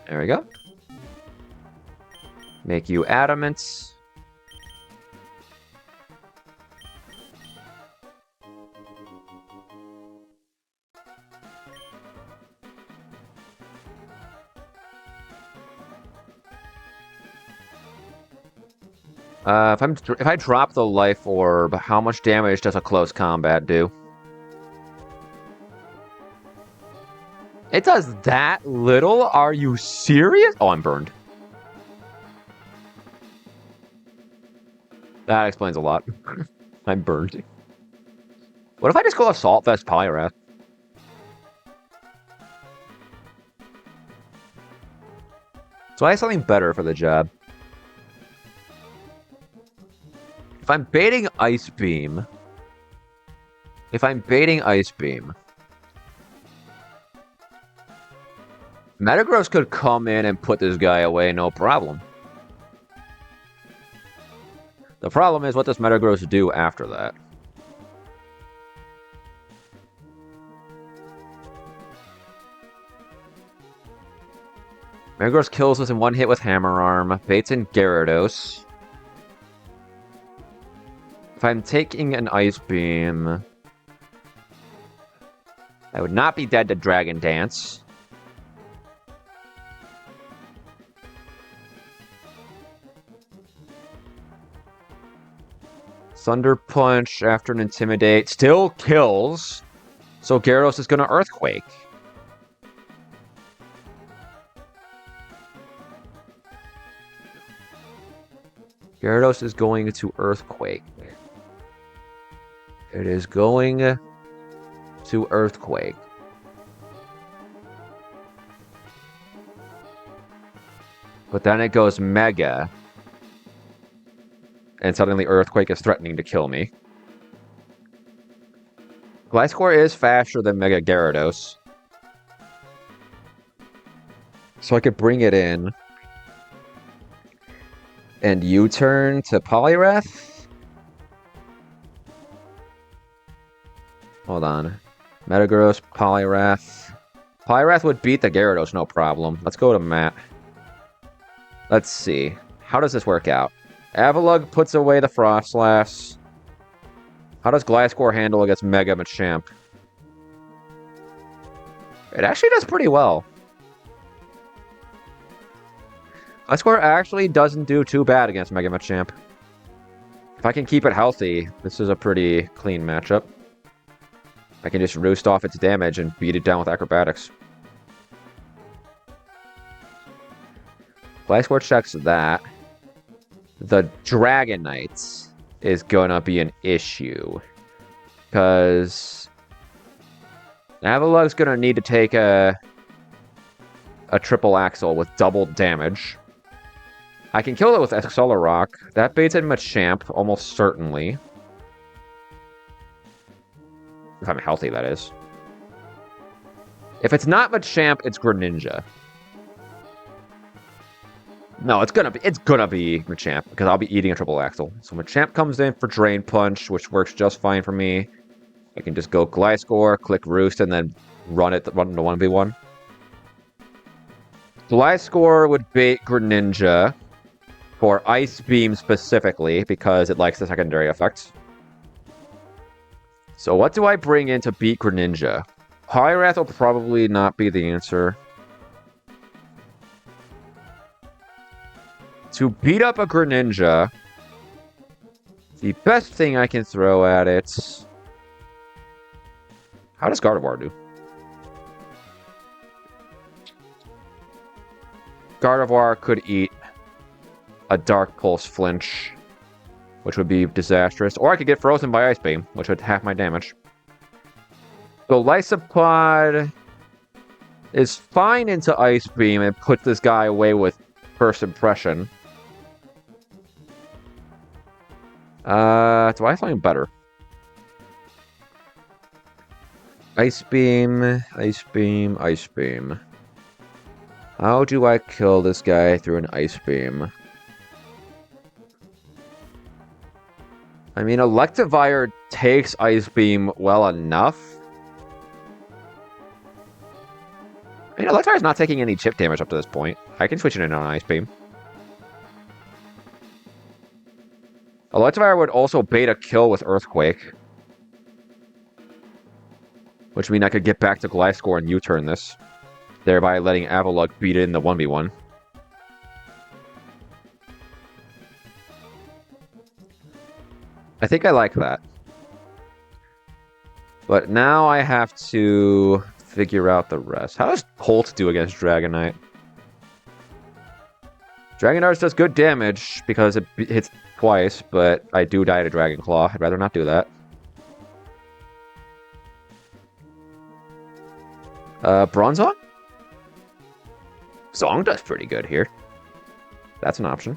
There we go. Make you adamant. If I drop the life orb, how much damage does a close combat do? It does that little? Are you serious? Oh, I'm burned. That explains a lot. I'm burned. What if I just go Assault Vest Poliwrath? So I have something better for the job. If I'm baiting Ice Beam... Metagross could come in and put this guy away, no problem. The problem is, what does Metagross do after that? Metagross kills us in one hit with Hammer Arm, baits in Gyarados. If I'm taking an Ice Beam, I would not be dead to Dragon Dance. Thunder Punch after an Intimidate still kills. So Gyarados is going to Earthquake. Gyarados is going to Earthquake. It is going to Earthquake. But then it goes Mega. And suddenly Earthquake is threatening to kill me. Gliscor is faster than Mega Gyarados. So I could bring it in. And U-turn to Poliwrath? Hold on. Metagross, Poliwrath. Poliwrath would beat the Gyarados, no problem. Let's go to Matt. Let's see. How does this work out? Avalugg puts away the Frostlass. How does Gliscor handle against Mega Machamp? It actually does pretty well. Gliscor actually doesn't do too bad against Mega Machamp. If I can keep it healthy, this is a pretty clean matchup. I can just roost off its damage and beat it down with Acrobatics. Gliscor checks that. The Dragonite is gonna be an issue. Because Avalugg's gonna need to take a triple axle with double damage. I can kill it with Accelerock. That baits in Machamp, almost certainly. If I'm healthy, that is. If it's not Machamp, it's Greninja. No, it's gonna be Machamp, because I'll be eating a triple axle. So Machamp comes in for Drain Punch, which works just fine for me. I can just go Gliscor, click Roost, and then run the 1v1. Gliscor would bait Greninja for Ice Beam specifically, because it likes the secondary effects. So what do I bring in to beat Greninja? Poliwrath will probably not be the answer. To beat up a Greninja, the best thing I can throw at it... How does Gardevoir do? Gardevoir could eat a Dark Pulse Flinch, which would be disastrous. Or I could get frozen by Ice Beam, which would half my damage. So Lysopod is fine into Ice Beam and puts this guy away with First Impression. Do I have something better? Ice Beam, Ice Beam, Ice Beam. How do I kill this guy through an Ice Beam? I mean, Electivire takes Ice Beam well enough. I mean, Electivire's not taking any chip damage up to this point. I can switch it in on Ice Beam. Electivire would also bait a kill with Earthquake. Which means I could get back to Gliscor and U-turn this. Thereby letting Avalugg beat it in the 1v1. I think I like that. But now I have to figure out the rest. How does Holt do against Dragonite? Dragonite does good damage because it hits twice, but I do die to Dragon Claw. I'd rather not do that. Bronzong? Zong does pretty good here. That's an option.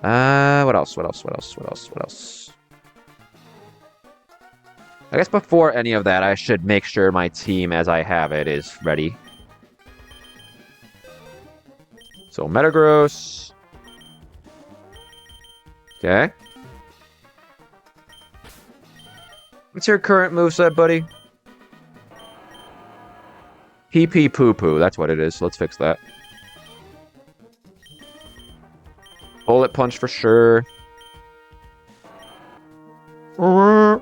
What else? What else? What else? What else? What else? I guess before any of that, I should make sure my team as I have it is ready. So Metagross. Okay. What's your current moveset, buddy? PP Poo Poo, that's what it is. Let's fix that. Bullet Punch for sure. We're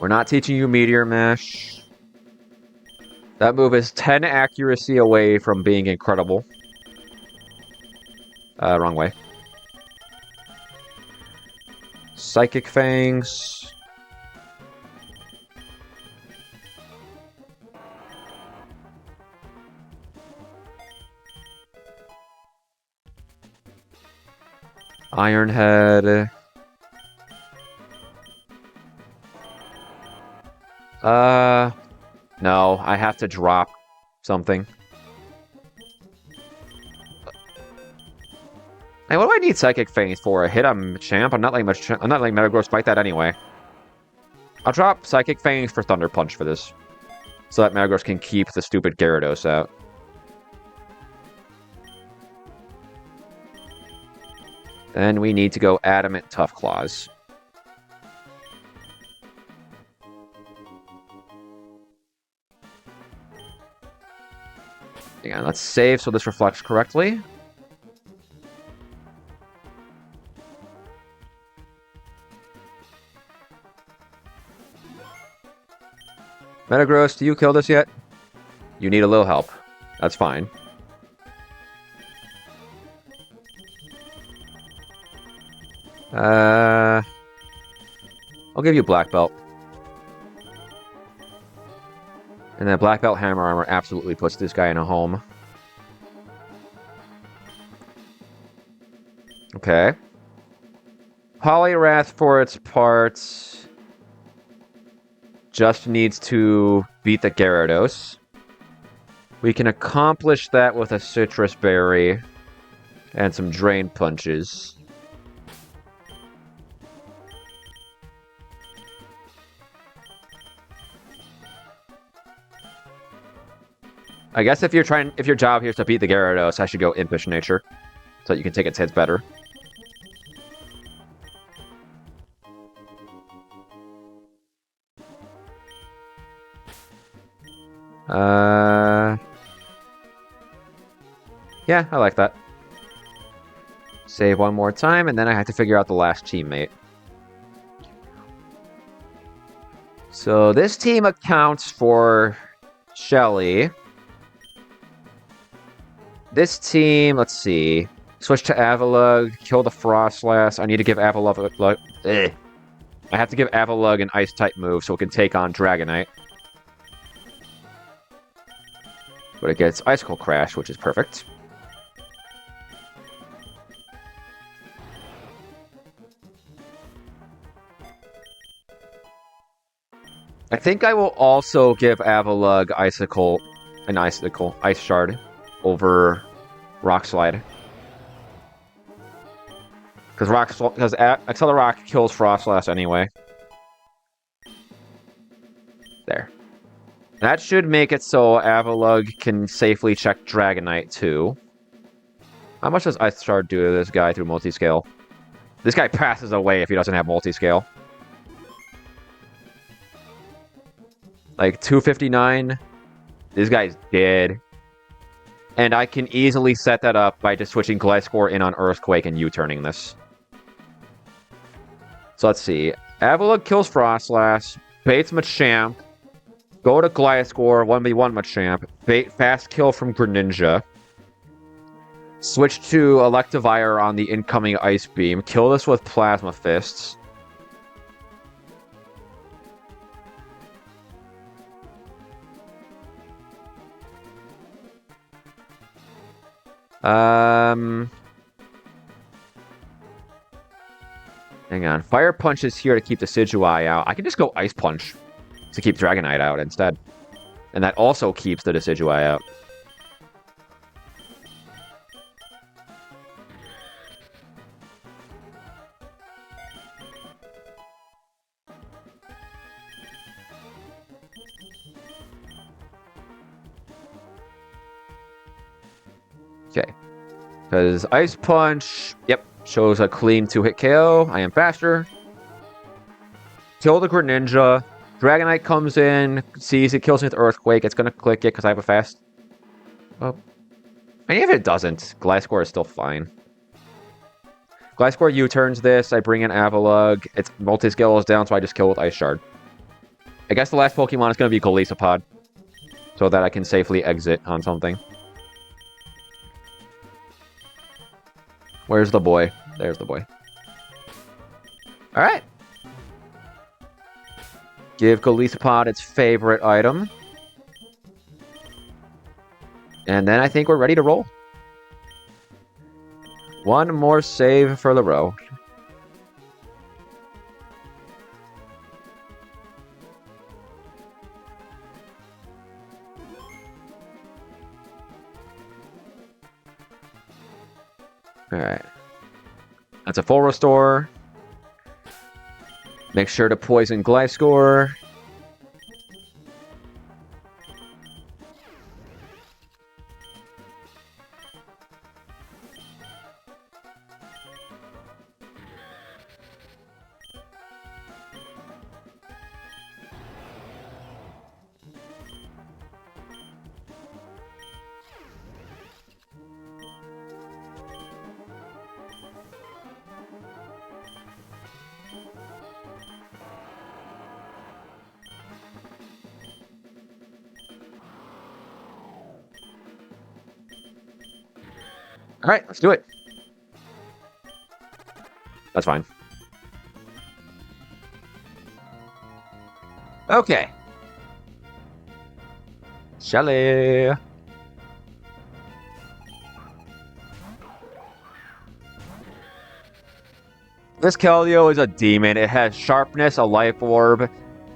not teaching you Meteor Mash. That move is 10 accuracy away from being incredible. Wrong way. Psychic Fangs. Iron Head. No, I have to drop something. Hey, what do I need Psychic Fangs for? A hit on Machamp? I'm not letting Metagross fight that anyway. I'll drop Psychic Fangs for Thunder Punch for this. So that Metagross can keep the stupid Gyarados out. Then we need to go Adamant Tough Claws. Hang on, let's save so this reflects correctly. Metagross, do you kill this yet? You need a little help. That's fine. I'll give you Black Belt. And then Black Belt Hammer Armor absolutely puts this guy in a home. Okay. Poliwrath, for its part, just needs to beat the Gyarados. We can accomplish that with a Citrus Berry and some Drain Punches. I guess if your job here is to beat the Gyarados, I should go Impish Nature, so that you can take its hits better. Yeah, I like that. Save one more time, and then I have to figure out the last teammate. So this team accounts for Shelly. This team, let's see. Switch to Avalugg, kill the Frostlass. I need to give Avalugg... I have to give Avalugg an Ice-type move so it can take on Dragonite. But it gets Icicle Crash, which is perfect. I think I will also give Avalugg Ice Shard over Rock Slide. Because Accelerock kills Frostlass anyway. There. That should make it so Avalugg can safely check Dragonite too. How much does Ice Shard do to this guy through Multiscale? This guy passes away if he doesn't have Multiscale. Like 259. This guy's dead. And I can easily set that up by just switching Gliscor in on Earthquake and U-turning this. So let's see. Avalugg kills Frostlass. Baits Machamp. Go to Gliscor, 1v1 Machamp. Bait fast kill from Greninja. Switch to Electivire on the incoming Ice Beam. Kill this with Plasma Fists. Hang on. Fire Punch is here to keep the Decidueye out. I can just go Ice Punch to keep Dragonite out instead. And that also keeps the Decidueye out. Okay. Because Ice Punch, yep, shows a clean 2-hit KO. I am faster. Kill the Greninja. Dragonite comes in, sees it, kills me with Earthquake. It's going to click it because I have a fast... Oh. And even if it doesn't, Gliscor is still fine. Gliscor U-turns this. I bring in Avalugg. Its Multiscale is down, so I just kill with Ice Shard. I guess the last Pokemon is going to be Golisopod, so that I can safely exit on something. Where's the boy? There's the boy. Alright. Give Golisopod its favorite item. And then I think we're ready to roll. One more save for the row. Alright. That's a full restore. Make sure to poison Gliscor. All right, let's do it. That's fine. Okay. Shelly. This Keldeo is a demon. It has sharpness, a life orb,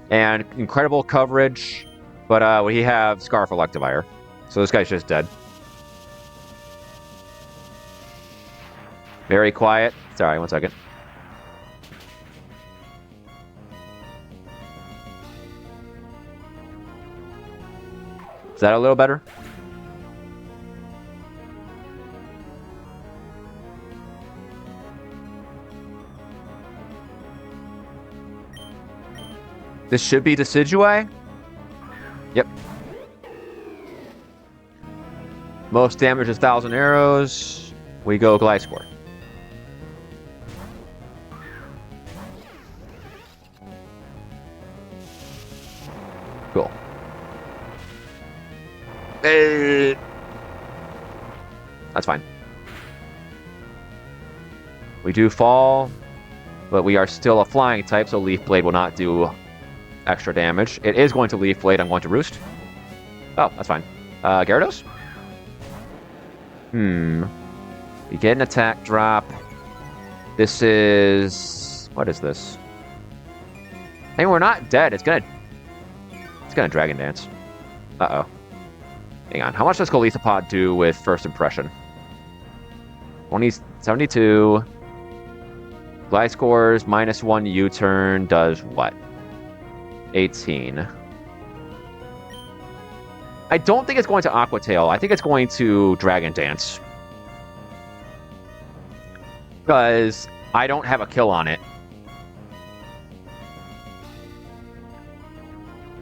and incredible coverage. But we have Scarf Electivire. So this guy's just dead. Very quiet. Sorry, 1 second. Is that a little better? This should be Decidueye? Yep. Most damage is 1,000 arrows. We go Gliscor. Cool. That's fine. We do fall, but we are still a flying type, so Leaf Blade will not do extra damage. It is going to Leaf Blade. I'm going to Roost. Oh, that's fine. Gyarados? We get an attack drop. This is... What is this? Hey, we're not dead. It's gonna Dragon Dance. Uh-oh. Hang on. How much does Golisopod do with First Impression? 72. Gliscor's -1 U-turn does what? 18. I don't think it's going to Aqua Tail. I think it's going to Dragon Dance. Because I don't have a kill on it.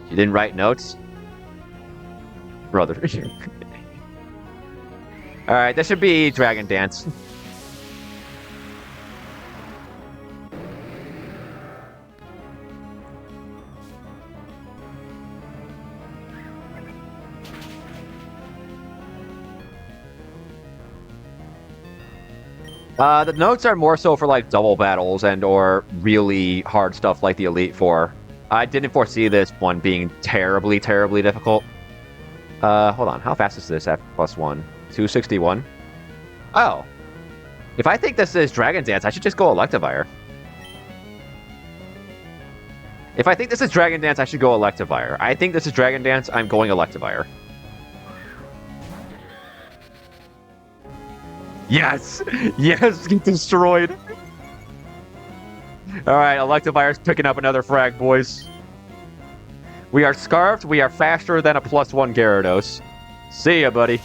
You didn't write notes? Brother. Alright, this should be Dragon Dance. The notes are more so for like double battles and or really hard stuff like the Elite Four. I didn't foresee this one being terribly, terribly difficult. Hold on. How fast is this at +1? 261? Oh. If I think this is Dragon Dance, I should just go Electivire. If I think this is Dragon Dance, I should go Electivire. I think this is Dragon Dance, I'm going Electivire. Yes! Yes! Get destroyed! Alright, Electivire's picking up another frag, boys. We are Scarfed, we are faster than a +1 Gyarados. See ya, buddy.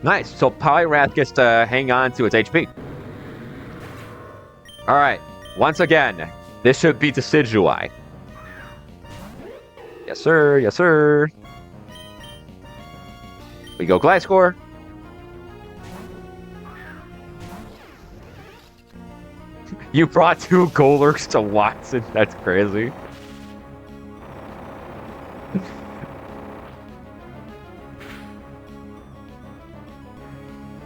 Nice, so Poliwrath gets to hang on to its HP. Alright, once again, this should be Decidueye. Yes, sir. Yes, sir. We go Gliscor. You brought 2 Golurks to Watson. That's crazy.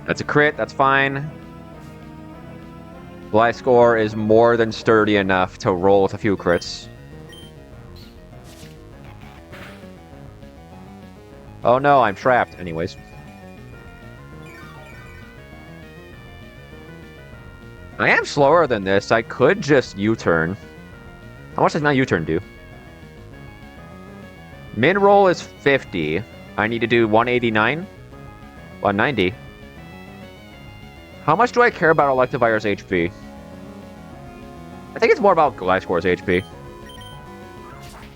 That's a crit. That's fine. Gliscor is more than sturdy enough to roll with a few crits. Oh no, I'm trapped. Anyways. I am slower than this. I could just U-turn. How much does my U-turn do? Min roll is 50. I need to do 189? 190. How much do I care about Electivire's HP? I think it's more about Gliscor's HP.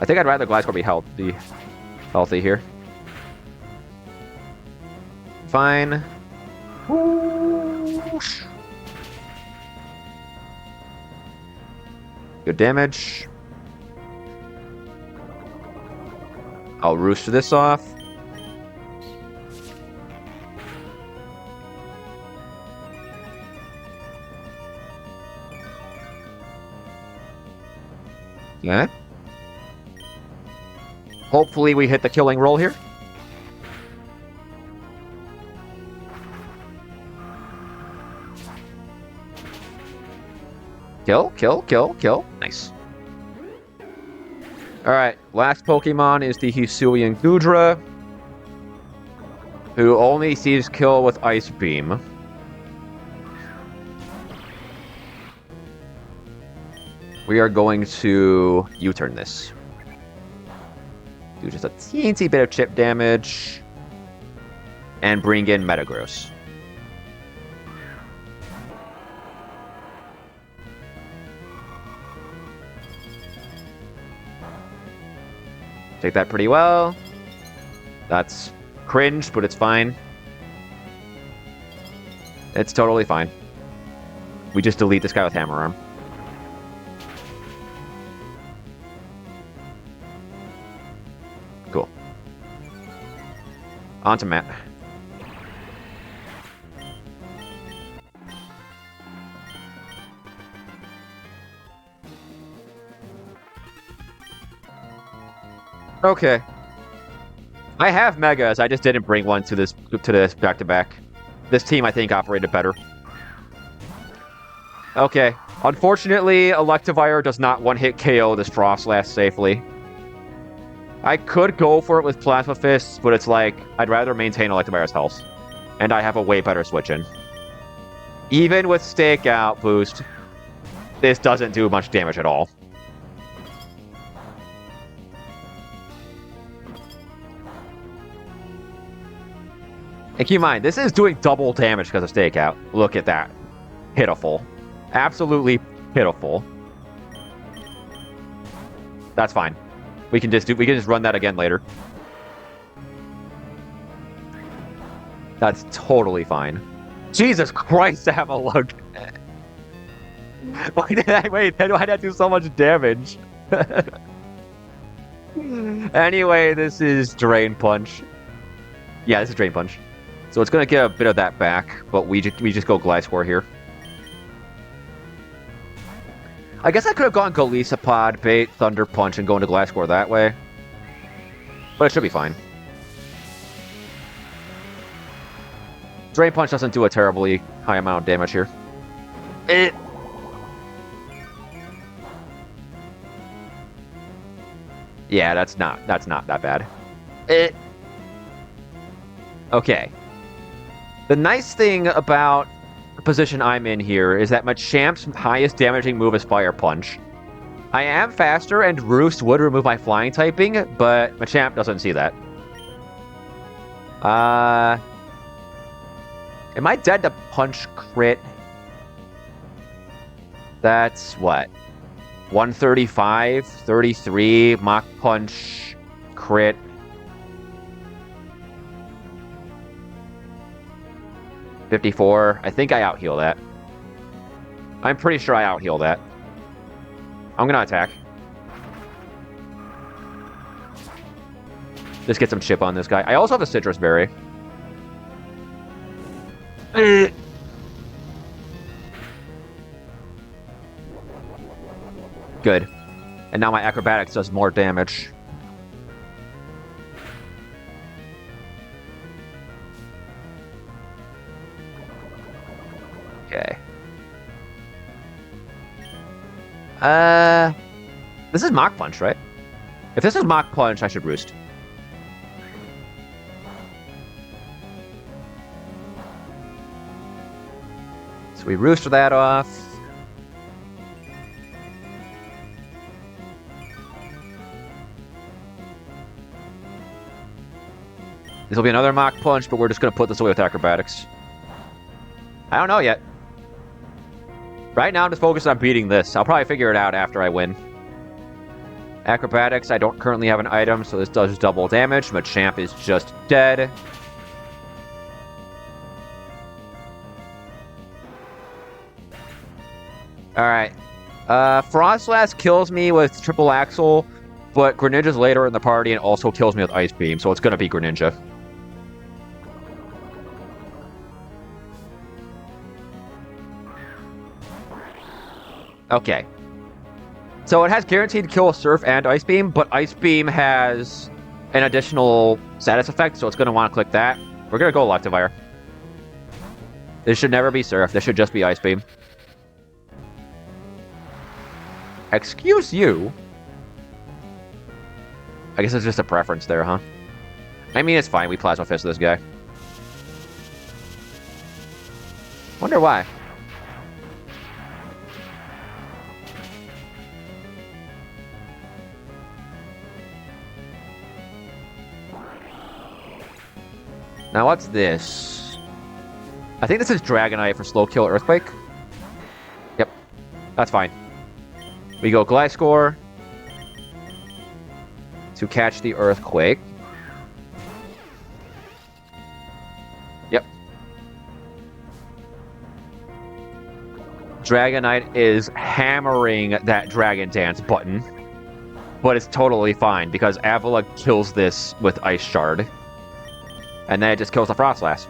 I think I'd rather Gliscor be healthy here. Fine. Whoosh. Good damage. I'll roost this off. Yeah. Hopefully we hit the killing roll here. Kill, kill, kill, kill. Nice. Alright, last Pokemon is the Hisuian Gudra, who only sees kill with Ice Beam. We are going to U-turn this. Do just a teensy bit of chip damage. And bring in Metagross. Take that pretty well. That's cringe, but it's fine. It's totally fine. We just delete this guy with Hammer Arm. Cool. On to Matt. Okay. I have Megas, I just didn't bring one to this back-to-back. This team, I think, operated better. Okay. Unfortunately, Electivire does not one-hit KO this Frostlass safely. I could go for it with Plasma Fists, but it's like, I'd rather maintain Electivire's health. And I have a way better switch-in. Even with Stakeout boost, this doesn't do much damage at all. And keep in mind, this is doing double damage because of Stakeout. Look at that. Pitiful. Absolutely pitiful. That's fine. We can just run that again later. That's totally fine. Jesus Christ, Avalugg. Why did I do so much damage? Anyway, this is Drain Punch. Yeah, this is Drain Punch. So it's going to get a bit of that back, but we just go Gliscor here. I guess I could have gone Golisopod, bait, Thunder Punch, and go into Gliscor that way. But it should be fine. Drain Punch doesn't do a terribly high amount of damage here. Yeah, that's not that bad. Okay. The nice thing about the position I'm in here is that Machamp's highest damaging move is Fire Punch. I am faster, and Roost would remove my flying typing, but Machamp doesn't see that. Am I dead to Punch crit? That's what? 135, 33, Mach Punch, crit. $54. I think I out-heal that. I'm pretty sure I out-heal that. I'm gonna attack. Just get some chip on this guy. I also have a Citrus Berry. Good. And now my Acrobatics does more damage. Okay. This is Mach Punch, right? If this is Mach Punch, I should Roost. So we Roost that off. This will be another Mach Punch, but we're just going to put this away with Acrobatics. I don't know yet. Right now, I'm just focused on beating this. I'll probably figure it out after I win. Acrobatics, I don't currently have an item, so this does double damage. Machamp is just dead. Alright. Frostlass kills me with Triple Axle, but Greninja's later in the party and also kills me with Ice Beam, so it's going to be Greninja. Okay. So it has guaranteed kill with Surf and Ice Beam, but Ice Beam has an additional status effect, so it's going to want to click that. We're going to go Electivire. This should never be Surf. This should just be Ice Beam. Excuse you? I guess it's just a preference there, huh? I mean, it's fine. We Plasma Fist this guy. Wonder why. Now, what's this? I think this is Dragonite for Slow Kill Earthquake. Yep. That's fine. We go Gliscor to catch the Earthquake. Yep. Dragonite is hammering that Dragon Dance button. But it's totally fine because Avila kills this with Ice Shard. And then it just kills the Frostlass.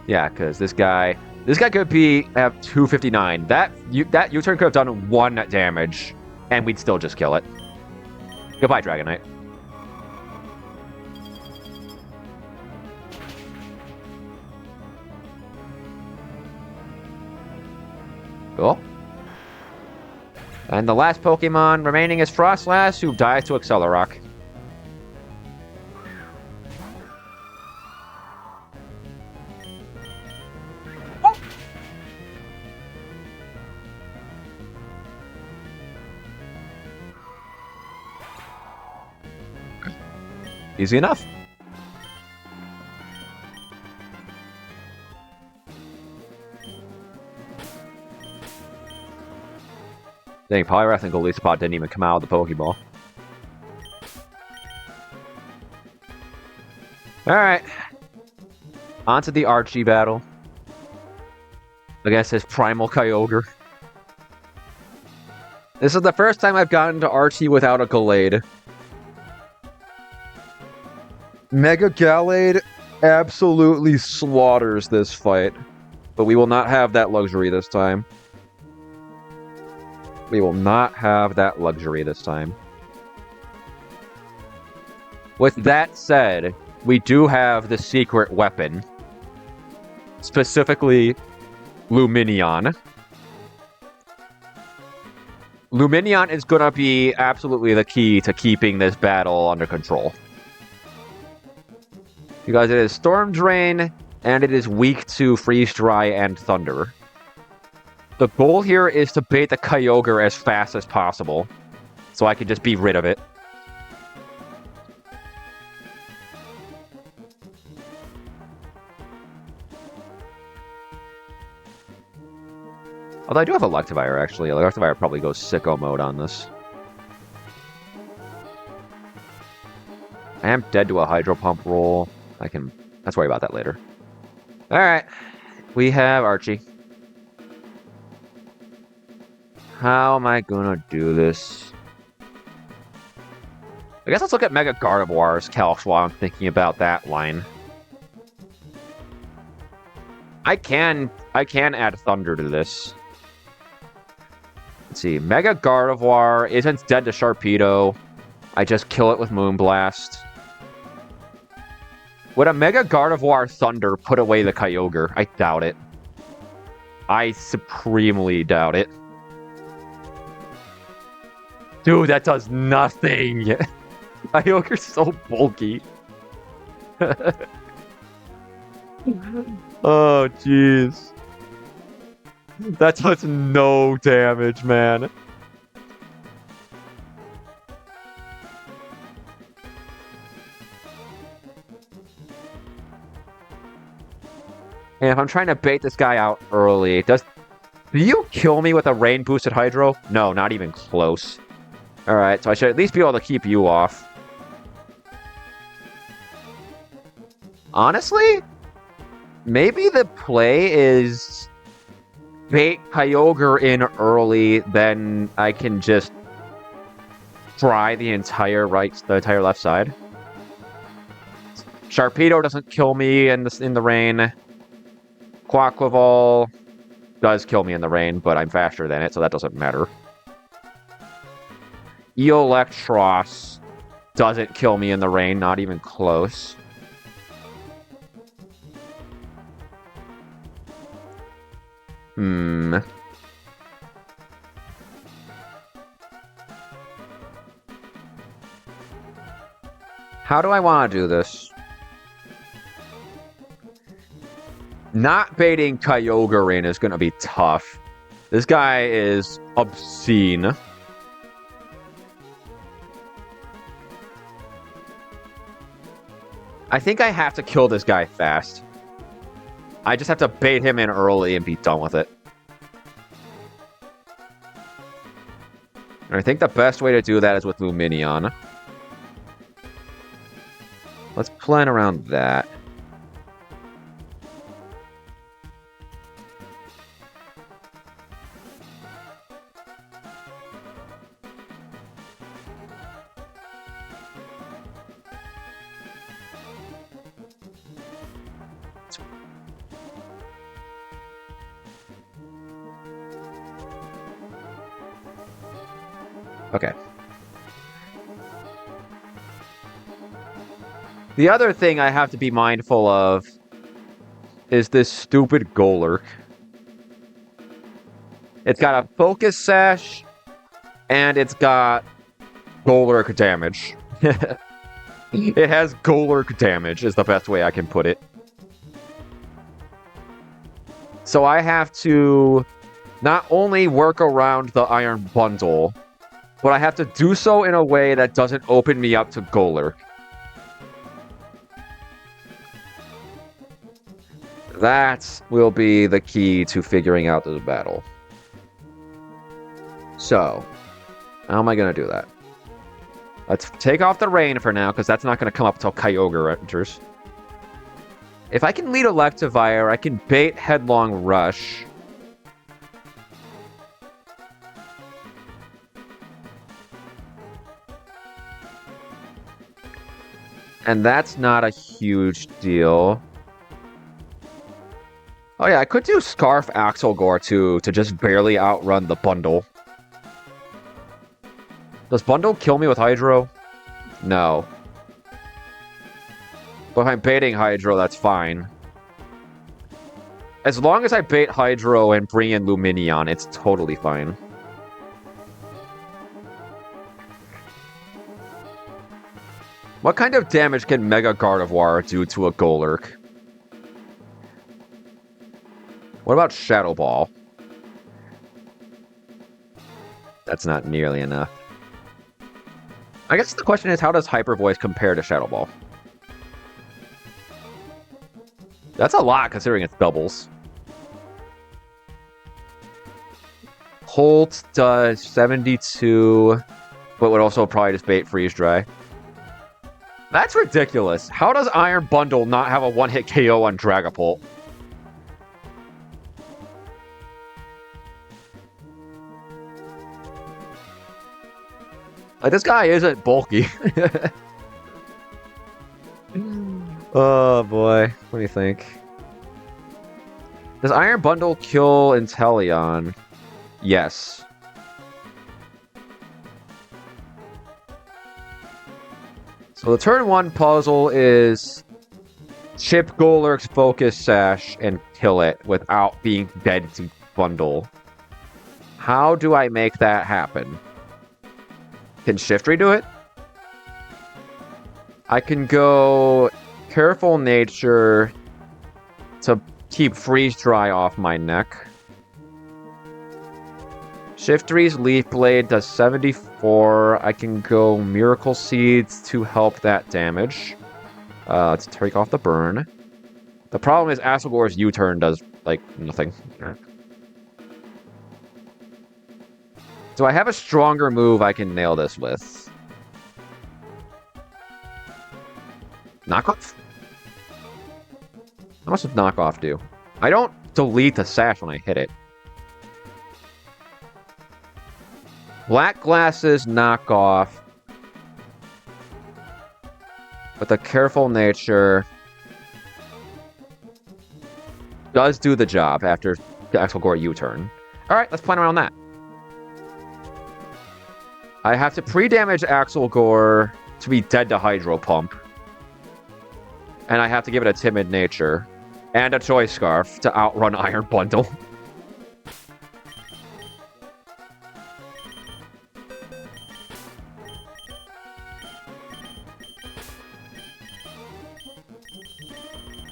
Yeah, because this guy could be have 259. That U-turn could have done 1 damage, and we'd still just kill it. Goodbye, Dragonite. Cool. And the last Pokemon remaining is Frostlass, who dies to Accelerock. Easy enough. Dang, Poliwrath and Golisopod didn't even come out of the Pokeball. Alright. On to the Archie battle. Against his Primal Kyogre. This is the first time I've gotten to Archie without a Gallade. Mega Gallade absolutely slaughters this fight. But we will not have that luxury this time. We will not have that luxury this time. With that said, we do have the secret weapon. Specifically, Lumineon. Lumineon is going to be absolutely the key to keeping this battle under control. Because it is Storm Drain, and it is weak to Freeze Dry and Thunder. The goal here is to bait the Kyogre as fast as possible, so I can just be rid of it. Although I do have Electivire, actually. Electivire probably goes sicko mode on this. I am dead to a Hydro Pump roll. Let's worry about that later. Alright. We have Archie. How am I gonna do this? I guess let's look at Mega Gardevoir's calcs while I'm thinking about that line. I can add Thunder to this. Let's see. Mega Gardevoir isn't dead to Sharpedo. I just kill it with Moonblast. Would a Mega Gardevoir Thunder put away the Kyogre? I doubt it. I supremely doubt it. Dude, that does nothing! Kyogre's so bulky. Oh, jeez. That does no damage, man. And if I'm trying to bait this guy out early, do you kill me with a rain boosted Hydro? No, not even close. Alright, so I should at least be able to keep you off. Honestly, maybe the play is bait Kyogre in early, then I can just try the entire left side. Sharpedo doesn't kill me in the rain. Quaquaval. does kill me in the rain, but I'm faster than it, so that doesn't matter. Electros doesn't kill me in the rain, not even close. How do I want to do this? Not baiting Kyogre is going to be tough. This guy is obscene. I think I have to kill this guy fast. I just have to bait him in early and be done with it. And I think the best way to do that is with Lumineon. Let's plan around that. Okay. The other thing I have to be mindful of is this stupid Golurk. It's got a Focus Sash, and it's got Golurk damage. It has Golurk damage, is the best way I can put it. So I have to not only work around the Iron Bundle, but I have to do so in a way that doesn't open me up to Golurk. That will be the key to figuring out this battle. So, how am I going to do that? Let's take off the rain for now, because that's not going to come up until Kyogre enters. If I can lead Electivire, I can bait Headlong Rush. And that's not a huge deal. Oh yeah, I could do Scarf Axelgore too, to just barely outrun the Bundle. Does Bundle kill me with Hydro? No. But if I'm baiting Hydro, that's fine. As long as I bait Hydro and bring in Lumineon, it's totally fine. What kind of damage can Mega Gardevoir do to a Golurk? What about Shadow Ball? That's not nearly enough. I guess the question is, how does Hyper Voice compare to Shadow Ball? That's a lot, considering it's doubles. Holt does 72, but would also probably just bait Freeze Dry. That's ridiculous. How does Iron Bundle not have a one-hit KO on Dragapult? Like, this guy isn't bulky. Oh, boy. What do you think? Does Iron Bundle kill Inteleon? Yes. So the turn 1 puzzle is chip Golurk's Focus Sash and kill it without being dead to Bundle. How do I make that happen? Can Shiftry do it? I can go Careful Nature to keep Freeze Dry off my neck. Shiftry's Leaf Blade does 74. I can go Miracle Seeds to help that damage. Let's take off the burn. The problem is Asselgore's U-turn does, like, nothing. Do I have a stronger move I can nail this with? Knockoff? How much does Knockoff do? I don't delete the sash when I hit it. Black Glasses Knockoff. With a Careful Nature. Does do the job after Axel Gore U-turn. Alright, let's plan around that. I have to pre-damage Axel Gore to be dead to Hydro Pump. And I have to give it a timid nature. And a Choice Scarf to outrun Iron Bundle.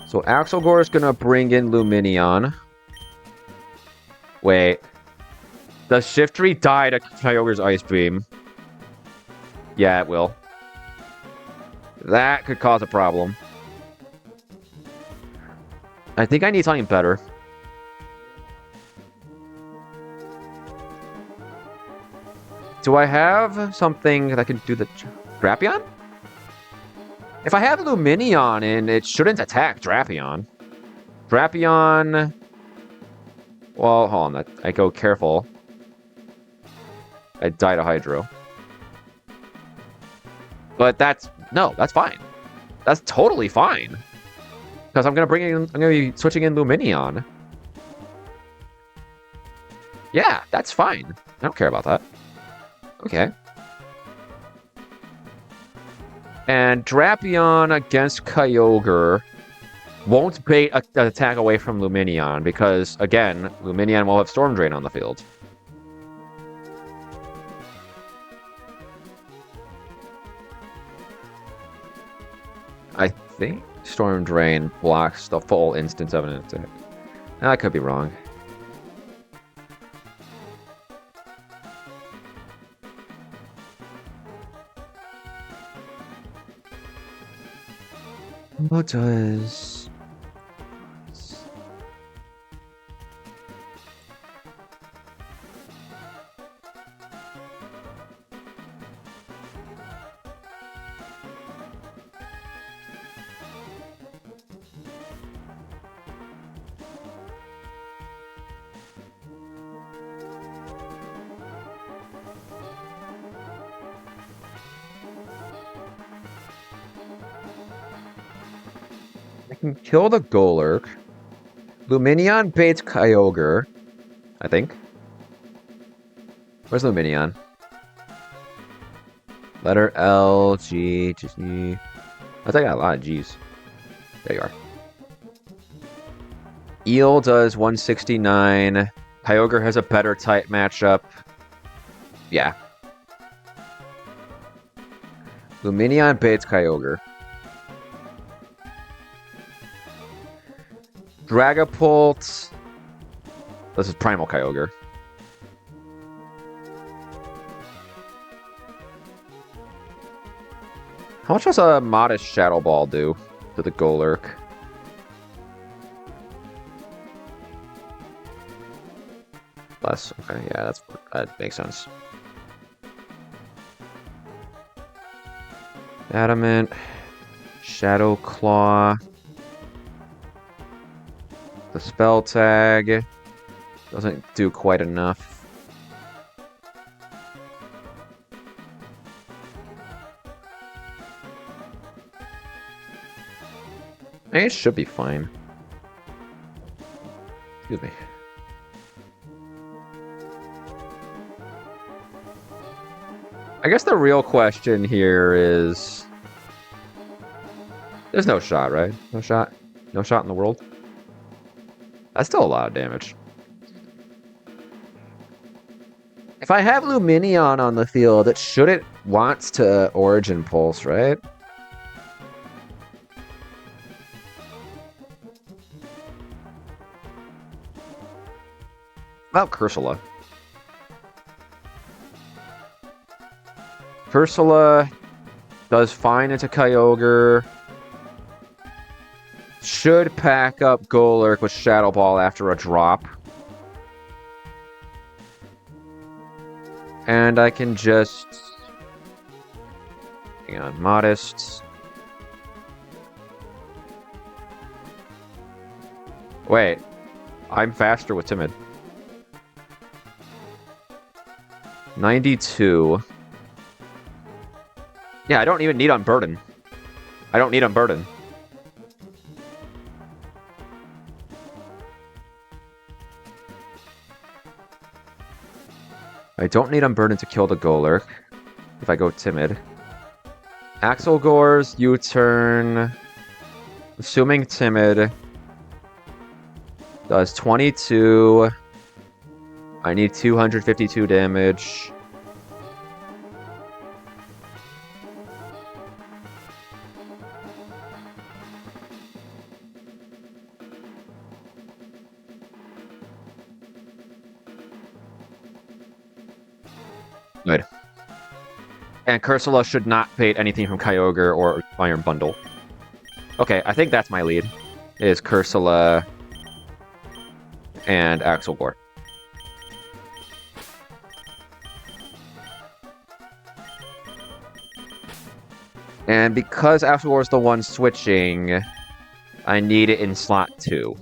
So Axel Gore is gonna bring in Luminion. Wait. Does Shiftry die to Kyogre's Ice Beam? Yeah, it will. That could cause a problem. I think I need something better. Do I have something that can do the Drapion? If I have Luminion in, it shouldn't attack Drapion. Drapion... Well, hold on. I go careful. I die to Hydro. But that's... No, that's fine. That's totally fine. Because I'm gonna be switching in Luminion. Yeah, that's fine. I don't care about that. Okay. And Drapion against Kyogre won't bait an attack away from Luminion because, again, Luminion will have Storm Drain on the field. I think Storm Drain blocks the full instance of an attack. I could be wrong. What does... I can kill the Golurk. Luminion baits Kyogre, I think. Where's Luminion? Letter L, G, G. I think I got a lot of G's. There you are. Eel does 169. Kyogre has a better type matchup. Yeah. Luminion baits Kyogre. Dragapult. This is Primal Kyogre. How much does a modest Shadow Ball do to the Golurk? Less. Okay, yeah, that makes sense. Adamant. Shadow Claw. The spell tag doesn't do quite enough. I think it should be fine. Excuse me. I guess the real question here is... There's no shot, right? No shot? No shot in the world? That's still a lot of damage. If I have Luminion on the field, it shouldn't want to Origin Pulse, right? About Cursula. Cursula does fine into Kyogre. Should pack up Golurk with Shadow Ball after a drop. And I can just... Hang on, Modest. Wait, I'm faster with Timid. 92. Yeah, I don't even need Unburden. I don't need Unburden. I don't need Unburden to kill the Golurk if I go Timid. Axel Gore's U-turn, assuming Timid, does 22. I need 252 damage. Good. And Cursula should not bait anything from Kyogre or Iron Bundle. Okay, I think that's my lead. Is Cursula and Axel Gore. And because Axel Gore is the one switching, I need it in slot 2.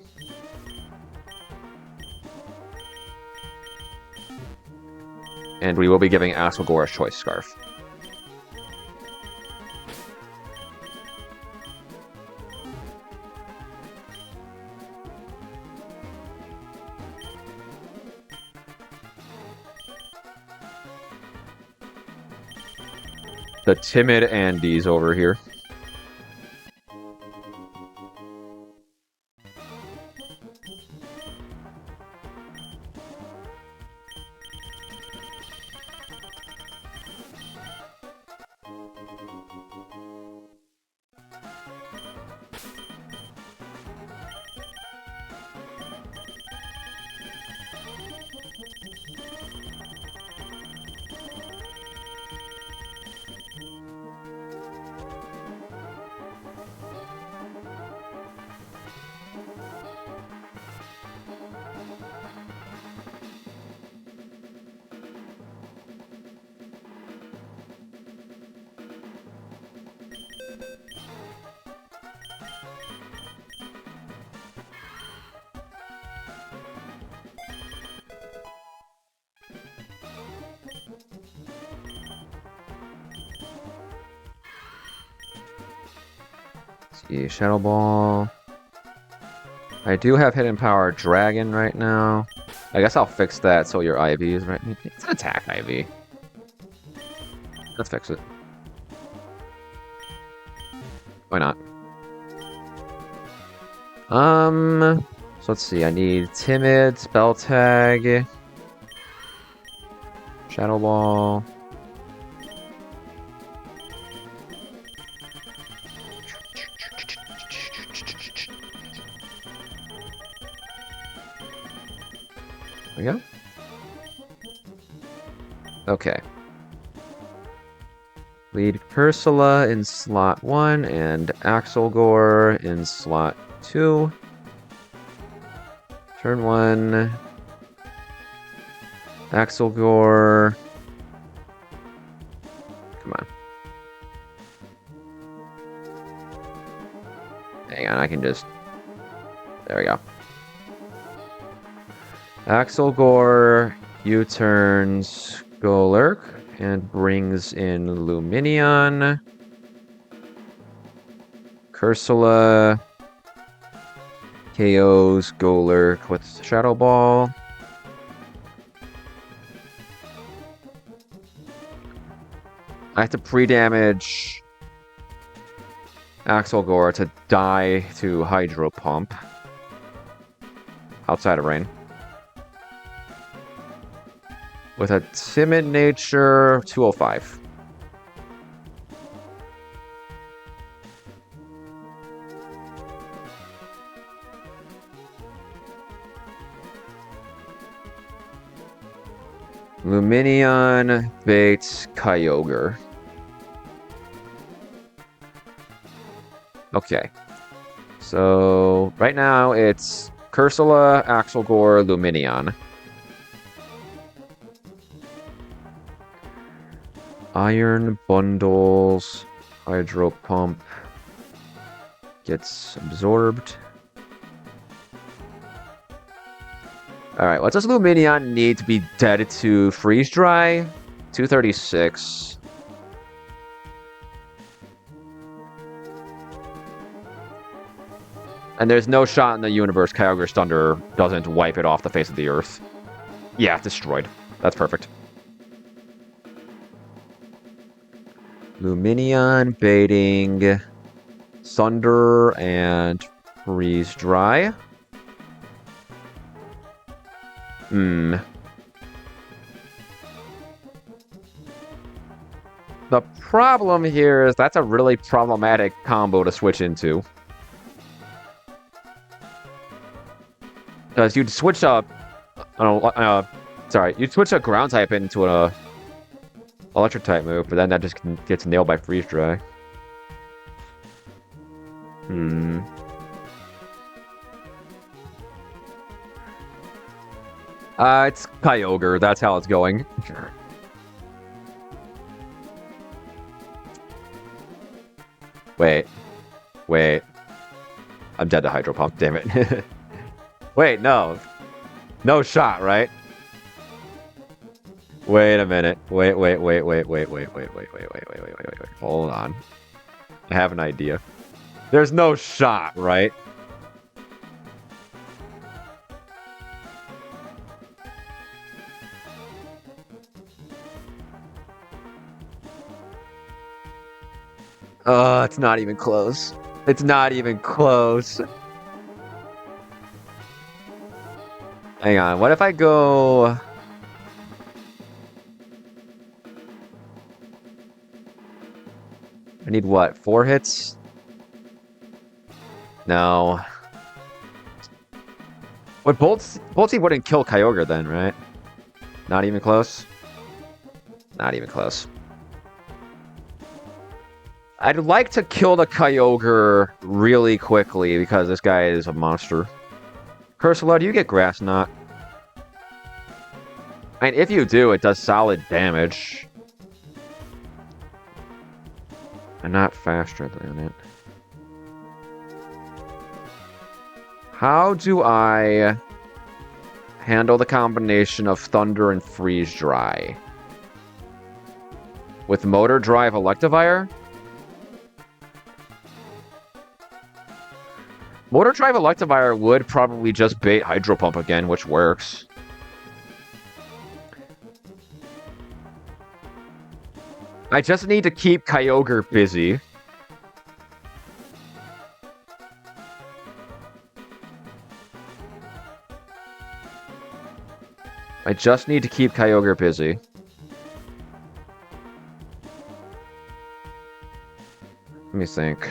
And we will be giving Axel Gore a Choice Scarf. The timid Andes over here. See, Shadow Ball. I do have Hidden Power Dragon right now. I guess I'll fix that so your IV is right. It's an attack IV. Let's fix it. Why not? So let's see. I need Timid, Spell Tag, Shadow Ball. There we go. Okay. Lead Cursula in slot 1 and Axel Gore in slot 2. Turn 1. Axel Gore. Come on. Hang on, I can just... There we go. Axel Gore U-turns Golurk and brings in Luminion. Cursula KOs Golurk with Shadow Ball. I have to pre-damage Axel Gore to die to Hydro Pump outside of rain. With a timid nature, 205. Luminion baits Kyogre. Okay. So right now it's Cursula, Axel Gore, Luminion. Iron Bundles, Hydro Pump gets absorbed. Alright, what does Luminion need to be dead to Freeze Dry? 236. And there's no shot in the universe Kyogre's Thunder doesn't wipe it off the face of the earth. Yeah, destroyed. That's perfect. Luminion baiting Thunder and Freeze Dry. The problem here is that's a really problematic combo to switch into. Because you'd switch up... you'd switch a ground type into a electric type move, but then that just gets nailed by Freeze Dry. It's Kyogre. That's how it's going. Wait. I'm dead to Hydro Pump, damn it. Wait, no. No shot, right? Wait a minute. Wait. Hold on. I have an idea. There's no shot, right? It's not even close. It's not even close. Hang on, what if I go... I need what, 4 hits? No. What, Boltsy wouldn't kill Kyogre then, right? Not even close? Not even close. I'd like to kill the Kyogre really quickly because this guy is a monster. Cursula, do you get Grass Knot? And if you do, it does solid damage. I'm not faster than it. How do I handle the combination of Thunder and Freeze Dry? With Motor Drive Electivire? Motor Drive Electivire would probably just bait Hydro Pump again, which works. I just need to keep Kyogre busy. I just need to keep Kyogre busy. Let me think.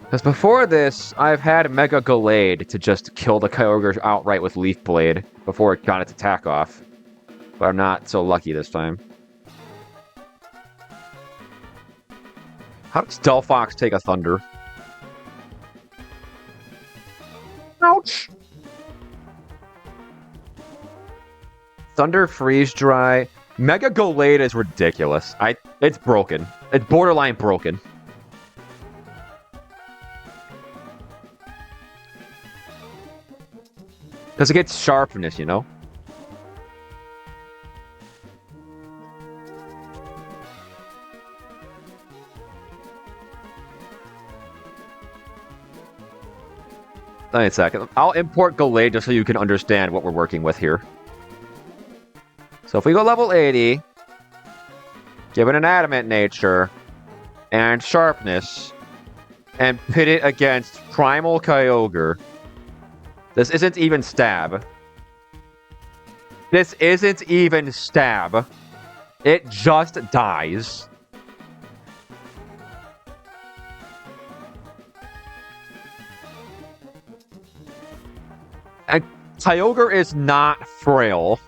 Because before this, I've had Mega Gallade to just kill the Kyogre outright with Leaf Blade before it got its attack off. But I'm not so lucky this time. How does Delphox take a Thunder? Ouch! Thunder, Freeze Dry. Mega Gallade is ridiculous. It's broken. It's borderline broken. Because it gets sharpness, you know? Wait a second. I'll import Gallade just so you can understand what we're working with here. So if we go level 80, give it an adamant nature, and sharpness, and pit it against Primal Kyogre. This isn't even stab. This isn't even stab. It just dies. And Kyogre is not frail.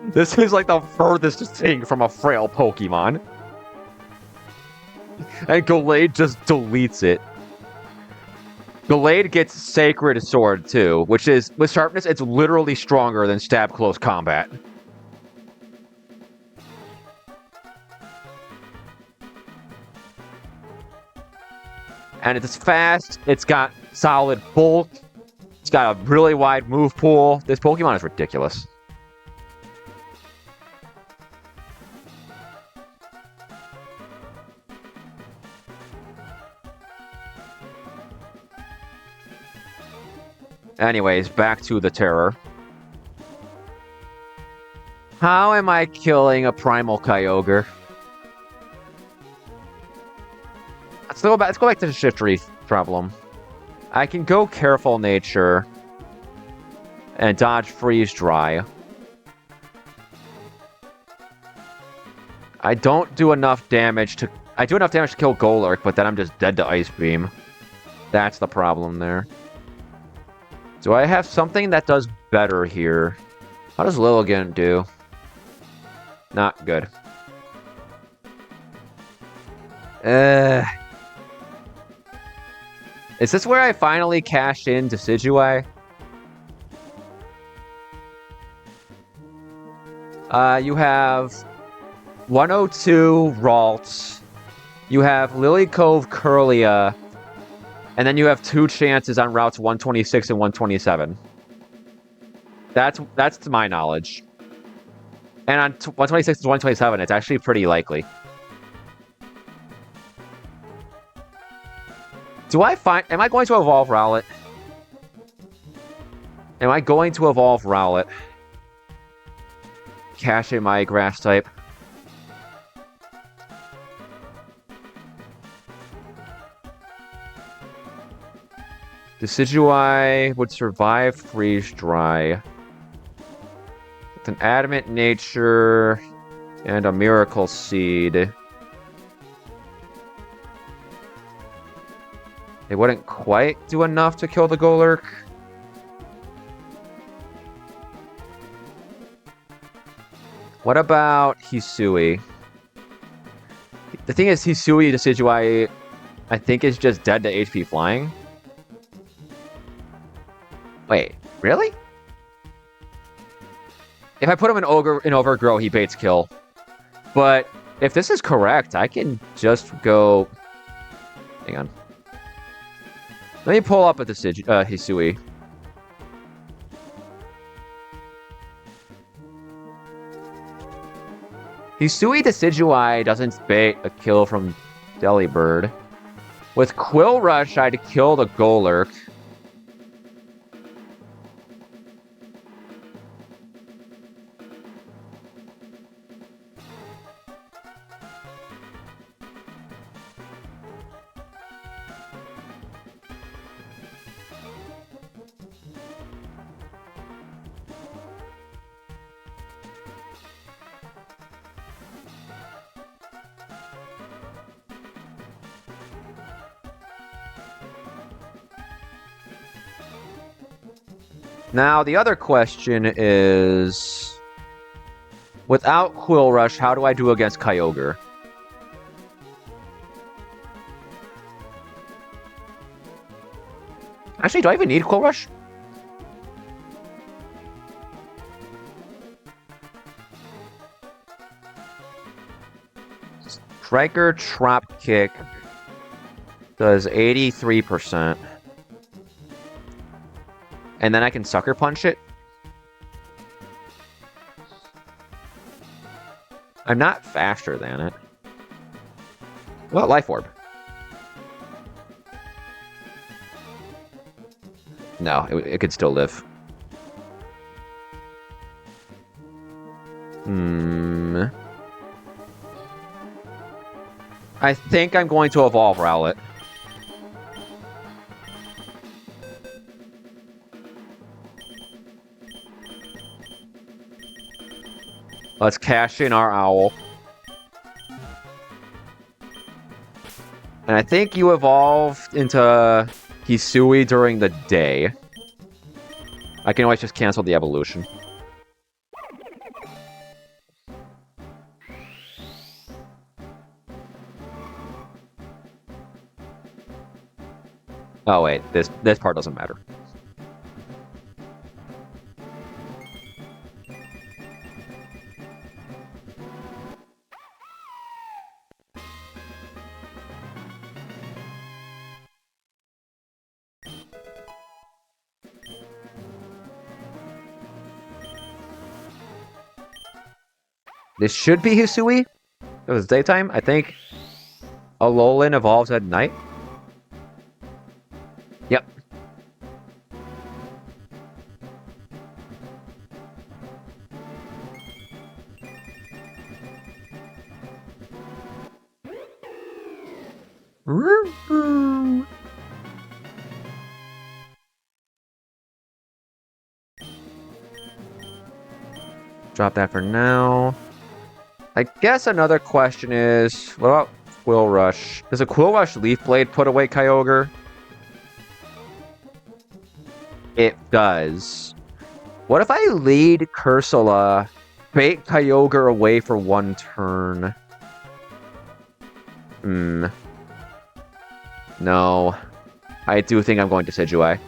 This is like the furthest thing from a frail Pokemon. And Gallade just deletes it. Gallade gets Sacred Sword, too, which is, with sharpness, it's literally stronger than stab close combat. And it's fast, it's got solid bulk, it's got a really wide move pool. This Pokemon is ridiculous. Anyways, back to the terror. How am I killing a primal Kyogre? Let's go back to the Shiftry problem. I can go Careful Nature and dodge Freeze Dry. I don't do enough damage to... I do enough damage to kill Golurk, but then I'm just dead to Ice Beam. That's the problem there. Do I have something that does better here? How does Lilligant do? Not good. Is this where I finally cash in Decidueye? You have 102 Ralts. You have Lily Cove Curlia. And then you have 2 chances on routes 126 and 127. That's to my knowledge. And on 126 to 127, it's actually pretty likely. Am I going to evolve Rowlet? Am I going to evolve Rowlet? Cash in my grass type. Decidueye would survive Freeze Dry. With an Adamant Nature and a Miracle Seed. It wouldn't quite do enough to kill the Golurk. What about Hisui? The thing is, Hisui Decidueye, I think, is just dead to HP Flying. Wait, really? If I put him in Overgrow, he baits kill. But if this is correct, I can just go... Hang on. Let me pull up a Hisui. Hisui Decidueye doesn't bait a kill from Delibird. With Quill Rush, I'd kill the Golurk. Now, the other question is... Without Quill Rush, how do I do against Kyogre? Actually, do I even need Quill Rush? Striker Trap Kick does 83%. And then I can Sucker Punch it? I'm not faster than it. Well, Life Orb. No, it could still live. I think I'm going to evolve Rowlet. Let's cash in our Owl. And I think you evolved into Hisui during the day. I can always just cancel the evolution. Oh wait, this part doesn't matter. This should be Hisui. It was daytime. I think Alolan evolves at night. Yep. Drop that for now. I guess another question is, what about Quill Rush? Does a Quill Rush Leaf Blade put away Kyogre? It does. What if I lead Cursula, bait Kyogre away for one turn? No. I do think I'm going to Decidueye.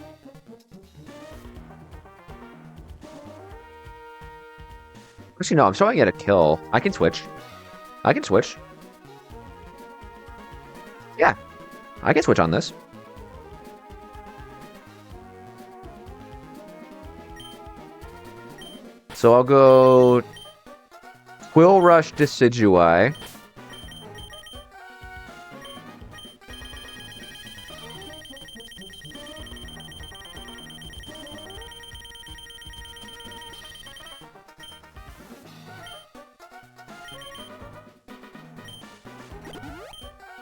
Actually, no, I'm showing it a kill. I can switch. I can switch. Yeah. I can switch on this. So I'll go Quill Rush Decidueye.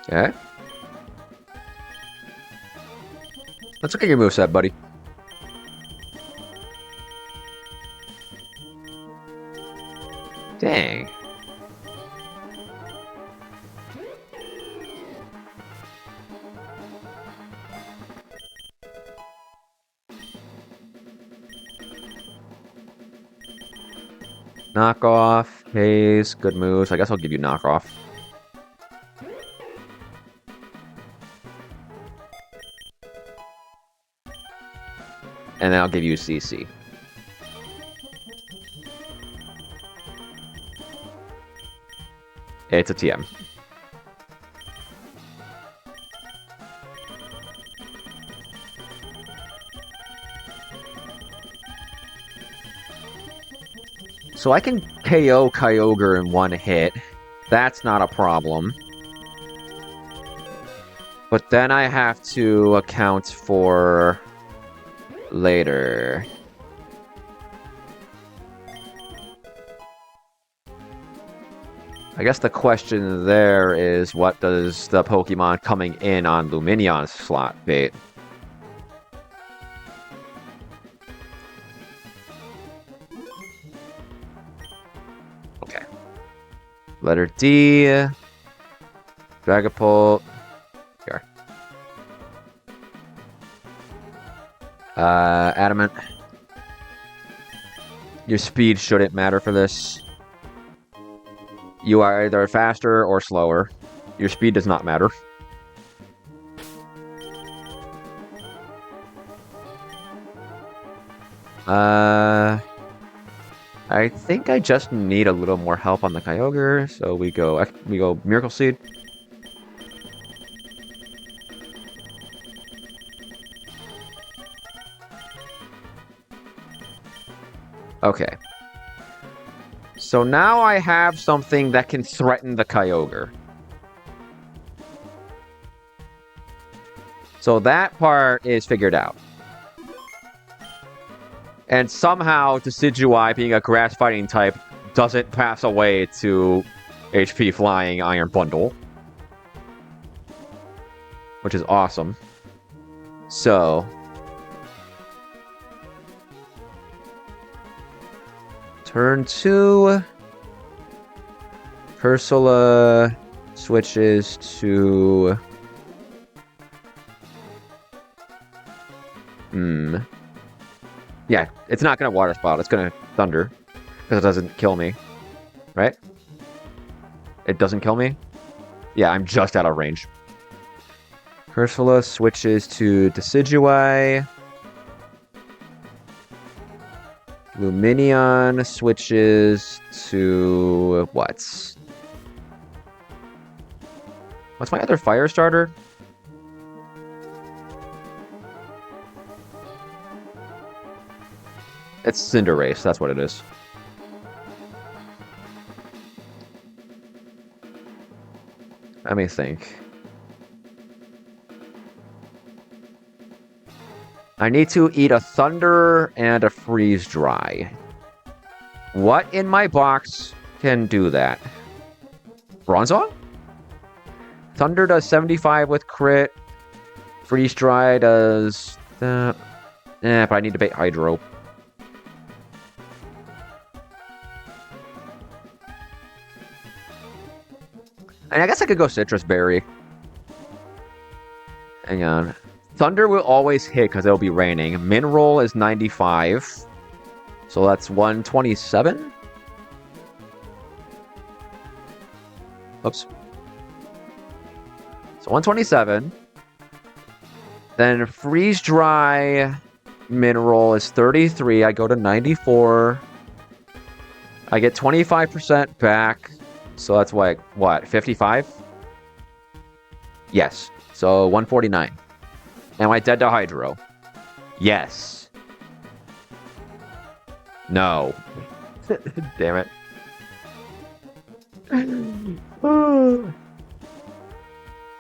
Okay. Let's look at your moveset, buddy. Dang. Knockoff, Haze, good moves. I guess I'll give you knockoff. And then I'll give you CC. It's a TM. So I can KO Kyogre in one hit. That's not a problem. But then I have to account for later. I guess the question there is, what does the Pokemon coming in on Luminion's slot bait? Okay. Letter D. Dragapult. Here. Adamant. Your speed shouldn't matter for this. You are either faster or slower. Your speed does not matter. I think I just need a little more help on the Kyogre, so we go Miracle Seed. Okay. So now I have something that can threaten the Kyogre. So that part is figured out. And somehow Decidueye, being a grass fighting type, doesn't pass away to HP Flying Iron Bundle. Which is awesome. So turn 2. Cursula switches to... Yeah, it's not going to Water Spout. It's going to Thunder. Because it doesn't kill me. Right? It doesn't kill me? Yeah, I'm just out of range. Cursula switches to Decidueye. Luminion switches to... What's my other fire starter? It's Cinderace, that's what it is. Let me think. I need to eat a Thunder and a Freeze Dry. What in my box can do that? Bronzong? Thunder does 75 with crit. Freeze Dry does... but I need to bait Hydro. And I guess I could go Citrus Berry. Hang on. Thunder will always hit because it'll be raining. Mineral is 95. So that's 127? Oops. So 127. Then Freeze Dry Mineral is 33. I go to 94. I get 25% back. So that's like, what, 55? Yes. So 149. Am I dead to Hydro? Yes. No. Damn it.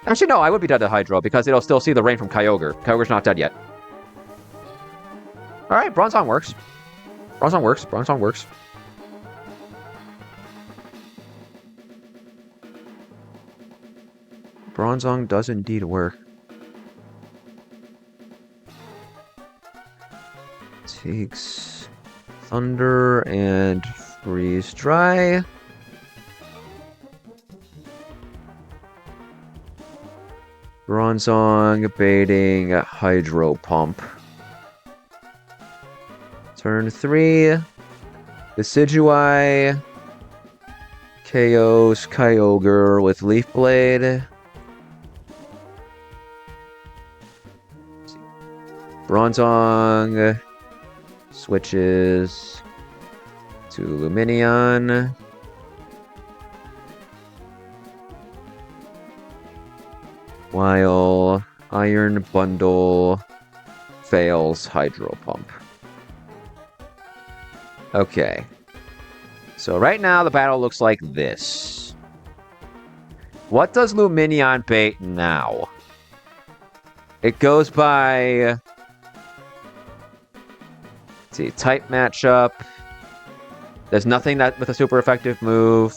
Actually, no, I would be dead to Hydro because it'll still see the rain from Kyogre. Kyogre's not dead yet. Alright, Bronzong works. Bronzong works. Bronzong works. Bronzong does indeed work. Takes Thunder and Freeze Dry. Bronzong baiting Hydro Pump. Turn 3. Decidueye. KOs Kyogre with Leaf Blade. Bronzong switches to Lumineon. While Iron Bundle fails Hydro Pump. Okay. So right now the battle looks like this. What does Lumineon bait now? It goes by... Let's see, type matchup. There's nothing that with a super effective move.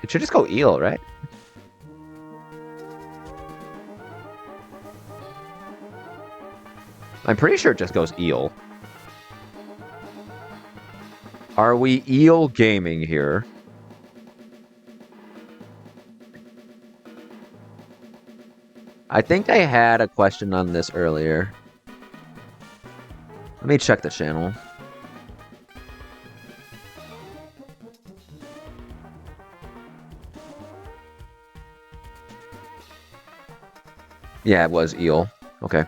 It should just go Eel, right? I'm pretty sure it just goes Eel. Are we Eel gaming here? I think I had a question on this earlier. Let me check the channel. Yeah, it was Eel. Okay.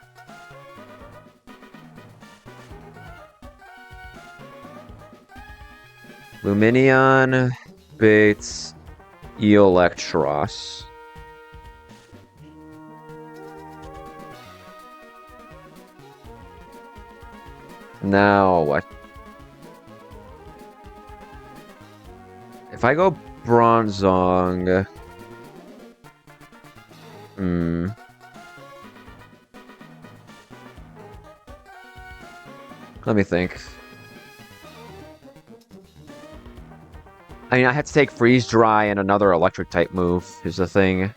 Lumineon baits Electros. Now what? If I go Bronzong... Let me think. I mean, I had to take Freeze Dry and another electric type move, is the thing.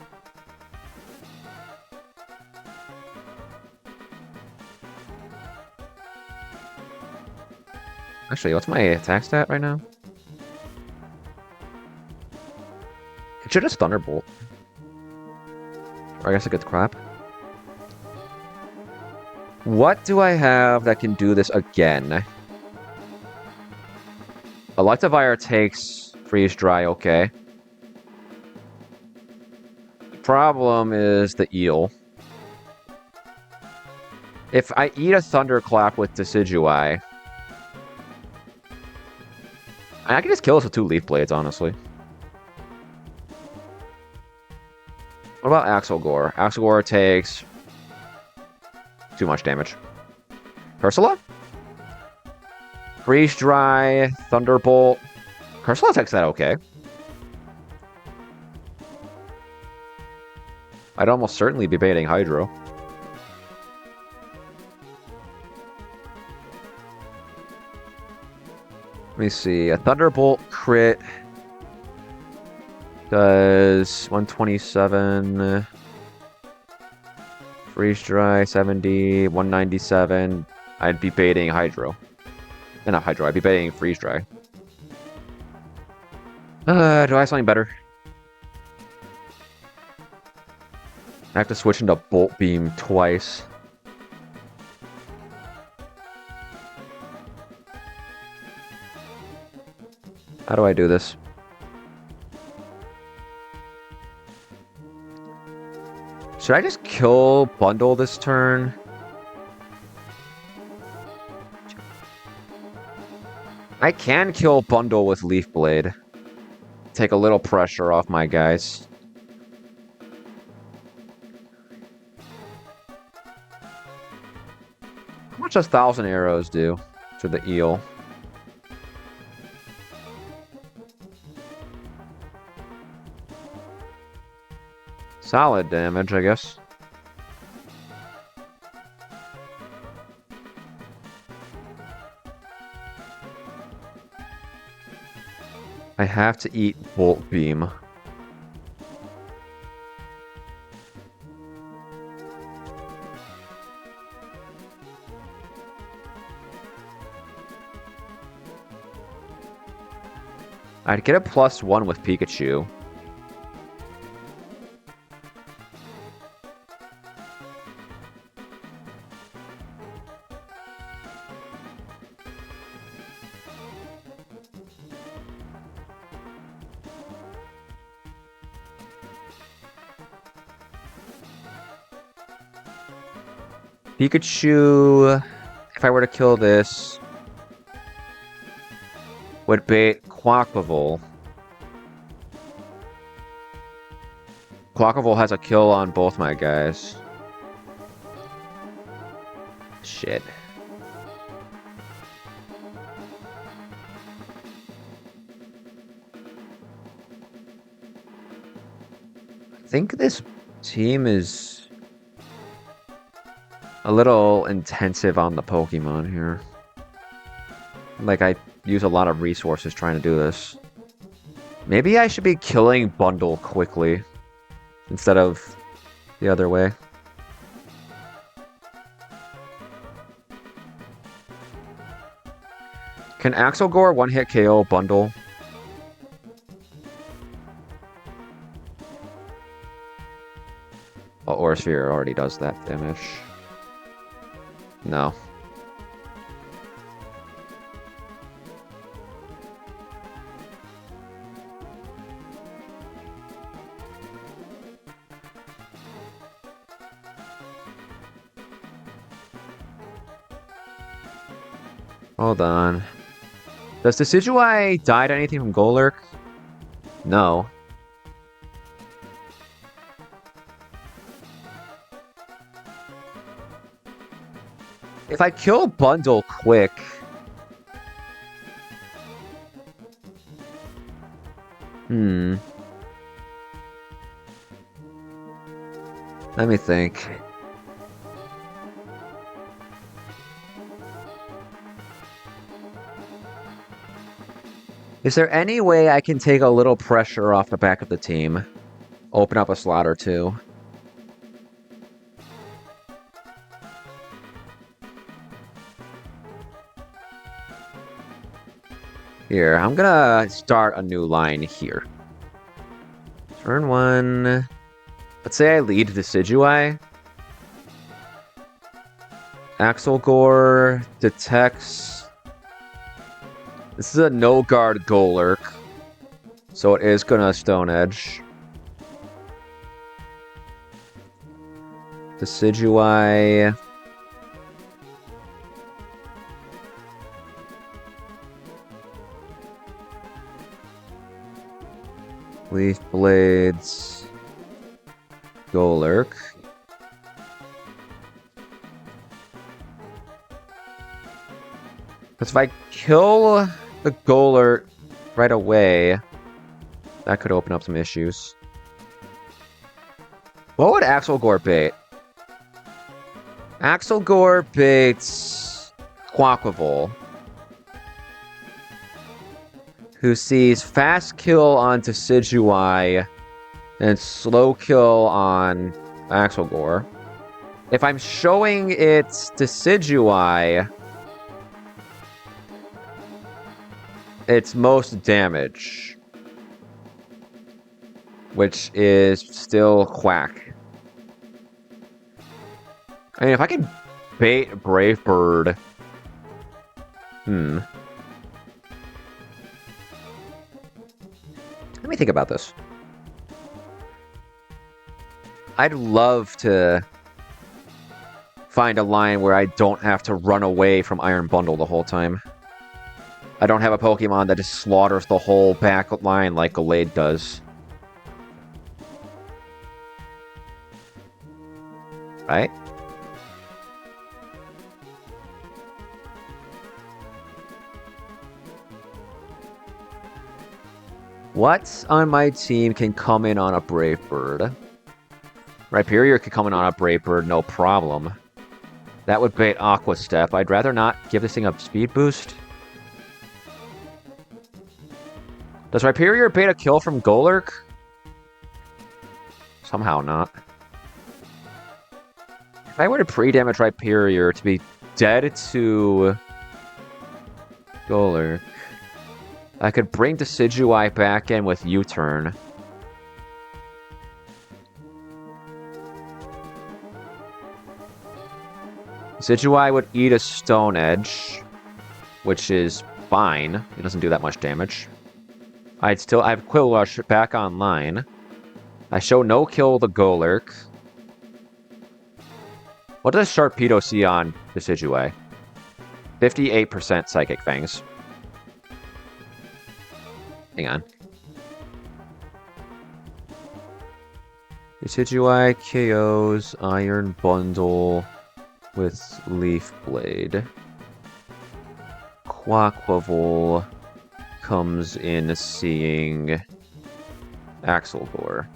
Actually, what's my attack stat right now? It should just Thunderbolt. Or I guess it gets crap. What do I have that can do this again? Electivire takes Freeze Dry, okay. The problem is the Eel. If I eat a Thunderclap with Decidueye, I can just kill us with 2 Leaf Blades, honestly. What about Axelgore? Axelgore takes too much damage. Ursula? Freeze Dry, Thunderbolt. Ursula takes that okay. I'd almost certainly be baiting Hydro. Let me see. A Thunderbolt crit Does 127 freeze dry 70 197. I'd be baiting hydro. Not hydro. I'd be baiting freeze dry. Do I have something better? I have to switch into bolt beam twice. How do I do this? Should I just kill Bundle this turn? I can kill Bundle with Leaf Blade. Take a little pressure off my guys. How much does 1,000 arrows do to the eel? Solid damage, I guess. I have to eat Bolt Beam. I'd get a +1 with Pikachu. Pikachu, if I were to kill this, would bait Quaquaval. Quaquaval has a kill on both my guys. Shit. I think this team is a little intensive on the Pokemon here. Like, I use a lot of resources trying to do this. Maybe I should be killing Bundle quickly instead of the other way. Can Axelgore one-hit KO Bundle? Oh, Aurasphere already does that damage. No. Hold on. Does Decidueye die to anything from Golurk? No. If I kill Bundle quick... Let me think. Is there any way I can take a little pressure off the back of the team? Open up a slot or two? Here, I'm gonna start a new line here. Turn 1... Let's say I lead Decidueye. Axelgore detects... This is a no-guard Golurk, so it is gonna Stone Edge. Decidueye... Leaf Blades... Golurk. Because if I kill the Golurk right away, that could open up some issues. What would Axelgore bait? Axelgore baits Quaquaval. who sees fast kill on Decidueye and slow kill on Axelgore. If I'm showing it's Decidueye, it's most damage, which is still Quack. I mean, if I can bait Brave Bird... Let me think about this. I'd love to find a line where I don't have to run away from Iron Bundle the whole time. I don't have a Pokemon that just slaughters the whole back line like Gallade does. Right? What on my team can come in on a Brave Bird? Rhyperior could come in on a Brave Bird, no problem. That would bait Aqua Step. I'd rather not give this thing a speed boost. Does Rhyperior bait a kill from Golurk? Somehow not. If I were to pre-damage Rhyperior to be dead to Golurk, I could bring Decidueye back in with U-turn. Decidueye would eat a Stone Edge, which is fine. It doesn't do that much damage. I have Quill Rush back online. I show no kill the Golurk. What does Sharpedo see on Decidueye? 58% Psychic Fangs. Hang on. Decidueye KOs Iron Bundle with Leaf Blade. Quaquaval comes in seeing Axelgore.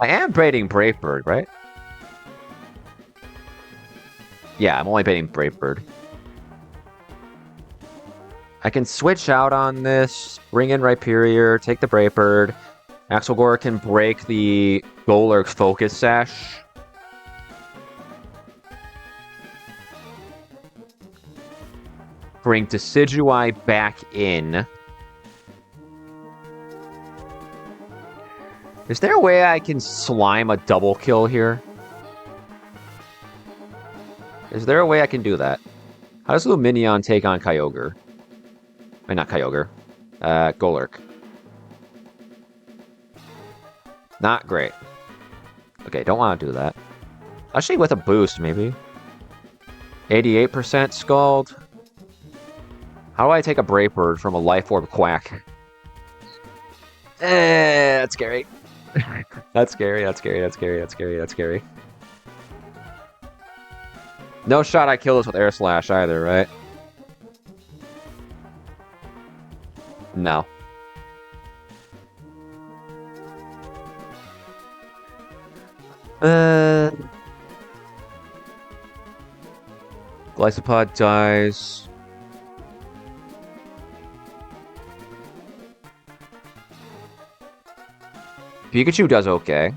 I am baiting Brave Bird, right? Yeah, I'm only baiting Brave Bird. I can switch out on this, bring in Rhyperior, take the Brave Bird. Axelgore can break the Golurk Focus Sash. Bring Decidueye back in. Is there a way I can slime a double kill here? Is there a way I can do that? How does Luminion take on Kyogre? I mean, not Kyogre. Golurk. Not great. Okay, don't want to do that. Actually, with a boost, maybe. 88% Scald. How do I take a Brave Bird from a Life Orb Quack? That's scary. That's scary, that's scary, that's scary, that's scary, that's scary. No shot I kill this with Air Slash either, right? No. Glycopod dies. Pikachu does okay.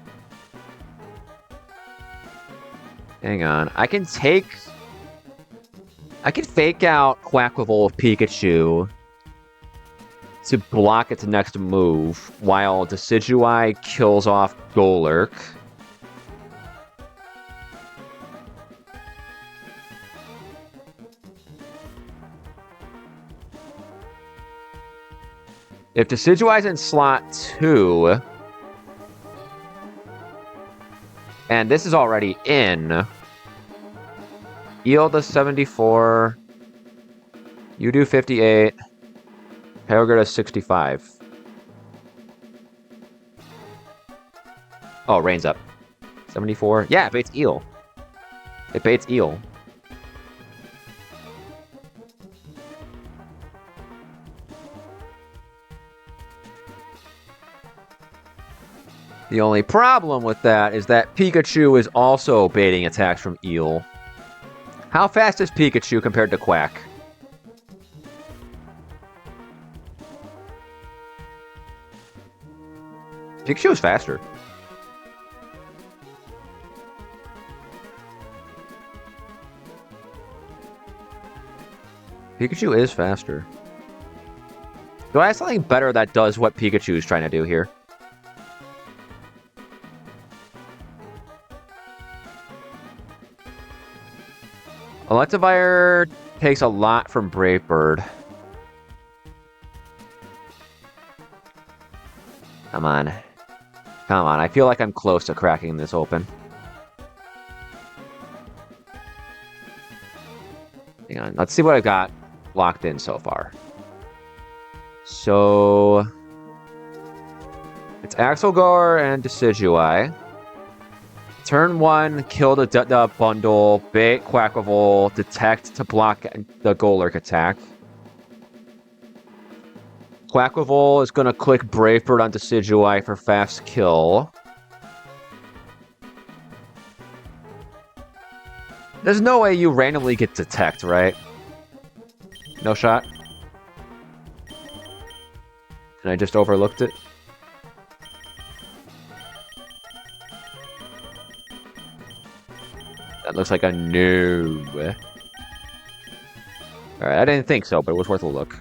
Hang on. I can fake out Quaquaval with Pikachu to block its next move while Decidueye kills off Golurk. If Decidueye's in slot 2... and this is already in. Eel does 74. You do 58. Kyogre does 65. Oh, Rain's up. 74. Yeah, it baits Eel. It baits Eel. The only problem with that is that Pikachu is also baiting attacks from Eel. How fast is Pikachu compared to Quack? Pikachu is faster. Pikachu is faster. Do I have something better that does what Pikachu is trying to do here? Electivire takes a lot from Brave Bird. Come on. Come on, I feel like I'm close to cracking this open. Hang on, let's see what I got locked in so far. So... it's Axelgar and Decidueye. Turn 1, kill the bundle, bait Quackavolt, detect to block the Golurk attack. Quackavolt is going to click Brave Bird on Decidueye for fast kill. There's no way you randomly get detect, right? No shot? And I just overlooked it? That looks like a no. Alright, I didn't think so, but it was worth a look.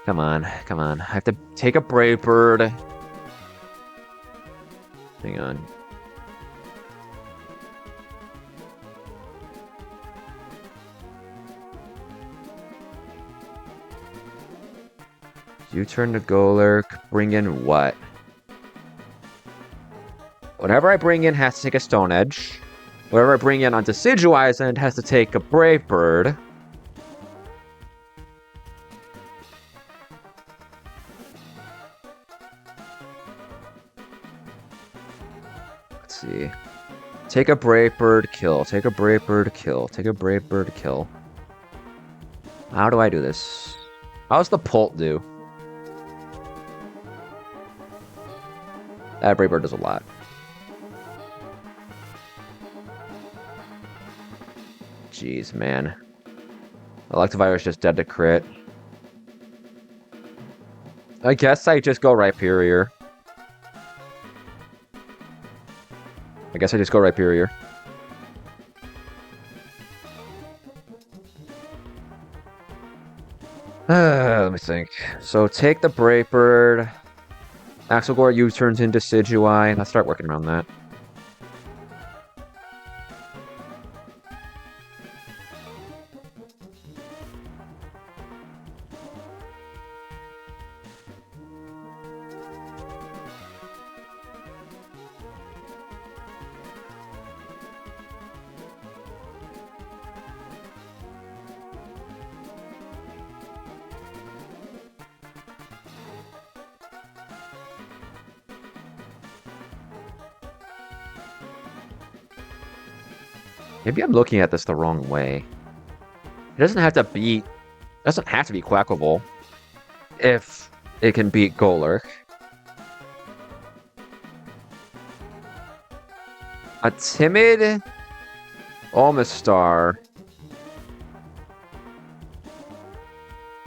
Come on, come on. I have to take a Brave Bird. Hang on. You turn to Golurk, bring in what? Whatever I bring in has to take a Stone Edge. Whatever I bring in on Decidueye's end has to take a Brave Bird. Let's see. Take a Brave Bird, kill. Take a Brave Bird, kill. Take a Brave Bird, kill. How do I do this? How's the Pult do? That Brave Bird does a lot. Jeez, man. Electivire is just dead to crit. I guess I just go Rhyperior. Let me think. So take the Brave Bird. Axelgar U-turns into Decidueye, and I'll start working around that. Maybe I'm looking at this the wrong way. It doesn't have to be Quackable if it can beat Golurk. A timid Omastar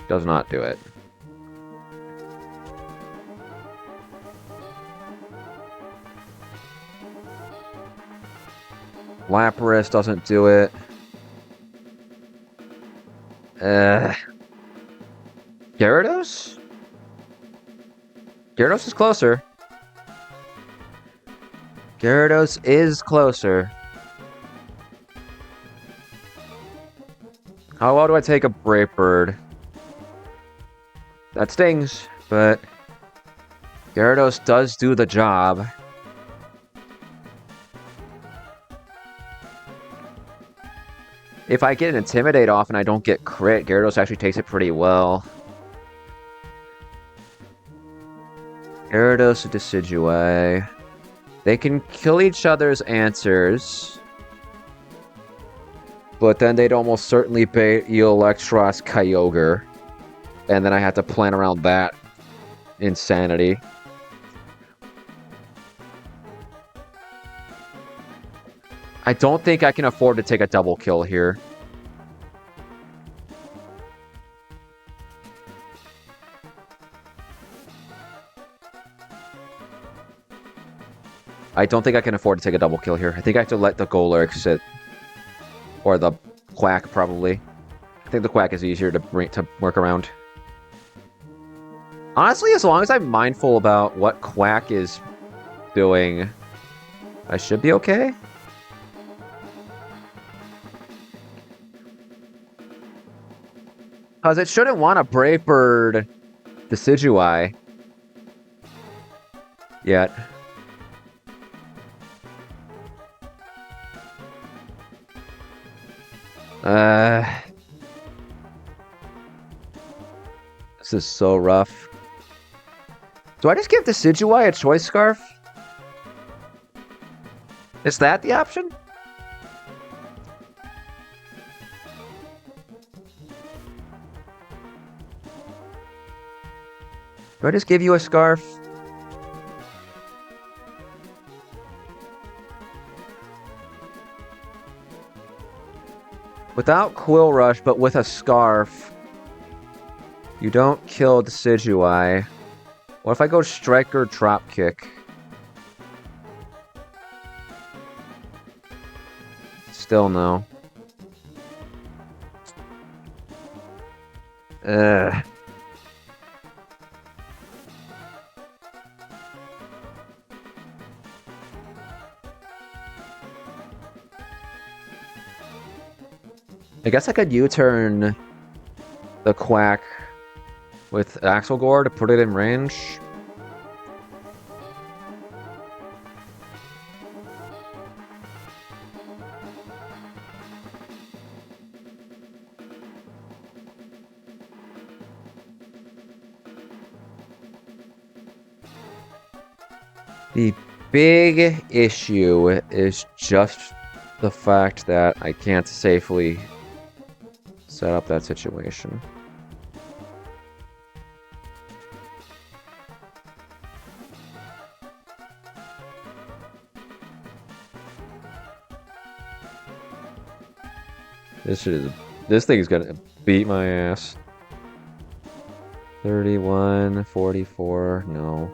does not do it. Lapras doesn't do it. Gyarados? Gyarados is closer. Gyarados is closer. How well do I take a Brave Bird? That stings, but Gyarados does do the job. If I get an Intimidate off and I don't get crit, Gyarados actually takes it pretty well. Gyarados and Decidueye. They can kill each other's answers. But then they'd almost certainly bait Electros Kyogre. And then I have to plan around that insanity. I don't think I can afford to take a double kill here. I don't think I can afford to take a double kill here. I think I have to let the Golurk sit. Or the Quack, probably. I think the Quack is easier to work around. Honestly, as long as I'm mindful about what Quack is doing, I should be okay. Because it shouldn't want a Brave Bird Decidueye yet. This is so rough. Do I just give Decidueye a Choice Scarf? Is that the option? Do I just give you a Scarf? Without Quill Rush, but with a Scarf, you don't kill Decidueye. What if I go Striker Drop Kick? Still no. Ugh. I guess I could U-turn the Quack with Axelgore to put it in range. The big issue is just the fact that I can't safely set up that situation. This thing's gonna beat my ass. 31, 44, no.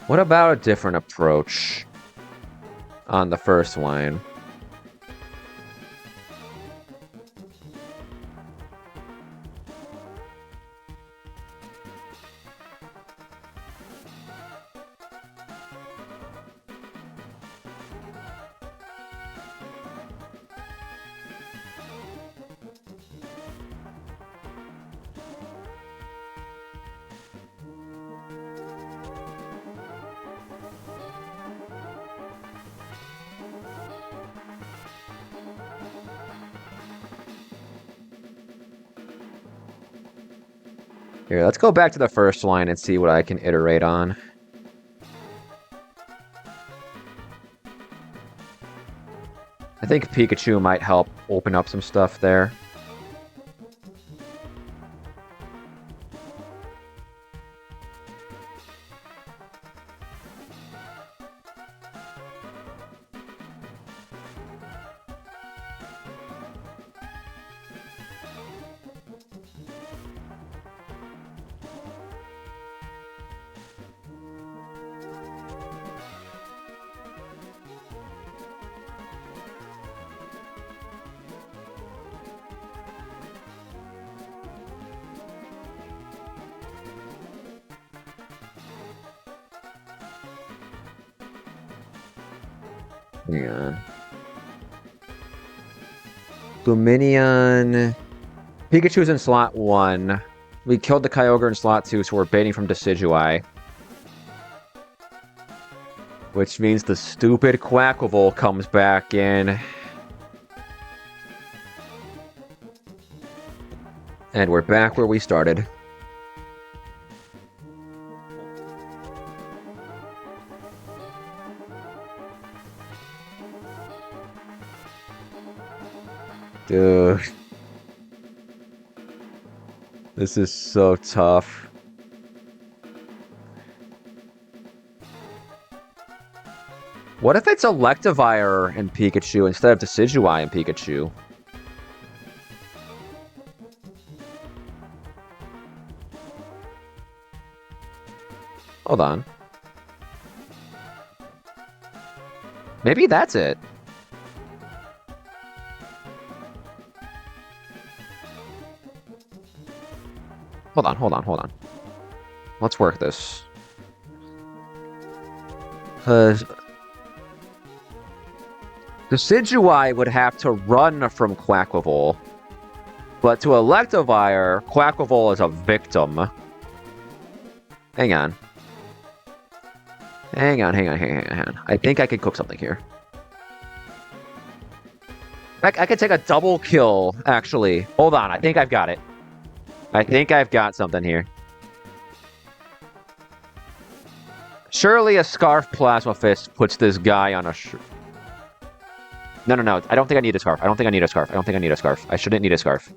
What about a different approach on the first line? Here, let's go back to the first line and see what I can iterate on. I think Pikachu might help open up some stuff there. Yeah. Luminion. Pikachu's in slot 1. We killed the Kyogre in slot 2, so we're baiting from Decidueye. Which means the stupid Quackable comes back in. And we're back where we started. Dude. This is so tough. What if it's Electivire and Pikachu instead of Decidueye and Pikachu? Hold on. Maybe that's it. Hold on. Let's work this. Because Decidueye would have to run from Quaquaval. But to Electivire, Quaquaval is a victim. Hang on. Hang on. I think I could cook something here. I could take a double kill, actually. Hold on, I think I've got it. I think I've got something here. Surely a Scarf Plasma Fist puts this guy on a... No. I don't think I need a Scarf. I don't think I need a Scarf. I shouldn't need a Scarf.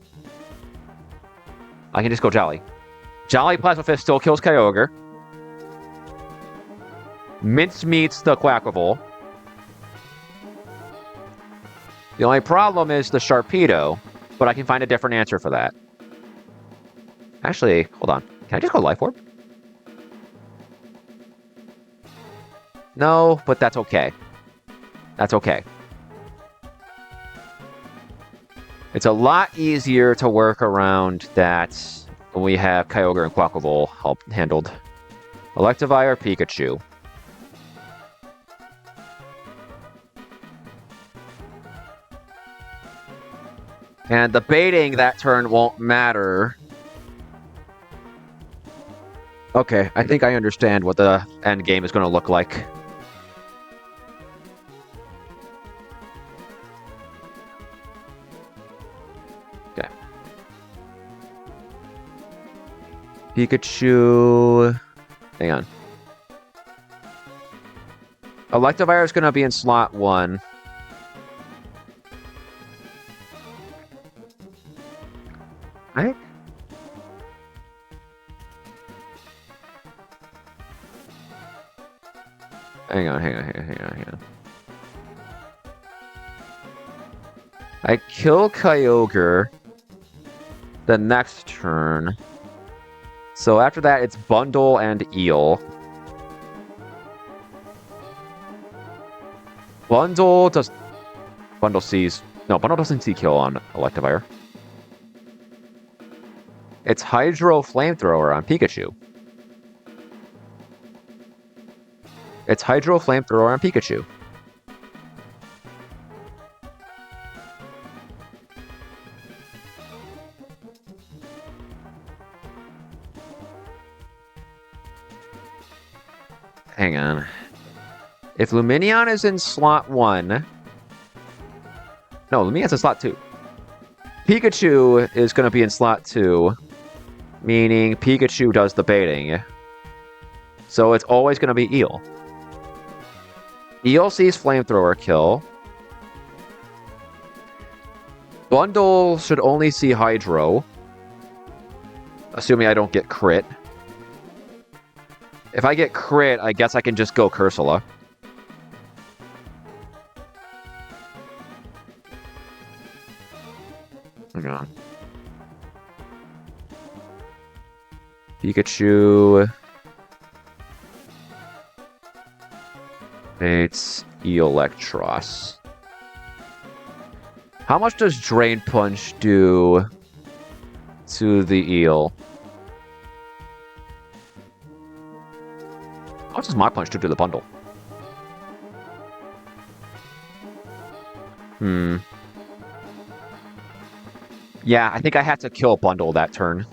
I can just go Jolly. Jolly Plasma Fist still kills Kyogre. Mince meets the Quaquaval. The only problem is the Sharpedo, but I can find a different answer for that. Actually, hold on. Can I just go Life Orb? No, but that's okay. That's okay. It's a lot easier to work around that when we have Kyogre and Quaquaval handled. Electivire, Pikachu. And the baiting that turn won't matter. Okay, I think I understand what the end game is going to look like. Okay. Pikachu... Hang on. Electivire is going to be in slot 1. Right? Hang on. I kill Kyogre the next turn. So after that, it's Bundle and Eel. Bundle sees... No, Bundle doesn't see kill on Electivire. It's Hydro Flamethrower on Pikachu. Hang on. If Lumineon is in slot 1... No, Lumineon's in slot 2. Pikachu is going to be in slot 2, meaning Pikachu does the baiting. So it's always going to be Eel. Eel sees Flamethrower kill. Bundle should only see Hydro. Assuming I don't get crit. If I get crit, I guess I can just go Cursula. Hang on. Pikachu... It's Electros. How much does Drain Punch do to the Eel? How much does My Punch do to the Bundle? Yeah, I think I have to kill Bundle that turn.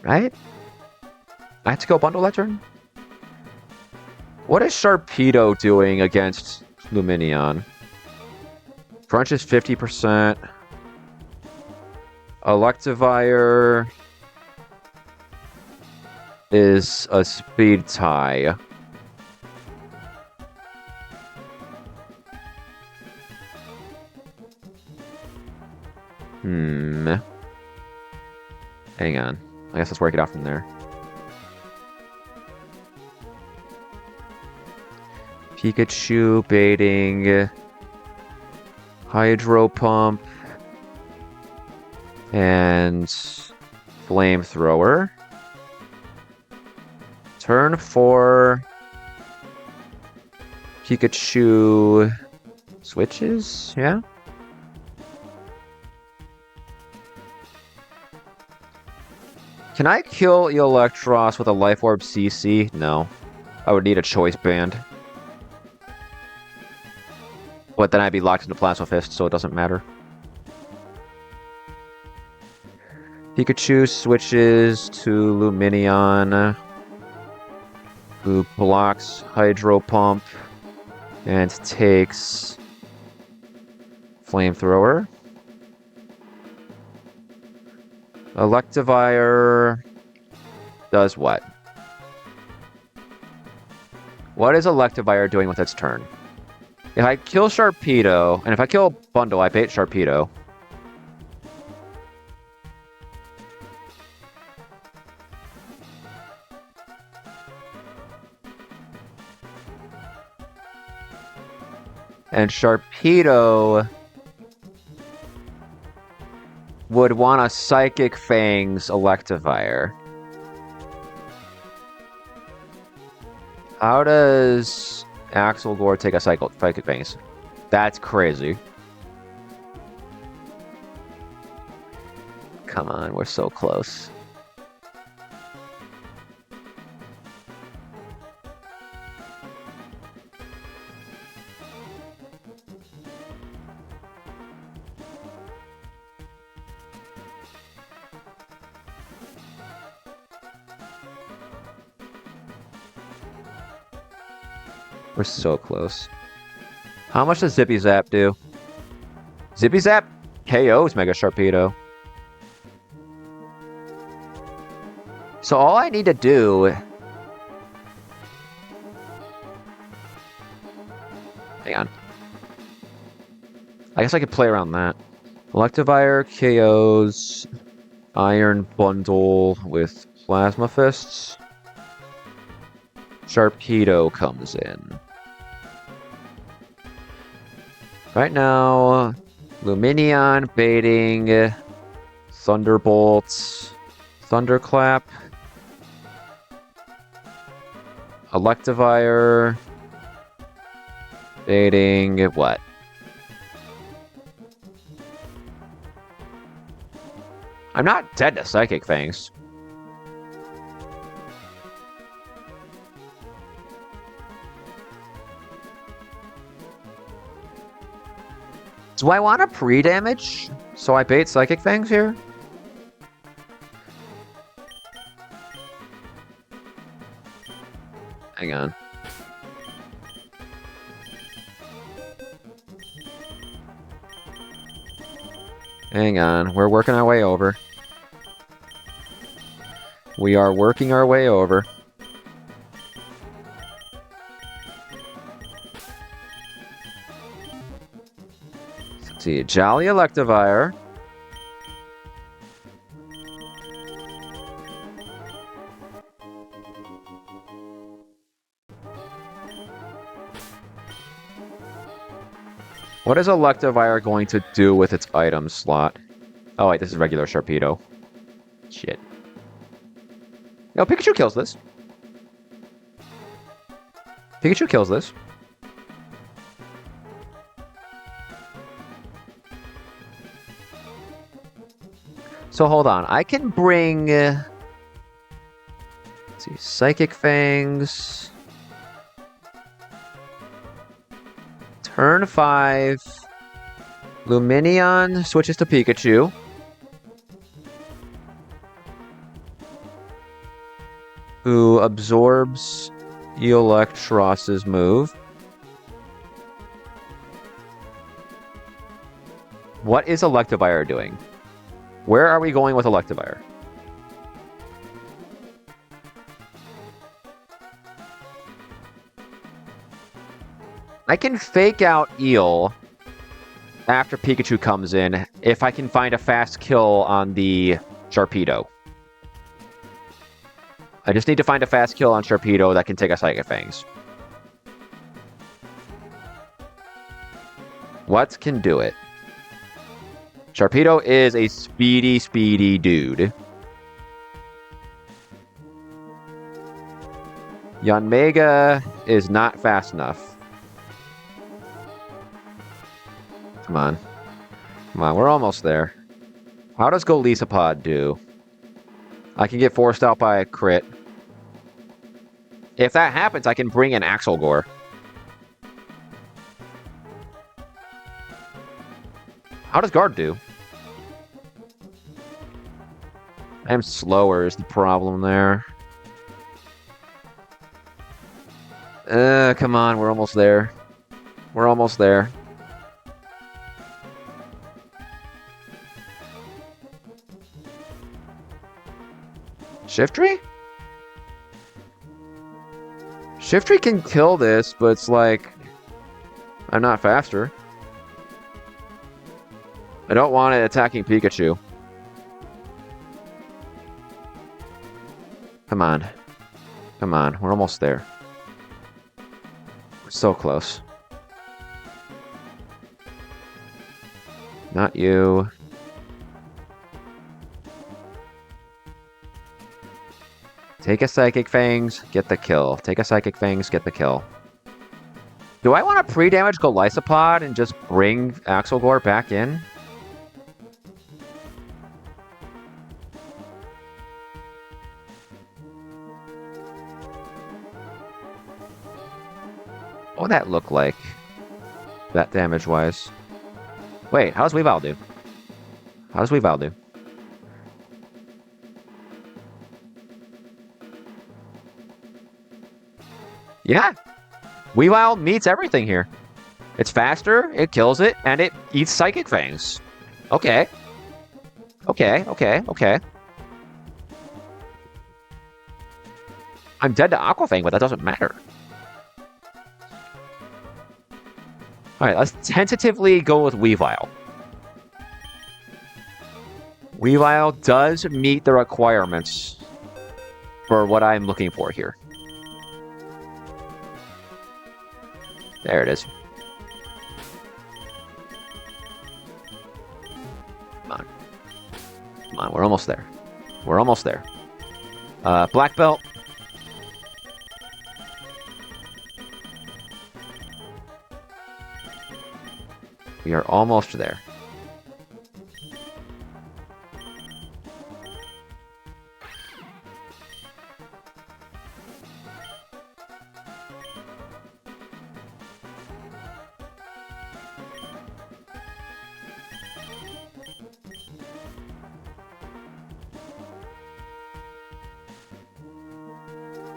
Right? I have to go Bundle that turn? What is Sharpedo doing against Lumineon? Crunch is 50%. Electivire is a speed tie. Hang on. I guess let's work it out from there. Pikachu baiting. Hydro Pump. And Flamethrower. Turn 4. Pikachu switches, yeah? Can I kill Electros with a Life Orb CC? No. I would need a Choice Band. But then I'd be locked into Plasma Fist, so it doesn't matter. Pikachu switches to Lumineon, who blocks Hydro Pump and takes Flamethrower. Electivire does what? What is Electivire doing with its turn? If I kill Sharpedo, and if I kill Bundle, I bait Sharpedo. And Sharpedo would want a Psychic Fangs Electivire. How does Axel Gore take a Psychic Fangs? That's crazy. Come on, we're so close. We're so close. How much does Zippy Zap do? Zippy Zap KOs Mega Sharpedo. So all I need to do... Hang on. I guess I could play around that. Electivire KOs Iron Bundle with Plasma Fists. Sharpedo comes in. Right now, Lumineon baiting, Thunderbolt, Thunderclap, Electivire baiting what? I'm not dead to Psychic Fangs. Do I want to pre-damage? So I bait Psychic Fangs here? Hang on. Hang on. We're working our way over. We are working our way over. Let's see. Jolly Electivire. What is Electivire going to do with its item slot? Oh, wait, this is regular Sharpedo. Shit. No, Pikachu kills this. Pikachu kills this. So hold on. I can bring... let's see. Psychic Fangs... Turn 5, Lumineon switches to Pikachu. Who absorbs Electros's move. What is Electivire doing? Where are we going with Electivire? I can fake out Eel after Pikachu comes in if I can find a fast kill on the Sharpedo. I just need to find a fast kill on Sharpedo that can take a Psychic Fangs. What can do it? Sharpedo is a speedy dude. Yanmega is not fast enough. Come on. Come on, we're almost there. How does Golisopod do? I can get forced out by a crit. If that happens, I can bring in Axelgore. How does Guard do? I am slower is the problem there. Come on, we're almost there. We're almost there. Shiftry? Shiftry can kill this, but it's like... I'm not faster. I don't want it attacking Pikachu. Come on. Come on, we're almost there. We're so close. Not you. Take a Psychic Fangs, get the kill. Take a Psychic Fangs, get the kill. Do I want to pre-damage Golisopod and just bring Axelgore back in? What would that look like? That damage-wise. Wait, how does Weavile do? How does Weavile do? Yeah! Weavile meets everything here. It's faster, it kills it, and it eats Psychic Fangs. Okay. Okay. I'm dead to Aquafang, but that doesn't matter. Alright, let's tentatively go with Weavile. Weavile does meet the requirements for what I'm looking for here. There it is. Come on. Come on, we're almost there. We're almost there. Black Belt. We are almost there.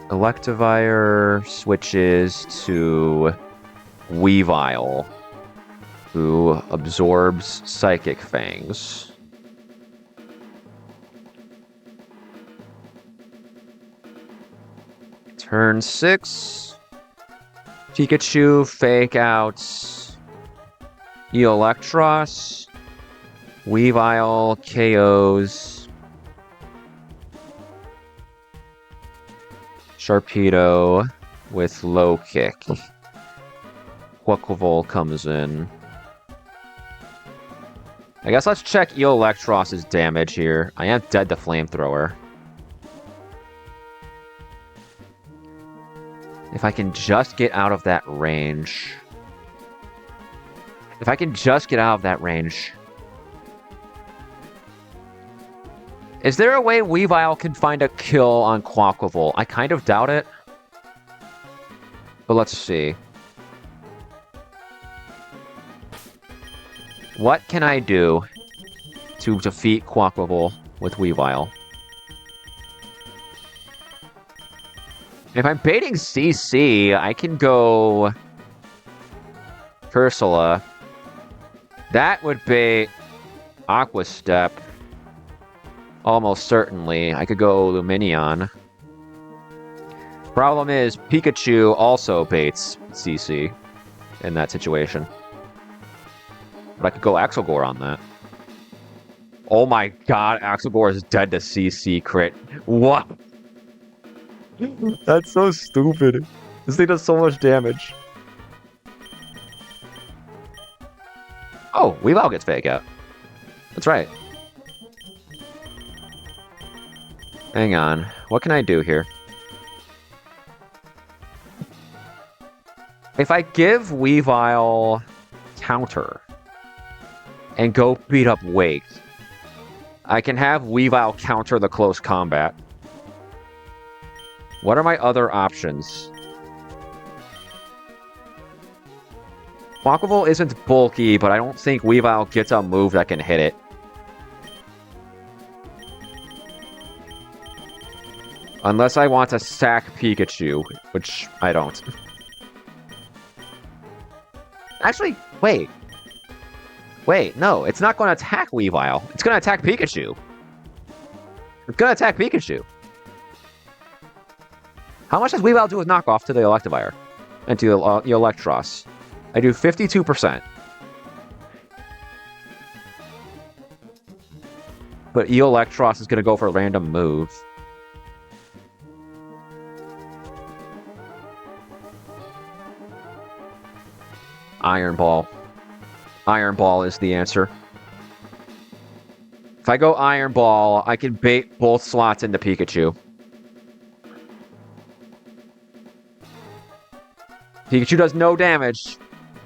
Electivire switches to Weavile, who absorbs Psychic Fangs. Turn 6. Pikachu fake outs Electros. Weavile KOs Sharpedo with low kick. Quaquaval comes in. I guess let's check Electros' damage here. I am dead to Flamethrower. If I can just get out of that range. If I can just get out of that range. Is there a way Weavile can find a kill on Quaquaval? I kind of doubt it. But let's see. What can I do to defeat Quaquaval with Weavile? If I'm baiting CC, I can go Ursula. That would bait Aqua Step. Almost certainly. I could go Luminion. Problem is, Pikachu also baits CC in that situation. But I could go Axelgore on that. Oh my god, Axelgore is dead to CC crit. What? That's so stupid. This thing does so much damage. Oh, Weavile gets fake out. That's right. Hang on. What can I do here? If I give Weavile counter and go beat up Wake, I can have Weavile counter the close combat. What are my other options? Quackable isn't bulky, but I don't think Weavile gets a move that can hit it. Unless I want to sack Pikachu, which I don't. Actually, wait. Wait, no, it's not going to attack Weavile. It's going to attack Pikachu. It's going to attack Pikachu. How much does Weavile do with knockoff to the Electivire? And to the Electros? I do 52%. But Electros is going to go for a random move. Iron Ball. Iron Ball is the answer. If I go Iron Ball, I can bait both slots into Pikachu. Pikachu does no damage,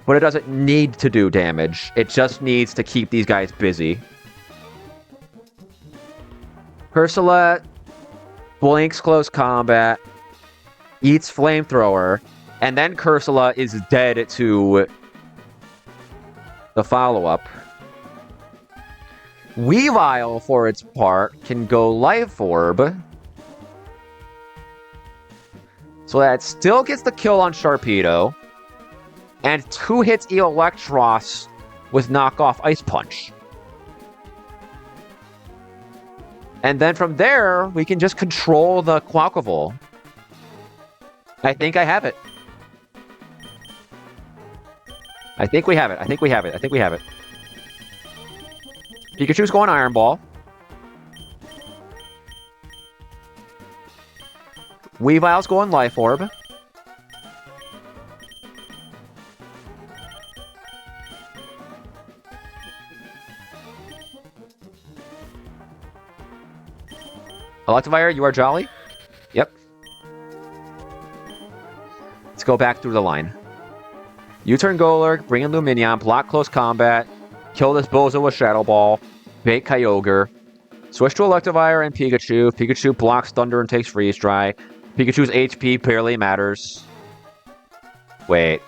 but it doesn't need to do damage. It just needs to keep these guys busy. Cursola blinks close combat, eats Flamethrower, and then Cursola is dead to the follow-up. Weavile, for its part, can go Life Orb. So that still gets the kill on Sharpedo. And 2 hits Electros with knockoff Ice Punch. And then from there, we can just control the Quackable. I think I have it. I think we have it. I think we have it. I think we have it. Pikachu's going Iron Ball. Weavile's going Life Orb. Electivire, you are jolly? Yep. Let's go back through the line. U-turn Golurk, bring in Lumineon, block close combat, kill this Bozo with Shadow Ball, bait Kyogre, switch to Electivire and Pikachu. Pikachu blocks Thunder and takes Freeze Dry. Pikachu's HP barely matters. Wait.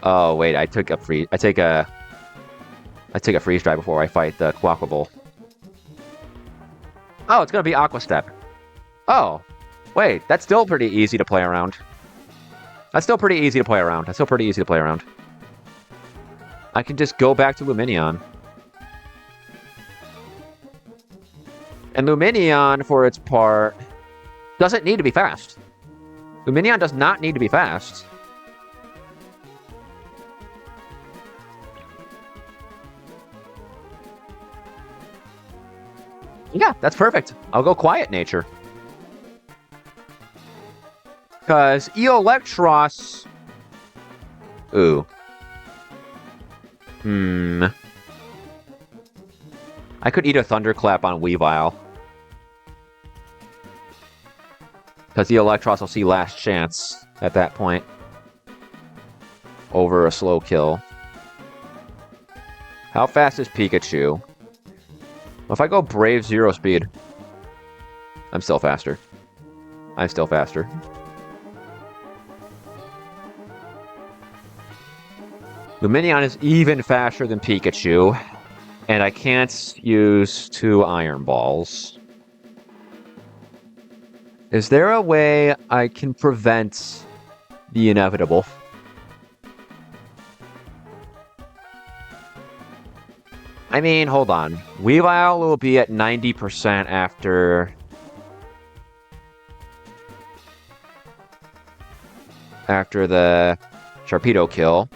Oh, wait, I take a Freeze Dry before I fight the Quackable. Oh, it's gonna be Aqua Step. Oh, wait, that's still pretty easy to play around. That's still pretty easy to play around. I can just go back to Lumineon. And Lumineon, for its part, doesn't need to be fast. Lumineon does not need to be fast. Yeah, that's perfect. I'll go Quiet Nature. Because Electros... Ooh. I could eat a Thunderclap on Weavile. Because the Electros will see Last Chance at that point. Over a slow kill. How fast is Pikachu? If I go Brave 0 speed, I'm still faster. Lumineon is even faster than Pikachu, and I can't use 2 Iron Balls. Is there a way I can prevent the inevitable? I mean, hold on. Weavile will be at 90% after the Sharpedo kill.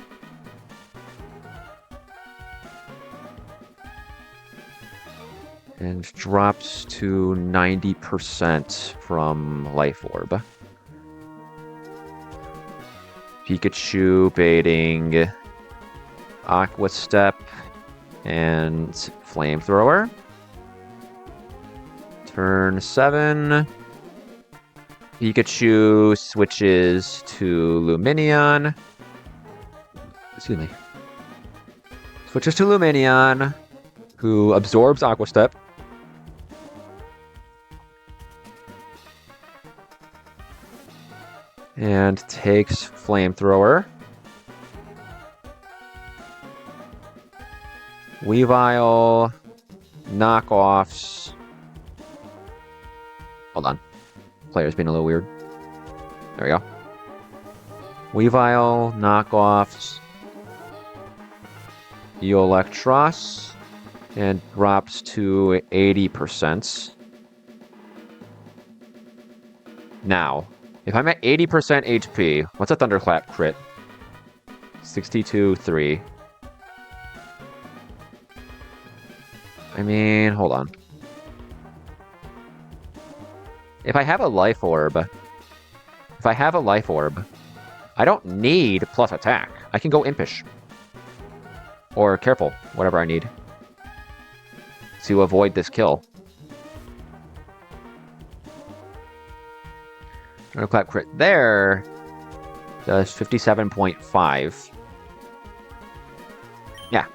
And drops to 90% from Life Orb. Pikachu baiting Aqua Step and Flamethrower. Turn 7. Pikachu switches to Lumineon. Excuse me. Switches to Lumineon, who absorbs Aqua Step. And takes Flamethrower. Weavile, knockoffs. Hold on. Player's being a little weird. There we go. Weavile, knockoffs. Electros. And drops to 80%. Now, if I'm at 80% HP, what's a Thunderclap crit? 62-3. I mean, hold on. If I have a Life Orb, I don't need plus attack. I can go Impish. Or Careful, whatever I need. To avoid this kill. Thunderclap crit there does 57.5. Yeah.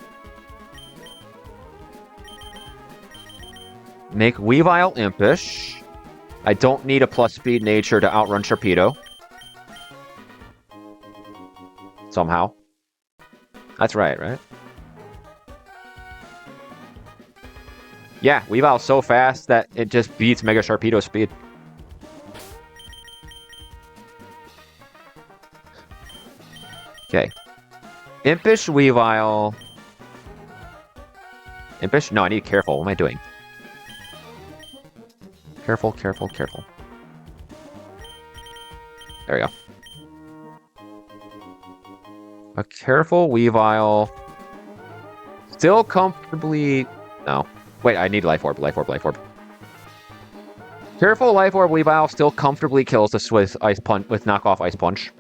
Make Weavile Impish. I don't need a plus speed nature to outrun Sharpedo. Somehow. That's right? Yeah, Weavile's so fast that it just beats Mega Sharpedo's speed. Okay. Impish Weavile. Impish? No, I need Careful. What am I doing? Careful. There we go. A Careful Weavile. Still comfortably... No. Wait, I need Life Orb. Careful Life Orb Weavile still comfortably kills this with Ice Punch, with knockoff Ice Punch.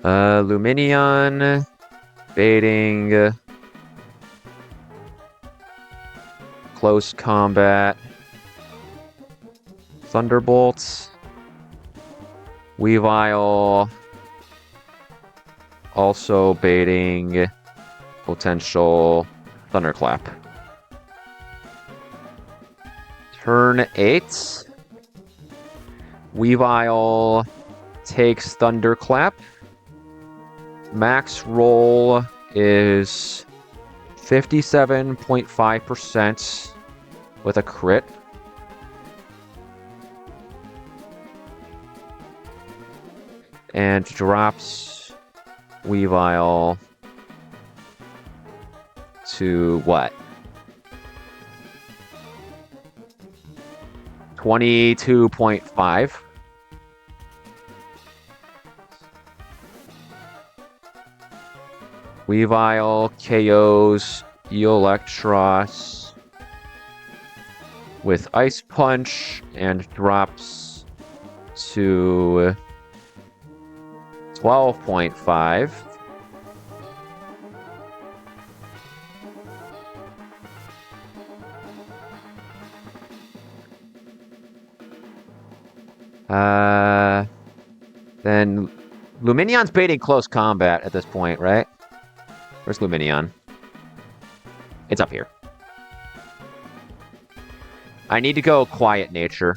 Lumineon. Baiting. Close combat. Thunderbolts. Weavile. Also baiting potential Thunderclap. Turn 8. Weavile takes Thunderclap. Max roll is 57.5% with a crit. And drops Weavile to what? 22.5. Weavile KOs Electros with Ice Punch and drops to 12.5. Then Lumineon's baiting close combat at this point, right? Where's Lumineon? It's up here. I need to go Quiet Nature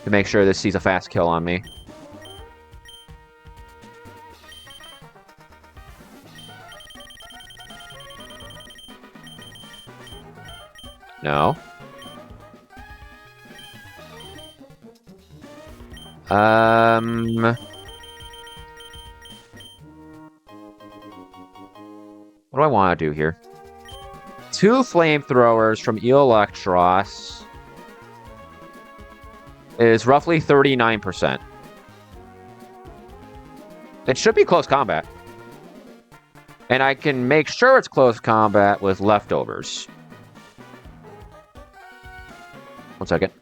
to make sure this sees a fast kill on me. No. What do I want to do here? 2 flamethrowers from Electros is roughly 39%. It should be close combat. And I can make sure it's close combat with leftovers. 1 second.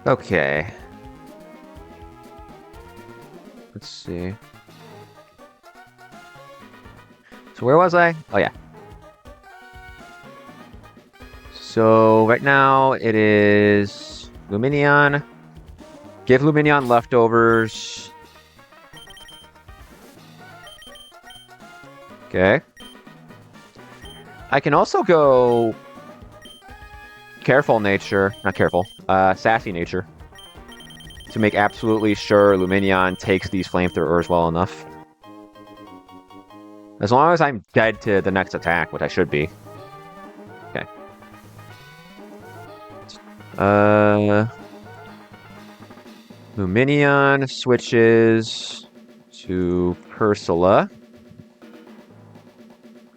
Okay. Let's see. So where was I? Oh, yeah. So right now it is Luminion. Give Luminion leftovers. Okay. I can also go careful nature, not careful, sassy nature, to make absolutely sure Luminion takes these flamethrowers well enough. As long as I'm dead to the next attack, which I should be. Okay. Luminion switches to Ursula,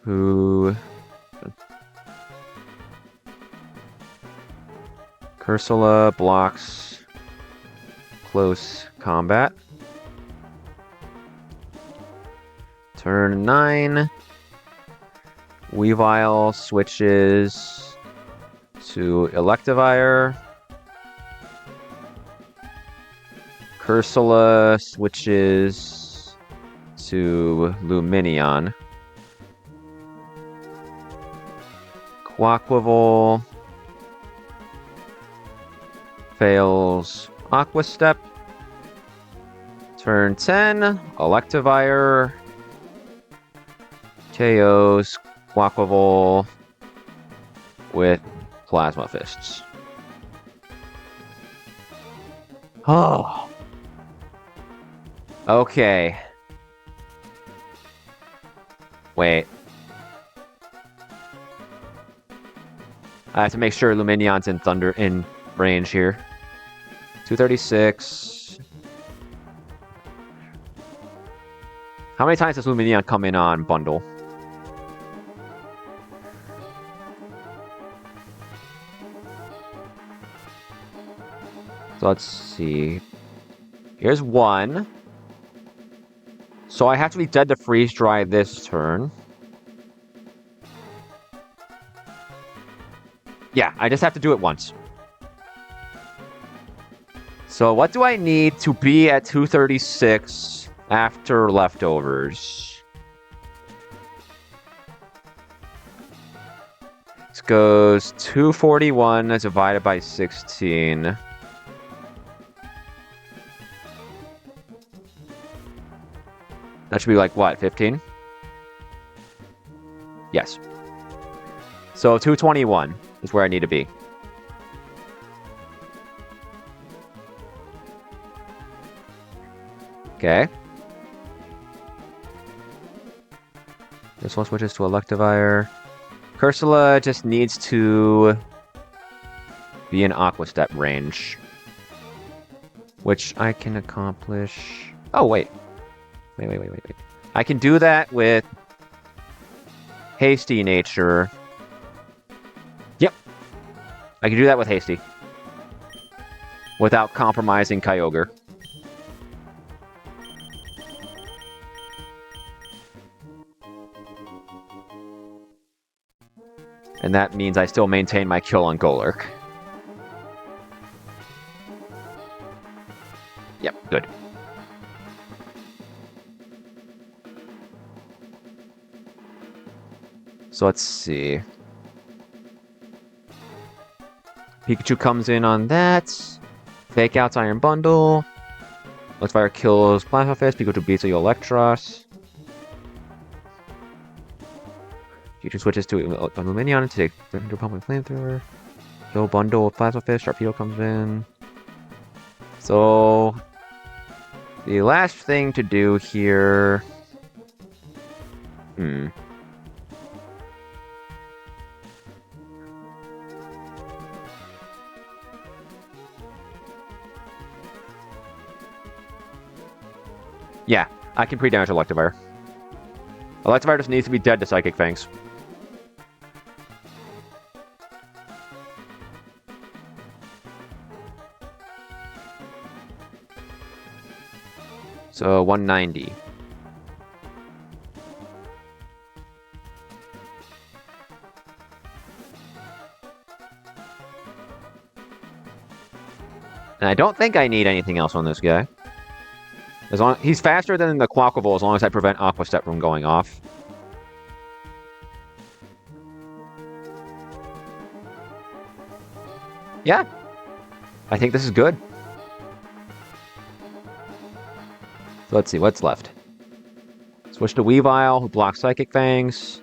who... Ursula blocks close combat. Turn 9. Weavile switches to Electivire. Ursula switches to Luminion. Quaquaval fails Aqua Step. Turn 10. Electivire KOs Quaquaval with Plasma Fists. Oh. Okay. Wait. I have to make sure Luminion's in range here. 236. How many times does Luminion come in on bundle? So let's see. Here's one. So I have to be dead to freeze dry this turn. Yeah, I just have to do it once. So what do I need to be at 236 after leftovers? This goes 241 divided by 16. That should be like, what, 15? Yes. So 221 is where I need to be. Okay. This one switches to Electivire. Cursula just needs to be in Aqua Step range. Which I can accomplish... Oh, wait. Wait. I can do that with Hasty Nature. Yep. I can do that with Hasty. Without compromising Kyogre. And that means I still maintain my kill on Golurk. Yep, good. So let's see. Pikachu comes in on that. Fake Out's Iron Bundle. Electivire kills Plasma Fist. Pikachu beats a Electros. Pikachu switches to Luminion to take Thunder Pump and Flamethrower. Kill Bundle with Plasma Fist. Sharpedo comes in. So the last thing to do here... Yeah, I can pre-damage Electivire. Electivire just needs to be dead to Psychic Fangs. So, 190. And I don't think I need anything else on this guy. As long he's faster than the Quaquaval as long as I prevent Aqua Step from going off. Yeah. I think this is good. So let's see, what's left? Switch to Weavile, who blocks Psychic Fangs.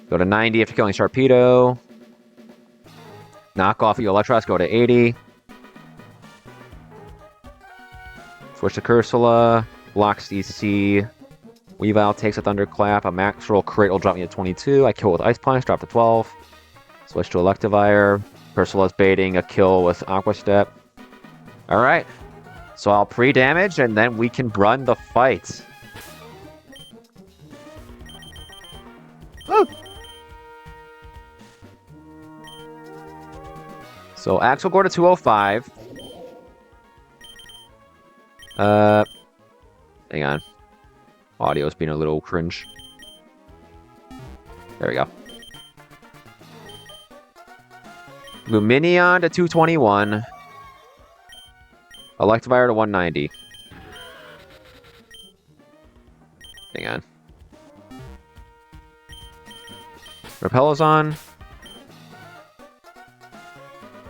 Go to 90 after killing Sharpedo. Knock off your Electros, go to 80. Switch to Cursula, blocks EC. Weavile takes a Thunderclap. A Maxroll Crit will drop me to 22. I kill with Ice Punch, drop to 12. Switch to Electivire. Cursula's baiting a kill with Aqua Step. Alright. So I'll pre-damage, and then we can run the fight. Woo! So Axel go to 205. Hang on. Audio's being a little cringe. There we go. Luminion to 221. Electivire to 190. Hang on. Repelozon.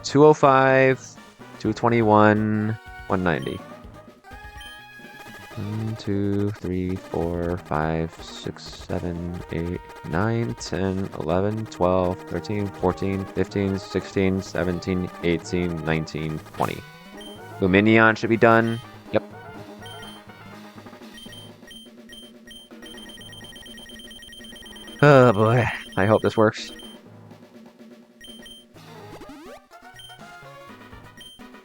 205, 221, 190. 1, 2, 3, 4, 5, 6, 7, 8, 9, 10, 11, 12, 13, 14, 15, 16, 17, 18, 19, 20. Luminion should be done. Yep. Oh boy. I hope this works.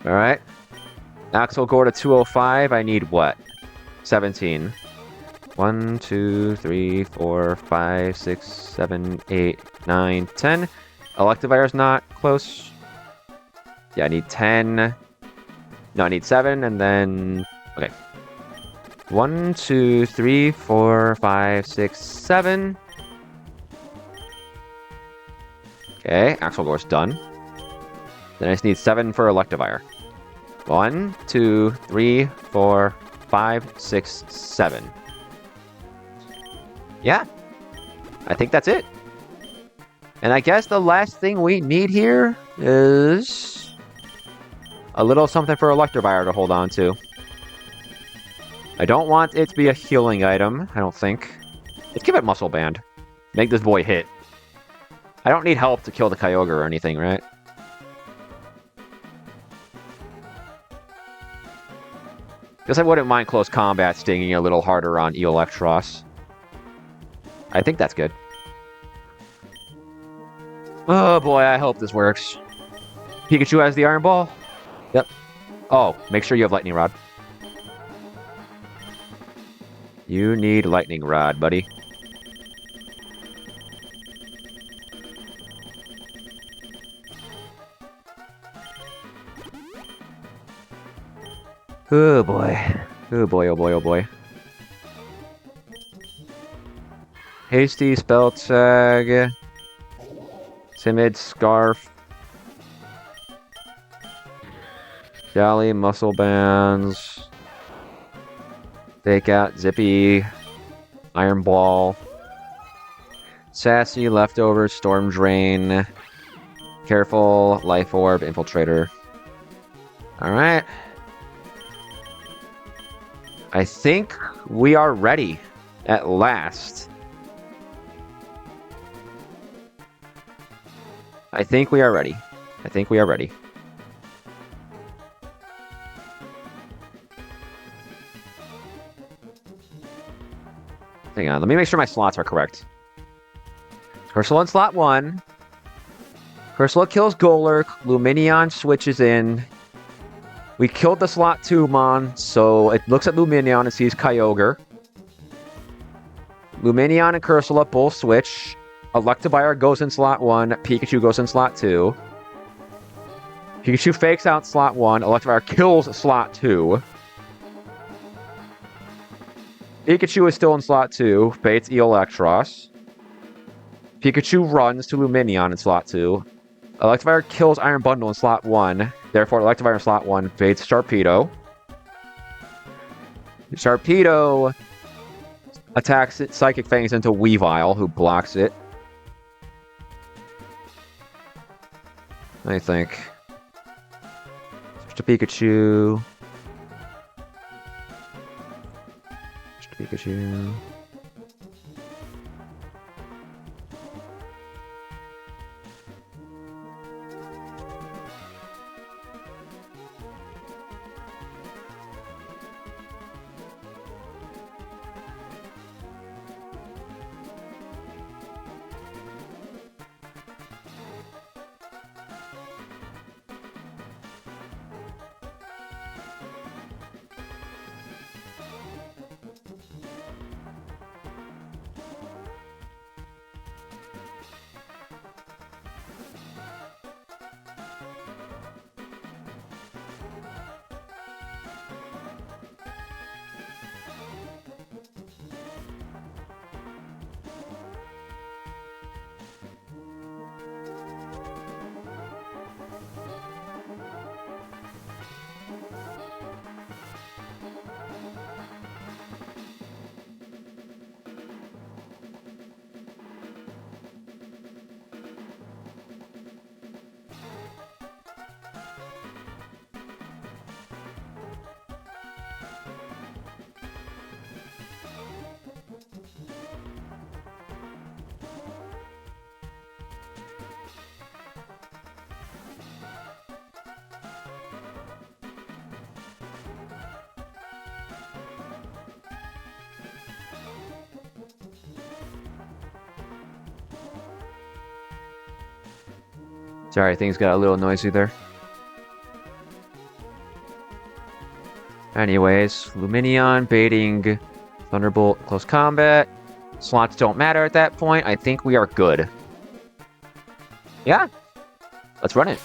Alright. Axel Gore to 205. I need what? 17. 1, 2, 3, 4, 5, 6, 7, 8, 9, 10. Electivire's not close. Yeah, I need 10. No, I need 7, and then... Okay. 1, 2, 3, 4, 5, 6, 7. Okay, Axel Gore's done. Then I just need 7 for Electivire. 1, 2, 3, 4, 5, 6, 7. Yeah. I think that's it. And I guess the last thing we need here is a little something for Electivire to hold on to. I don't want it to be a healing item, I don't think. Let's give it Muscle Band. Make this boy hit. I don't need help to kill the Kyogre or anything, right? Guess I wouldn't mind close combat stinging a little harder on Electros. I think that's good. Oh boy, I hope this works. Pikachu has the Iron Ball? Yep. Oh, make sure you have Lightning Rod. You need Lightning Rod, buddy. Oh boy. Oh boy, oh boy, oh boy. Hasty Spell Tag. Timid Scarf. Jolly Muscle Bands. Fake Out Zippy. Iron Ball. Sassy Leftovers. Storm Drain. Careful. Life Orb. Infiltrator. Alright. I think we are ready. At last. I think we are ready. I think we are ready. Hang on, let me make sure my slots are correct. Ursula in slot 1. Ursula kills Golurk. Lumineon switches in. We killed the slot 2 Mon, so it looks at Lumineon and sees Kyogre. Lumineon and Ursula both switch. Electivire goes in slot 1. Pikachu goes in slot 2. Pikachu fakes out slot 1. Electivire kills slot 2. Pikachu is still in slot 2. Fates Electros. Pikachu runs to Lumineon in slot 2. Electivire kills Iron Bundle in slot 1. Therefore, Electivire in slot 1 fates Sharpedo. Sharpedo attacks it, Psychic Fangs into Weavile, who blocks it. I think. Switch to Pikachu. Switch to Pikachu. Sorry, things got a little noisy there. Anyways, Lumineon baiting Thunderbolt, close combat. Slots don't matter at that point. I think we are good. Yeah. Let's run it.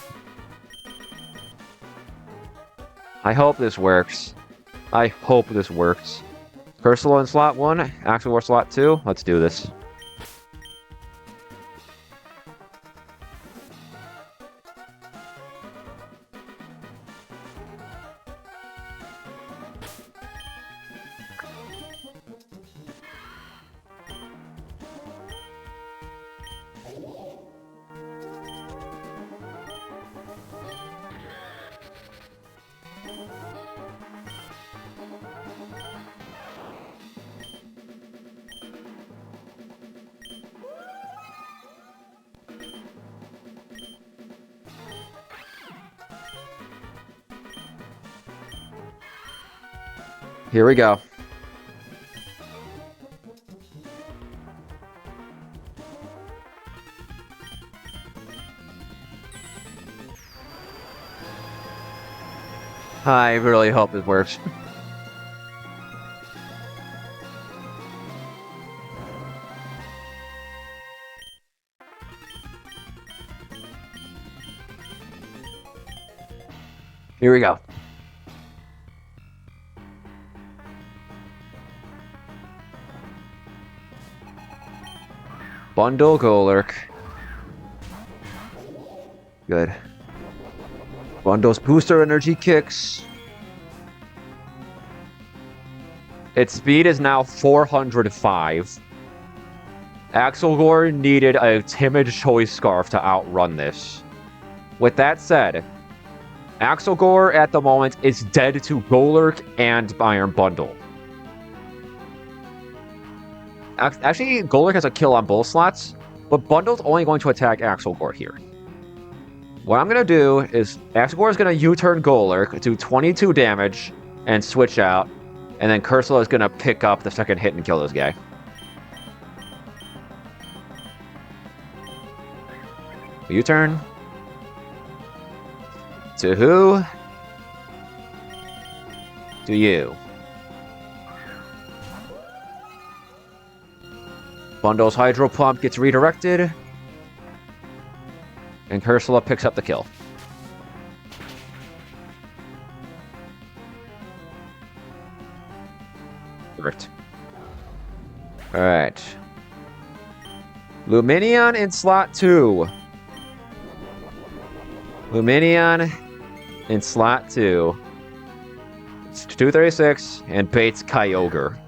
I hope this works. I hope this works. Ursula in slot 1, Axelgor slot 2. Let's do this. Here we go. I really hope this works. Here we go. Bundle Golurk. Good. Bundle's booster energy kicks. Its speed is now 405. Axelgor needed a timid choice scarf to outrun this. With that said, Axelgor at the moment is dead to Golurk and Iron Bundle. Actually, Golurk has a kill on both slots, but Bundle's only going to attack Axelgor here. What I'm going to do is Axelgor is going to U-turn Golurk, do 22 damage, and switch out, and then Ursula is going to pick up the second hit and kill this guy. U-turn. To who? To you. Bundle's Hydro Pump gets redirected. And Ursula picks up the kill. Perfect. Alright. Luminion in slot 2. Luminion in slot 2. It's 236 and baits Kyogre.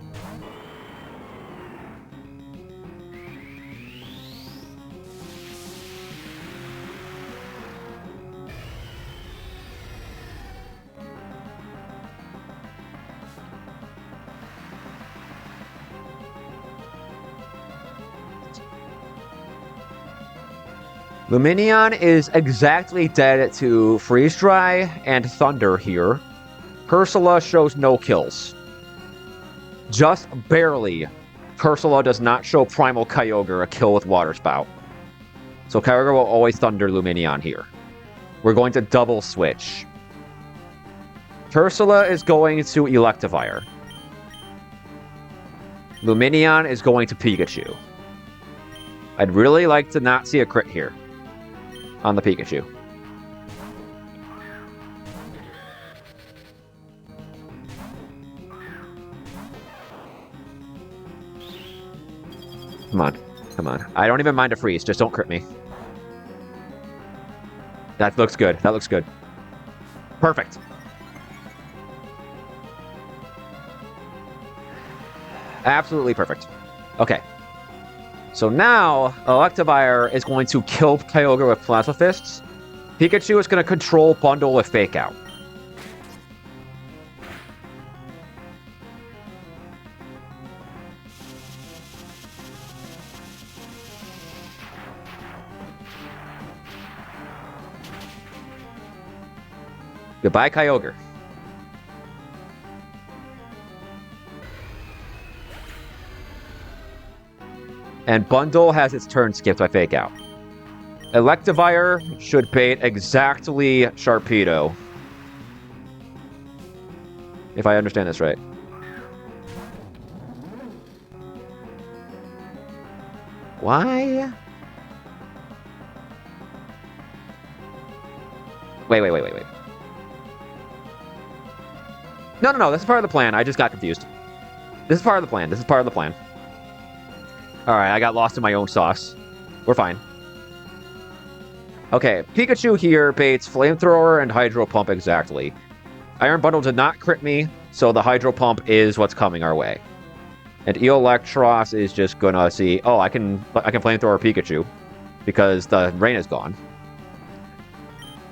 Luminion is exactly dead to Freeze Dry and Thunder here. Ursula shows no kills. Just barely. Ursula does not show Primal Kyogre a kill with Water Spout. So Kyogre will always Thunder Luminion here. We're going to double switch. Ursula is going to Electivire. Luminion is going to Pikachu. I'd really like to not see a crit here on the Pikachu. Come on. Come on. I don't even mind a freeze. Just don't crit me. That looks good. That looks good. Perfect. Absolutely perfect. Okay. So now, Electivire is going to kill Kyogre with Plasma Fists. Pikachu is going to control Bundle with Fake Out. Goodbye, Kyogre. And Bundle has its turn skipped by Fake Out. Electivire should bait exactly Sharpedo. If I understand this right. Why? Wait. No. This is part of the plan. I just got confused. This is part of the plan. Alright, I got lost in my own sauce. We're fine. Okay, Pikachu here baits Flamethrower and Hydro Pump exactly. Iron Bundle did not crit me, so the Hydro Pump is what's coming our way. And Electros is just gonna see, oh, I can Flamethrower Pikachu because the rain is gone.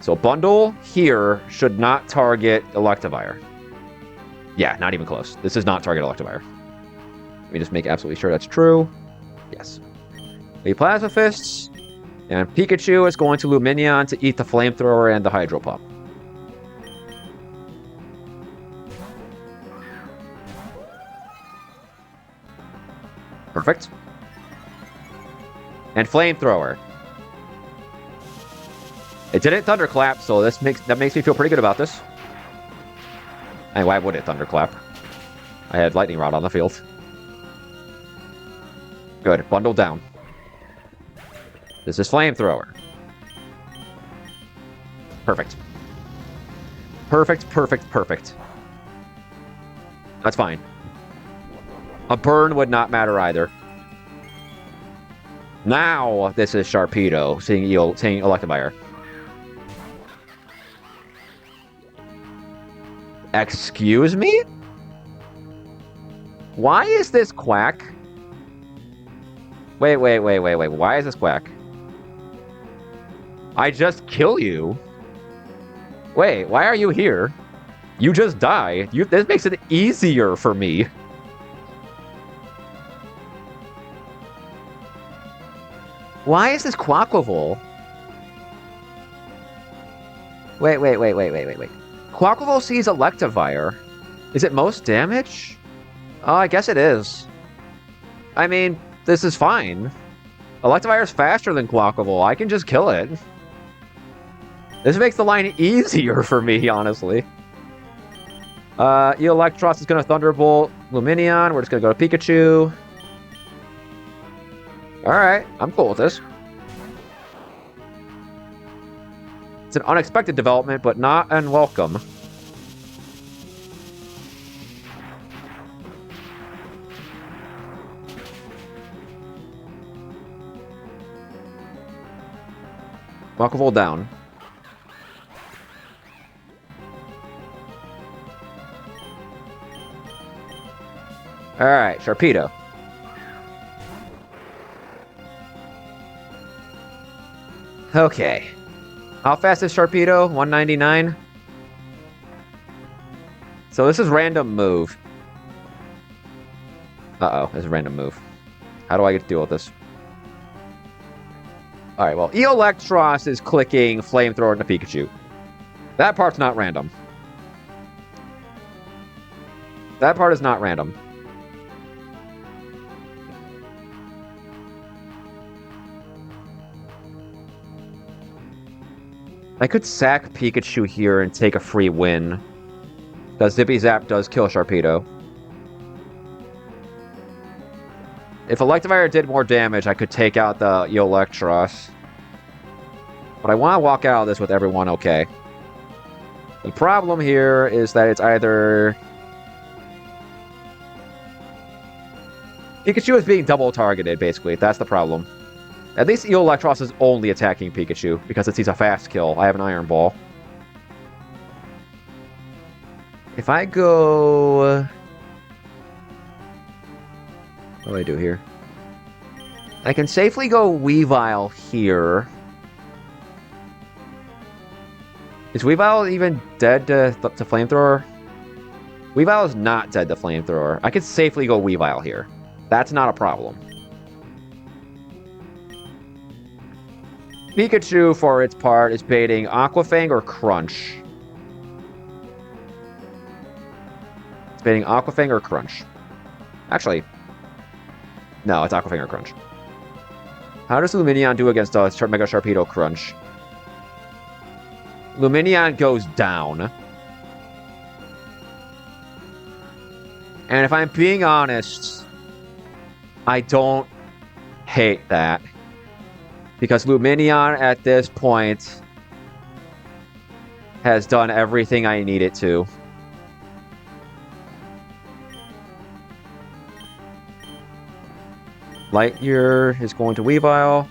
So Bundle here should not target Electivire. Yeah, not even close. This does not target Electivire. Let me just make absolutely sure that's true. Yes. The Plasma Fists, and Pikachu is going to Lumineon to eat the Flamethrower and the Hydro Pump. Perfect. And Flamethrower. It didn't Thunderclap, so that makes me feel pretty good about this. And why would it Thunderclap? I had Lightning Rod on the field. Good. Bundle down. This is Flamethrower. Perfect. Perfect. That's fine. A burn would not matter either. Now, this is Sharpedo, seeing Electivire. Excuse me? Why is this Quack? Wait. Why is this Quack? I just kill you? Wait, why are you here? You just die. This makes it easier for me. Why is this Quaquaval? Wait. Quaquaval sees Electivire. Is it most damage? Oh, I guess it is. I mean, this is fine. Electivire is faster than Quaquaval. I can just kill it. This makes the line easier for me, honestly. Electros is going to Thunderbolt Lumineon. We're just going to go to Pikachu. Alright, I'm cool with this. It's an unexpected development, but not unwelcome. Quaquaval down. Alright, Sharpedo. Okay. How fast is Sharpedo? 199? So this is random move. Uh-oh, this is random move. How do I get to deal with this? Alright, well, Electros is clicking Flamethrower into Pikachu. That part's not random. That part is not random. I could sack Pikachu here and take a free win. Because Zippy Zap does kill Sharpedo. If Electivire did more damage, I could take out the Electros. But I want to walk out of this with everyone okay. The problem here is that it's either... Pikachu is being double targeted, basically. That's the problem. At least Electros is only attacking Pikachu, because it sees a fast kill. I have an Iron Ball. If I go... What do I do here? I can safely go Weavile here. Is Weavile even dead to Flamethrower? Weavile is not dead to Flamethrower. I could safely go Weavile here. That's not a problem. Pikachu, for its part, is baiting Aquafang or Crunch. It's baiting Aquafang or Crunch. Actually, no, it's Aquafang or Crunch. How does Lumineon do against Mega Sharpedo Crunch? Lumineon goes down. And if I'm being honest, I don't hate that. Because Luminion at this point has done everything I need it to. Lightyear is going to Weavile.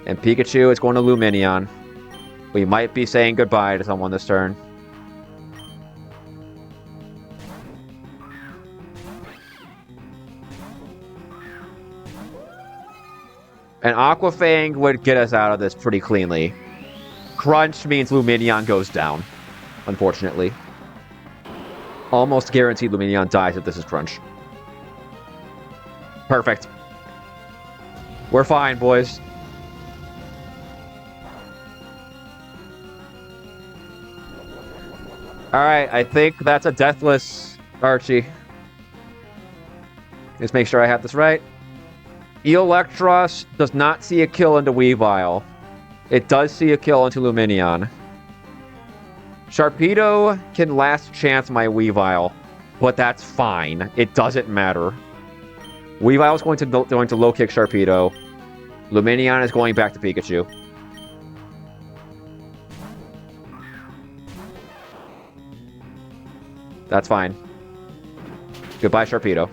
And Pikachu is going to Luminion. We might be saying goodbye to someone this turn. And Aquafang would get us out of this pretty cleanly. Crunch means Luminion goes down, unfortunately. Almost guaranteed Luminion dies if this is Crunch. Perfect. We're fine, boys. Alright, I think that's a deathless Archie. Just make sure I have this right. Electros does not see a kill into Weavile. It does see a kill into Luminion. Sharpedo can last chance my Weavile, but that's fine. It doesn't matter. Weavile is going to low kick Sharpedo. Luminion is going back to Pikachu. That's fine. Goodbye, Sharpedo.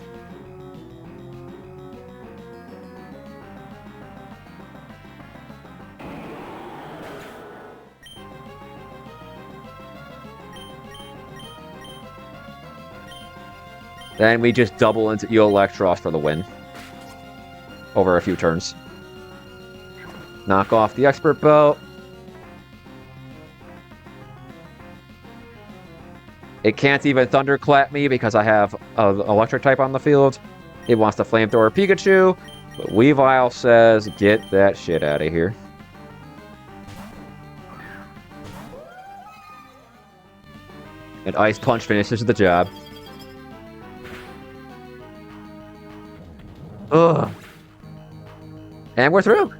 Then we just double into Electros for the win. Over a few turns. Knock off the Expert Belt. It can't even Thunderclap me because I have an Electric type on the field. It wants to Flamethrower Pikachu. But Weavile says, get that shit out of here. And Ice Punch finishes the job. Ugh. And we're through.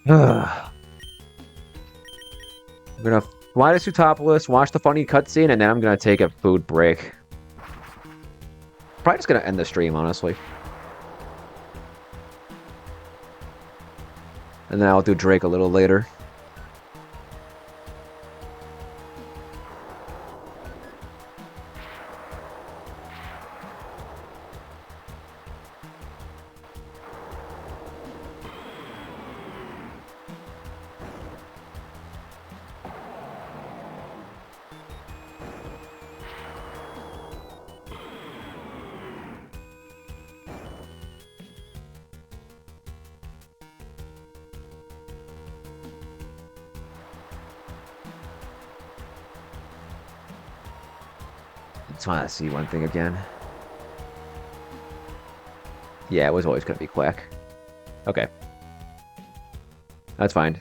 I'm gonna fly to Sutopolis, watch the funny cutscene, and then I'm gonna take a food break. Probably just gonna end the stream, honestly. And then I'll do Drake a little later. Just want to see one thing again. Yeah, it was always going to be Quack. Okay. That's fine.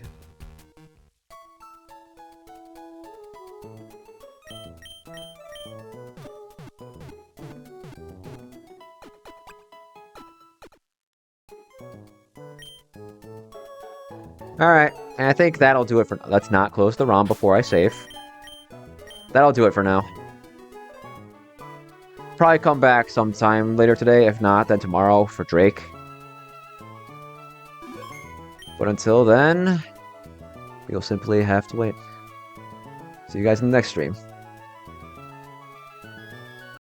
Alright, and I think that'll do it for... Let's not close the ROM before I save. That'll do it for now. Probably come back sometime later today. If not, then tomorrow for Drake. But until then, you'll simply have to wait. See you guys in the next stream.